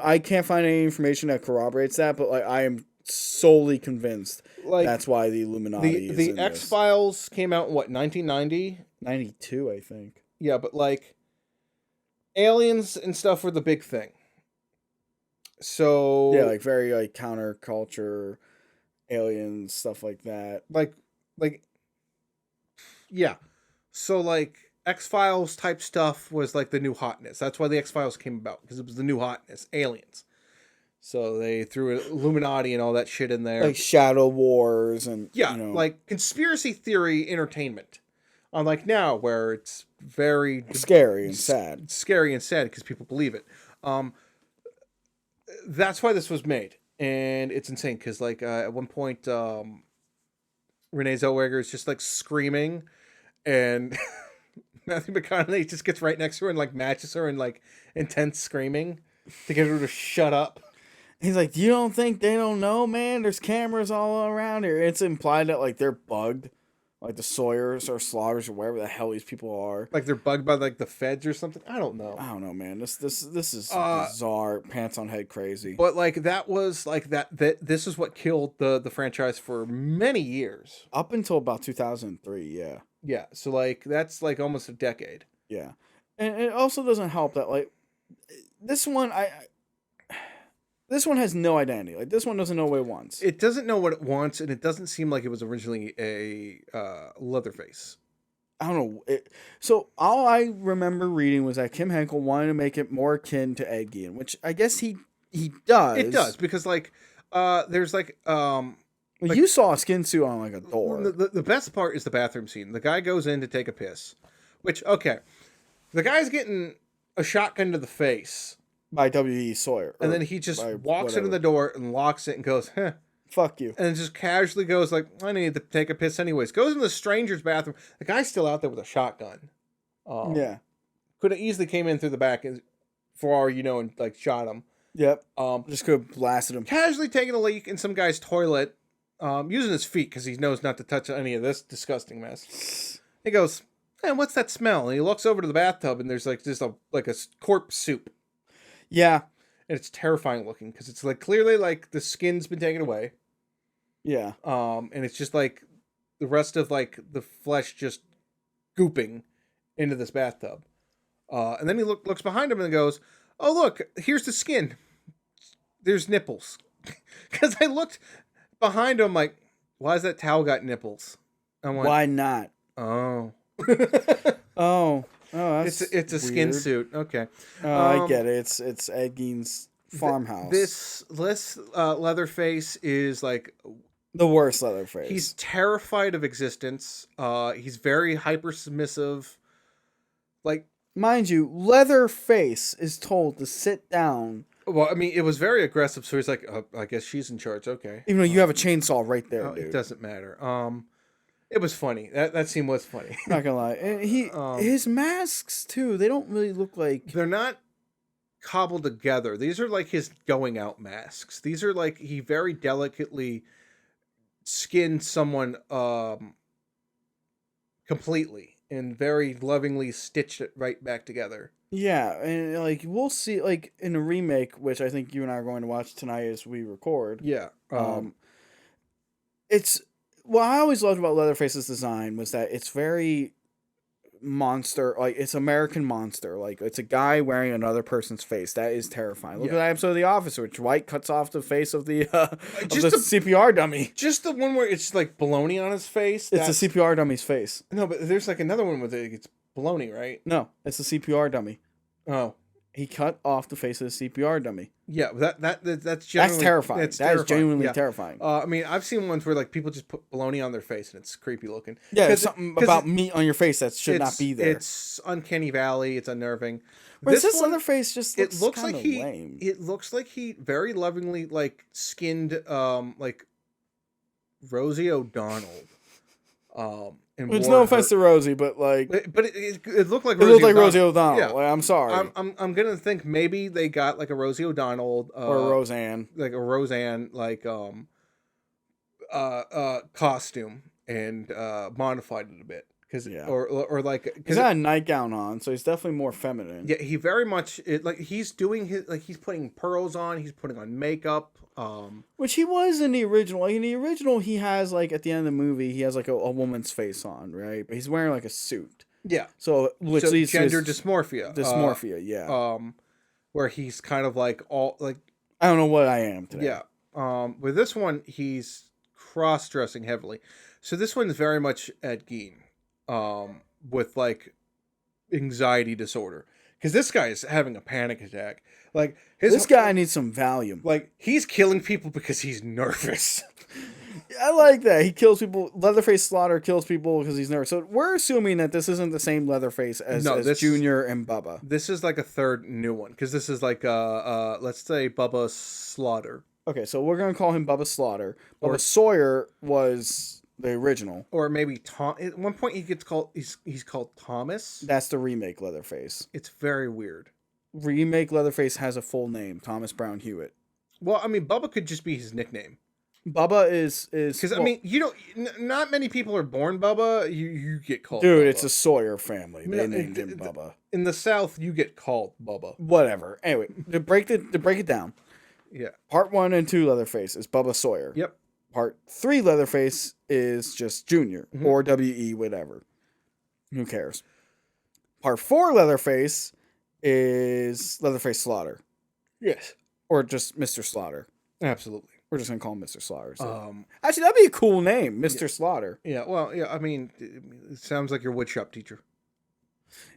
I can't find any information that corroborates that, but like I am solely convinced that's why the Illuminati is in the X-Files came out in what, 1990? 92, I think. Yeah, but like aliens and stuff were the big thing. So yeah, like very like counterculture, aliens, stuff like that. Like yeah. So like X-Files type stuff was like the new hotness. That's why the X-Files came about, because it was the new hotness, aliens. So they threw Illuminati and all that shit in there. Like Shadow Wars and like conspiracy theory entertainment. Unlike now, where it's very scary and sad. Scary and sad because people believe it. That's why this was made, and it's insane because like at one point, Renee Zellweger is just like screaming, and Matthew McConaughey just gets right next to her and like matches her in like intense screaming to get her to shut up. He's like, "You don't think they don't know, man? There's cameras all around here." It's implied that like they're bugged, like the Sawyers or Slaughters or whatever the hell these people are. Like they're bugged by like the feds or something. I don't know, man. This is bizarre, pants on head crazy. But like that was like that this is what killed the franchise for many years. Up until about 2003, yeah. Yeah, so like that's like almost a decade. Yeah. And it also doesn't help that like this one this one has no identity. Like this one doesn't know what it wants. It doesn't know what it wants, and it doesn't seem like it was originally a Leatherface. I don't know. So all I remember reading was that Kim Henkel wanted to make it more akin to Ed Gein, which I guess he does. It does, because like there's like you saw a skin suit on like a door. The best part is the bathroom scene. The guy goes in to take a piss, which the guy's getting a shotgun to the face by W.E. Sawyer. And then he just walks into the door and locks it and goes, huh. Fuck you. And just casually goes like, I need to take a piss anyways. Goes into the stranger's bathroom. The guy's still out there with a shotgun. Yeah. Could have easily came in through the back for all you know and like shot him. Yep. Just could have blasted him. Casually taking a leak in some guy's toilet, using his feet because he knows not to touch any of this disgusting mess. He goes, hey, what's that smell? And he looks over to the bathtub and there's like just a corpse soup. Yeah. And it's terrifying looking because it's like clearly like the skin's been taken away. Yeah. And it's just like the rest of like the flesh just gooping into this bathtub. And then he looks behind him and goes, oh, look, here's the skin. There's nipples. Because I looked behind him like, why has that towel got nipples? I went, why not? Oh. Oh, that's it's a skin suit. Okay. I get it. It's Ed Gein's farmhouse. This Leatherface is like the worst Leatherface. He's terrified of existence. He's very hyper submissive. Like, mind you, Leatherface is told to sit down. Well, I mean, it was very aggressive. So he's like, I guess she's in charge. Okay. Even though you have a chainsaw right there, dude. It doesn't matter. It was funny. That scene was funny. Not gonna lie. And his masks too. They don't really look like. They're not cobbled together. These are like his going out masks. These are like he very delicately skinned someone completely and very lovingly stitched it right back together. Yeah, and like we'll see, like in a remake, which I think you and I are going to watch tonight as we record. Yeah. It's what I always loved about Leatherface's design was that it's very monster, like it's American Monster, like it's a guy wearing another person's face. That is terrifying. Look at that episode of The Office, which Dwight cuts off the face of the CPR dummy. Just the one where it's like baloney on his face. It's a CPR dummy's face. No, but there's like another one where it's baloney, right? No, it's a CPR dummy. Oh, he cut off the face of the CPR dummy. Yeah, that's terrifying. That terrifying. is genuinely terrifying. I mean, I've seen ones where like people just put baloney on their face and it's creepy looking. Yeah, there's something about meat on your face that should not be there. It's uncanny valley. It's unnerving. Whereas this Leatherface just looks kind of lame. It looks like he very lovingly like skinned like Rosie O'Donnell. It's no offense to Rosie, but like, but it looked like Rosie O'Donnell. Yeah. Like, I'm sorry. I'm gonna think maybe they got like a Rosie O'Donnell or a Roseanne, costume and modified it a bit or like he's got a nightgown on, so he's definitely more feminine. Yeah, he very much he's doing he's putting pearls on, he's putting on makeup. Which he was in the original. Like in the original, he has like at the end of the movie, he has like a woman's face on, right? But he's wearing like a suit. Yeah. So which leads gender to dysmorphia. Dysmorphia, yeah. Where he's kind of like all like I don't know what I am today. Yeah. With this one, he's cross-dressing heavily. So this one's very much Ed Gein, with like anxiety disorder. Because this guy is having a panic attack. Like this guy needs some Valium. Like he's killing people because he's nervous. I like that. He kills people. Leatherface Slaughter kills people because he's nervous. So we're assuming that this isn't the same Leatherface as Junior and Bubba. This is like a third new one because this is like let's say Bubba Slaughter. Okay, so we're gonna call him Bubba Slaughter. Bubba Sawyer was the original, or maybe Tom. At one point, he gets called. He's called Thomas. That's the remake Leatherface. It's very weird. Remake Leatherface has a full name, Thomas Brown Hewitt. Well, I mean, Bubba could just be his nickname. Bubba is because I mean, you don't. Not many people are born Bubba. You get called. Dude, Bubba. It's a Sawyer family. They named him Bubba. In the South, you get called Bubba. Whatever. Anyway, to break it down. Yeah. Part 1 and 2 Leatherface is Bubba Sawyer. Yep. Part 3 Leatherface is just Junior or WE, whatever. Who cares? Part 4 Leatherface is Leatherface Slaughter. Yes. Or just Mr. Slaughter. Absolutely. We're just gonna call him Mr. Slaughter. So. Actually, that'd be a cool name, Mr. Slaughter. Yeah. Well, yeah. I mean, it sounds like your woodshop teacher.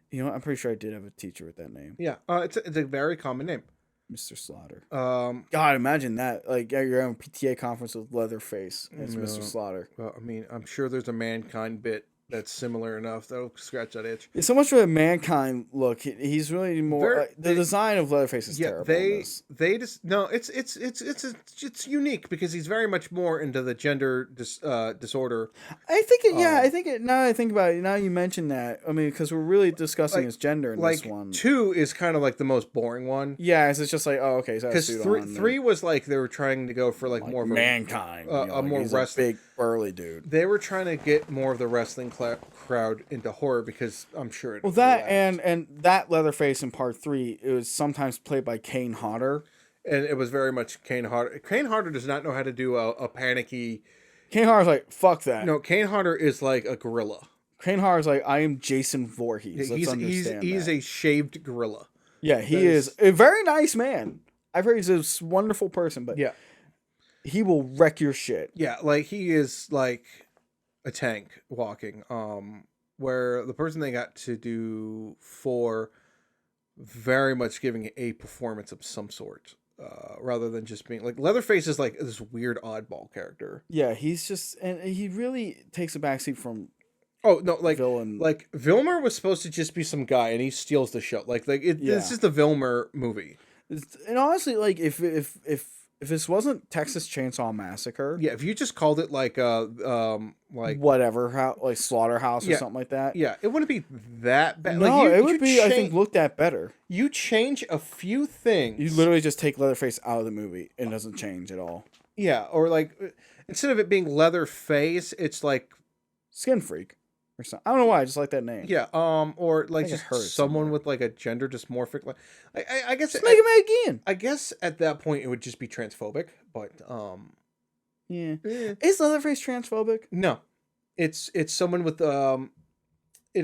You know, I'm pretty sure I did have a teacher with that name. Yeah. It's a very common name. Mr. Slaughter. God, imagine that. Like at your own PTA conference with Leatherface. It's Mr. Slaughter. Well, I mean, I'm sure there's a Mankind bit that's similar enough that'll scratch that itch. Yeah, so much for the Mankind look. He's really more the design of Leatherface is terrible. They just no. It's unique because he's very much more into the gender disorder. I think it. Yeah, I think it. Now that I think about it, now you mention that. I mean, because we're really discussing his gender in this one. 2 is kind of like the most boring one. Yeah, it's just like okay, so because 3 was like they were trying to go for like more of a Mankind, a more wrestling, big burly dude. They were trying to get more of the wrestling crowd into horror because I'm sure it that and that Leatherface in part 3 it was sometimes played by Kane Hodder, and it was very much Kane Hodder. Kane Hodder does not know how to do a panicky. Kane Hodder's like fuck that. No, Kane Hodder is like a gorilla. Kane Hodder's like I am Jason Voorhees. He's a shaved gorilla. Yeah, he is a very nice man. I've heard he's a wonderful person, but yeah, he will wreck your shit. Yeah, like he is like a tank walking. Where the person they got to do 4 very much giving a performance of some sort, rather than just being like Leatherface is like this weird oddball character. Yeah, he's just and he really takes a backseat from. Oh no, like villain. Like Vilmer was supposed to just be some guy, and he steals the show. This is the Vilmer movie. And honestly, like if this wasn't Texas Chainsaw Massacre, yeah, if you just called it like whatever, like Slaughterhouse or something like that, yeah, it wouldn't be that bad. No, it would be. I think looked at better. You change a few things. You literally just take Leatherface out of the movie, and it doesn't change at all. Yeah, or like instead of it being Leatherface, it's like Skin Freak. or something. I don't know why. I just like that name. Yeah, or like think I just heard it someone somewhere. with like a gender dysmorphic. Like, I guess Just make him Ed Gein. I guess at that point it would just be transphobic, but Yeah. eh, Is Leatherface transphobic? no, it's someone with it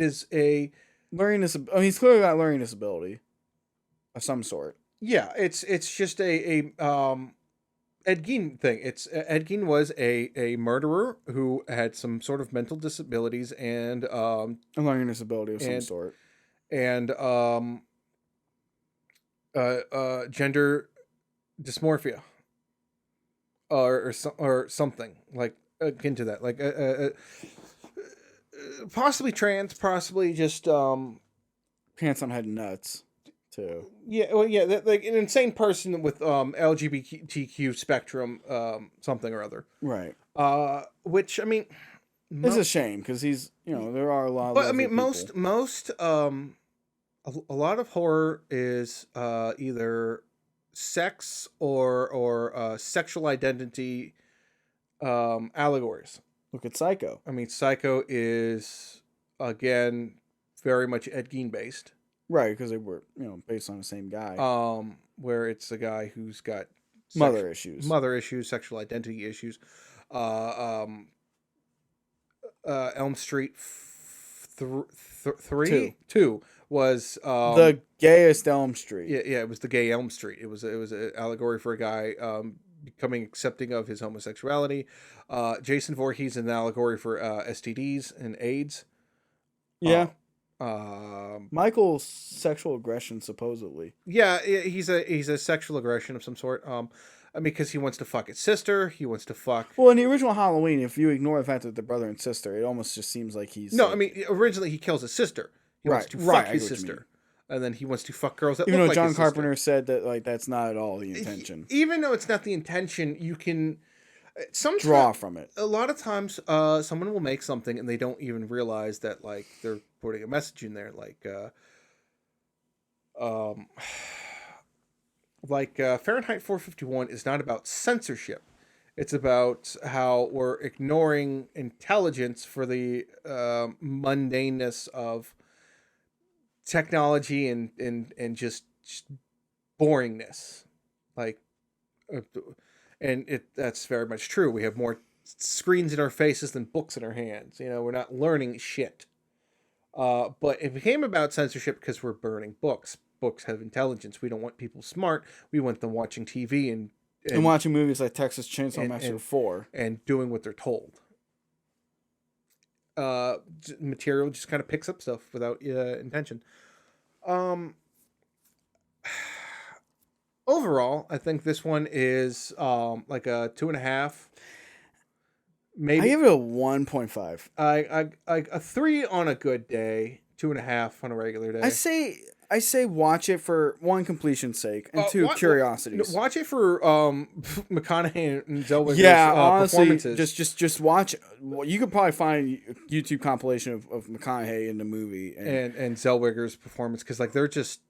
is a Learning disability. I mean, he's clearly got learning disability of some sort. yeah, it's just a Ed Gein thing. It's Ed Gein was a murderer who had some sort of mental disabilities A learning disability of some And- sort. and gender dysmorphia or something like akin to that, like possibly trans, possibly just Pants on head and nuts, too. yeah, well, yeah, like an insane person with LGBTQ spectrum something or other, Right. which I mean It's a shame because he's, there are a lot of but I lovely mean most a lot of horror is either sex or sexual identity allegories. Look at Psycho. I mean, Psycho is again very much Ed Gein based. Right, because they were, based on the same guy. Where it's a guy who's got Mother issues. mother issues, sexual identity issues. Elm Street two was the gayest Elm Street. yeah, it was the gay Elm Street. It was an allegory for a guy becoming accepting of his homosexuality. Jason Voorhees, an allegory for STDs and AIDS. Yeah. Um, Michael's sexual aggression, supposedly. yeah, he's a sexual aggression of some sort. I mean, because he wants to fuck his sister. He wants to fuck. Well, in the original Halloween, if you ignore the fact that they're brother and sister, it almost just seems like he's... No, like, I mean, originally he kills his sister. He wants to right, fuck I his get what you sister. And then he wants to fuck girls that even look though like John his Carpenter sister. said that, like, that's not at all the intention. Even though it's not the intention, you can... Sometimes, Draw from it. a lot of times someone will make something and they don't even realize that like they're putting a message in there like Fahrenheit 451 is not about censorship. It's about how we're ignoring intelligence for the mundaneness of technology and just boringness, like and that's very much true. We have more screens in our faces than books in our hands. We're not learning shit. But it became about censorship because we're burning books. Books have intelligence. We don't want people smart. We want them watching TV and watching movies like Texas Chainsaw and- Massacre and- 4. and doing what they're told. Material just kind of picks up stuff without intention. Overall, I think this one is like a 2.5. Maybe I give it a 1.5. I a 3 on a good day, 2.5 on a regular day. I say watch it for one, completion's sake, and two, curiosities. Watch it for McConaughey and Zellweger's Yeah, honestly, performances. just watch. Well, you could probably find a YouTube compilation of McConaughey in the movie, and Zellweger's performance, because like they're just,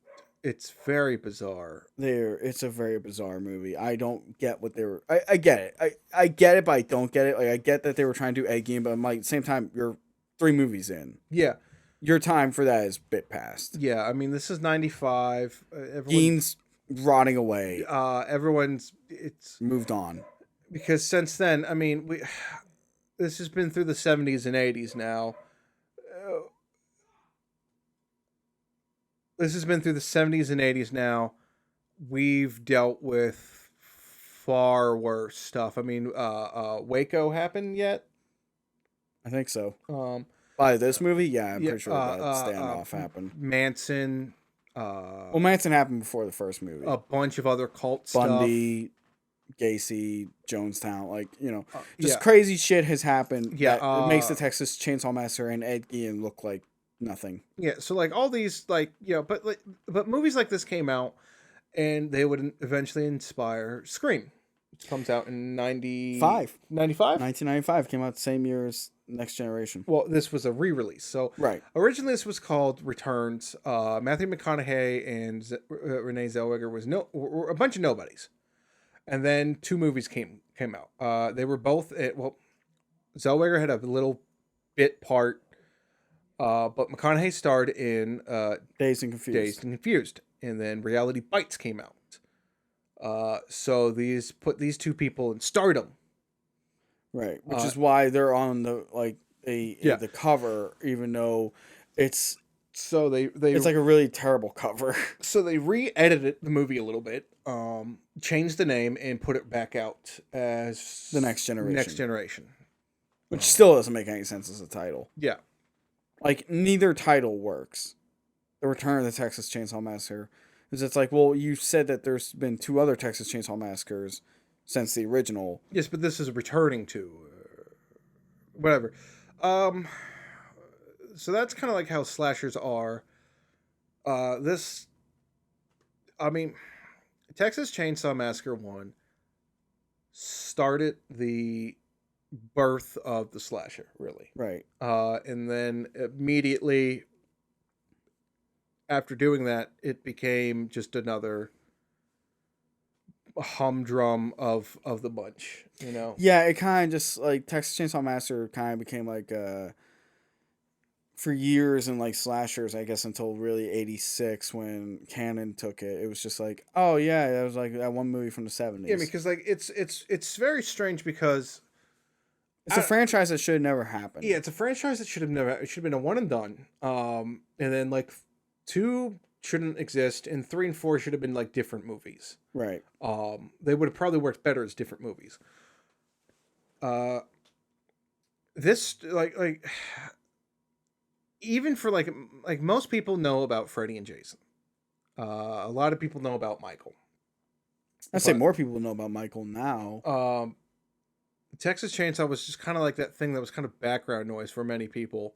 it's very bizarre. it's a very bizarre movie. I don't get what they were. I get it. I get it, but I don't get it. Like I get that they were trying to do Ed Gein, but I'm like, at the same time, you're 3 movies in. Yeah, Your time for that is a bit past. yeah. I mean, this is 95. Gein's rotting away. It's Moved on. because since then, I mean, this has been through the 70s and 80s now. This has been through the 70s and 80s now. We've dealt with far worse stuff. I mean, Waco happened yet? I think so. Um, By this movie, yeah, I'm yeah, pretty sure that standoff happened. Manson. Well, Manson happened before the first movie. A bunch of other cult stuff. Bundy, Gacy, Jonestown, just yeah. crazy shit has happened. Yeah, that it makes the Texas Chainsaw Massacre and Ed Gein look like nothing. Yeah, so like all these but movies like this came out and they would eventually inspire Scream. It comes out in 95? 1995 came out the same year as Next Generation. Well, this was a re-release. So Right. originally this was called Returns. Matthew McConaughey and Renee Zellweger were a bunch of nobodies. And then 2 movies came out. They were both Zellweger had a little bit part But McConaughey starred in Dazed and Confused. Dazed and Confused, and then Reality Bites came out. So these put these two people in stardom. Right, which is why they're on the the cover, even though it's it's like a really terrible cover. So they re-edited the movie a little bit, changed the name, and put it back out as The Next Generation. Next Generation, Which still doesn't make any sense as a title. Yeah. Like, neither title works. The Return of the Texas Chainsaw Massacre. Because it's like, well, you said that there's been 2 other Texas Chainsaw Massacres since the original. Yes, but this is returning to whatever. So that's kind of like how slashers are. Texas Chainsaw Massacre 1 started the birth of the slasher, really. Right. And then immediately after doing that, it became just another humdrum of the bunch, you know? Yeah, it kind of just, like, Texas Chainsaw Massacre kind of became, like, for years in, like, slashers, I guess, until really 86 when Cannon took it. It was just like, oh, yeah, that was, like, that one movie from the 70s. Yeah, because, like, it's very strange because... It's a franchise that should have never happened. Yeah, it's a franchise that should have been a one and done. And then, like, 2 shouldn't exist, and 3 and 4 should have been like different movies. Right. They would have probably worked better as different movies. This like even for like most people know about Freddy and Jason. A lot of people know about Michael. I'd say more people know about Michael now. Texas Chainsaw was just kind of like that thing that was kind of background noise for many people,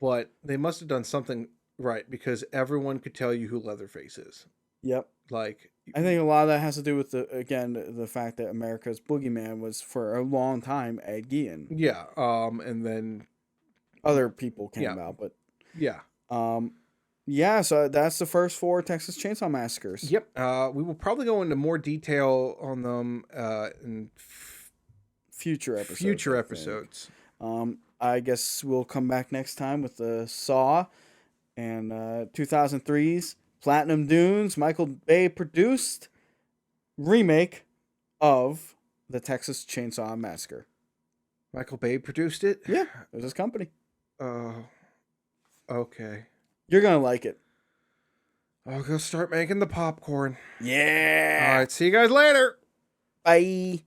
but they must have done something right because everyone could tell you who Leatherface is. Yep. Like, I think a lot of that has to do with the fact that America's boogeyman was for a long time Ed Gein. Yeah. And then other people came out, but yeah. Yeah, so that's the first 4 Texas Chainsaw Massacres. Yep. We will probably go into more detail on them in future episodes. I guess we'll come back next time with the Saw and 2003's Platinum Dunes, Michael Bay produced remake of the Texas Chainsaw Massacre. Michael Bay produced it? Yeah, it was his company. Okay. You're going to like it. I'll go start making the popcorn. Yeah. All right, see you guys later. Bye.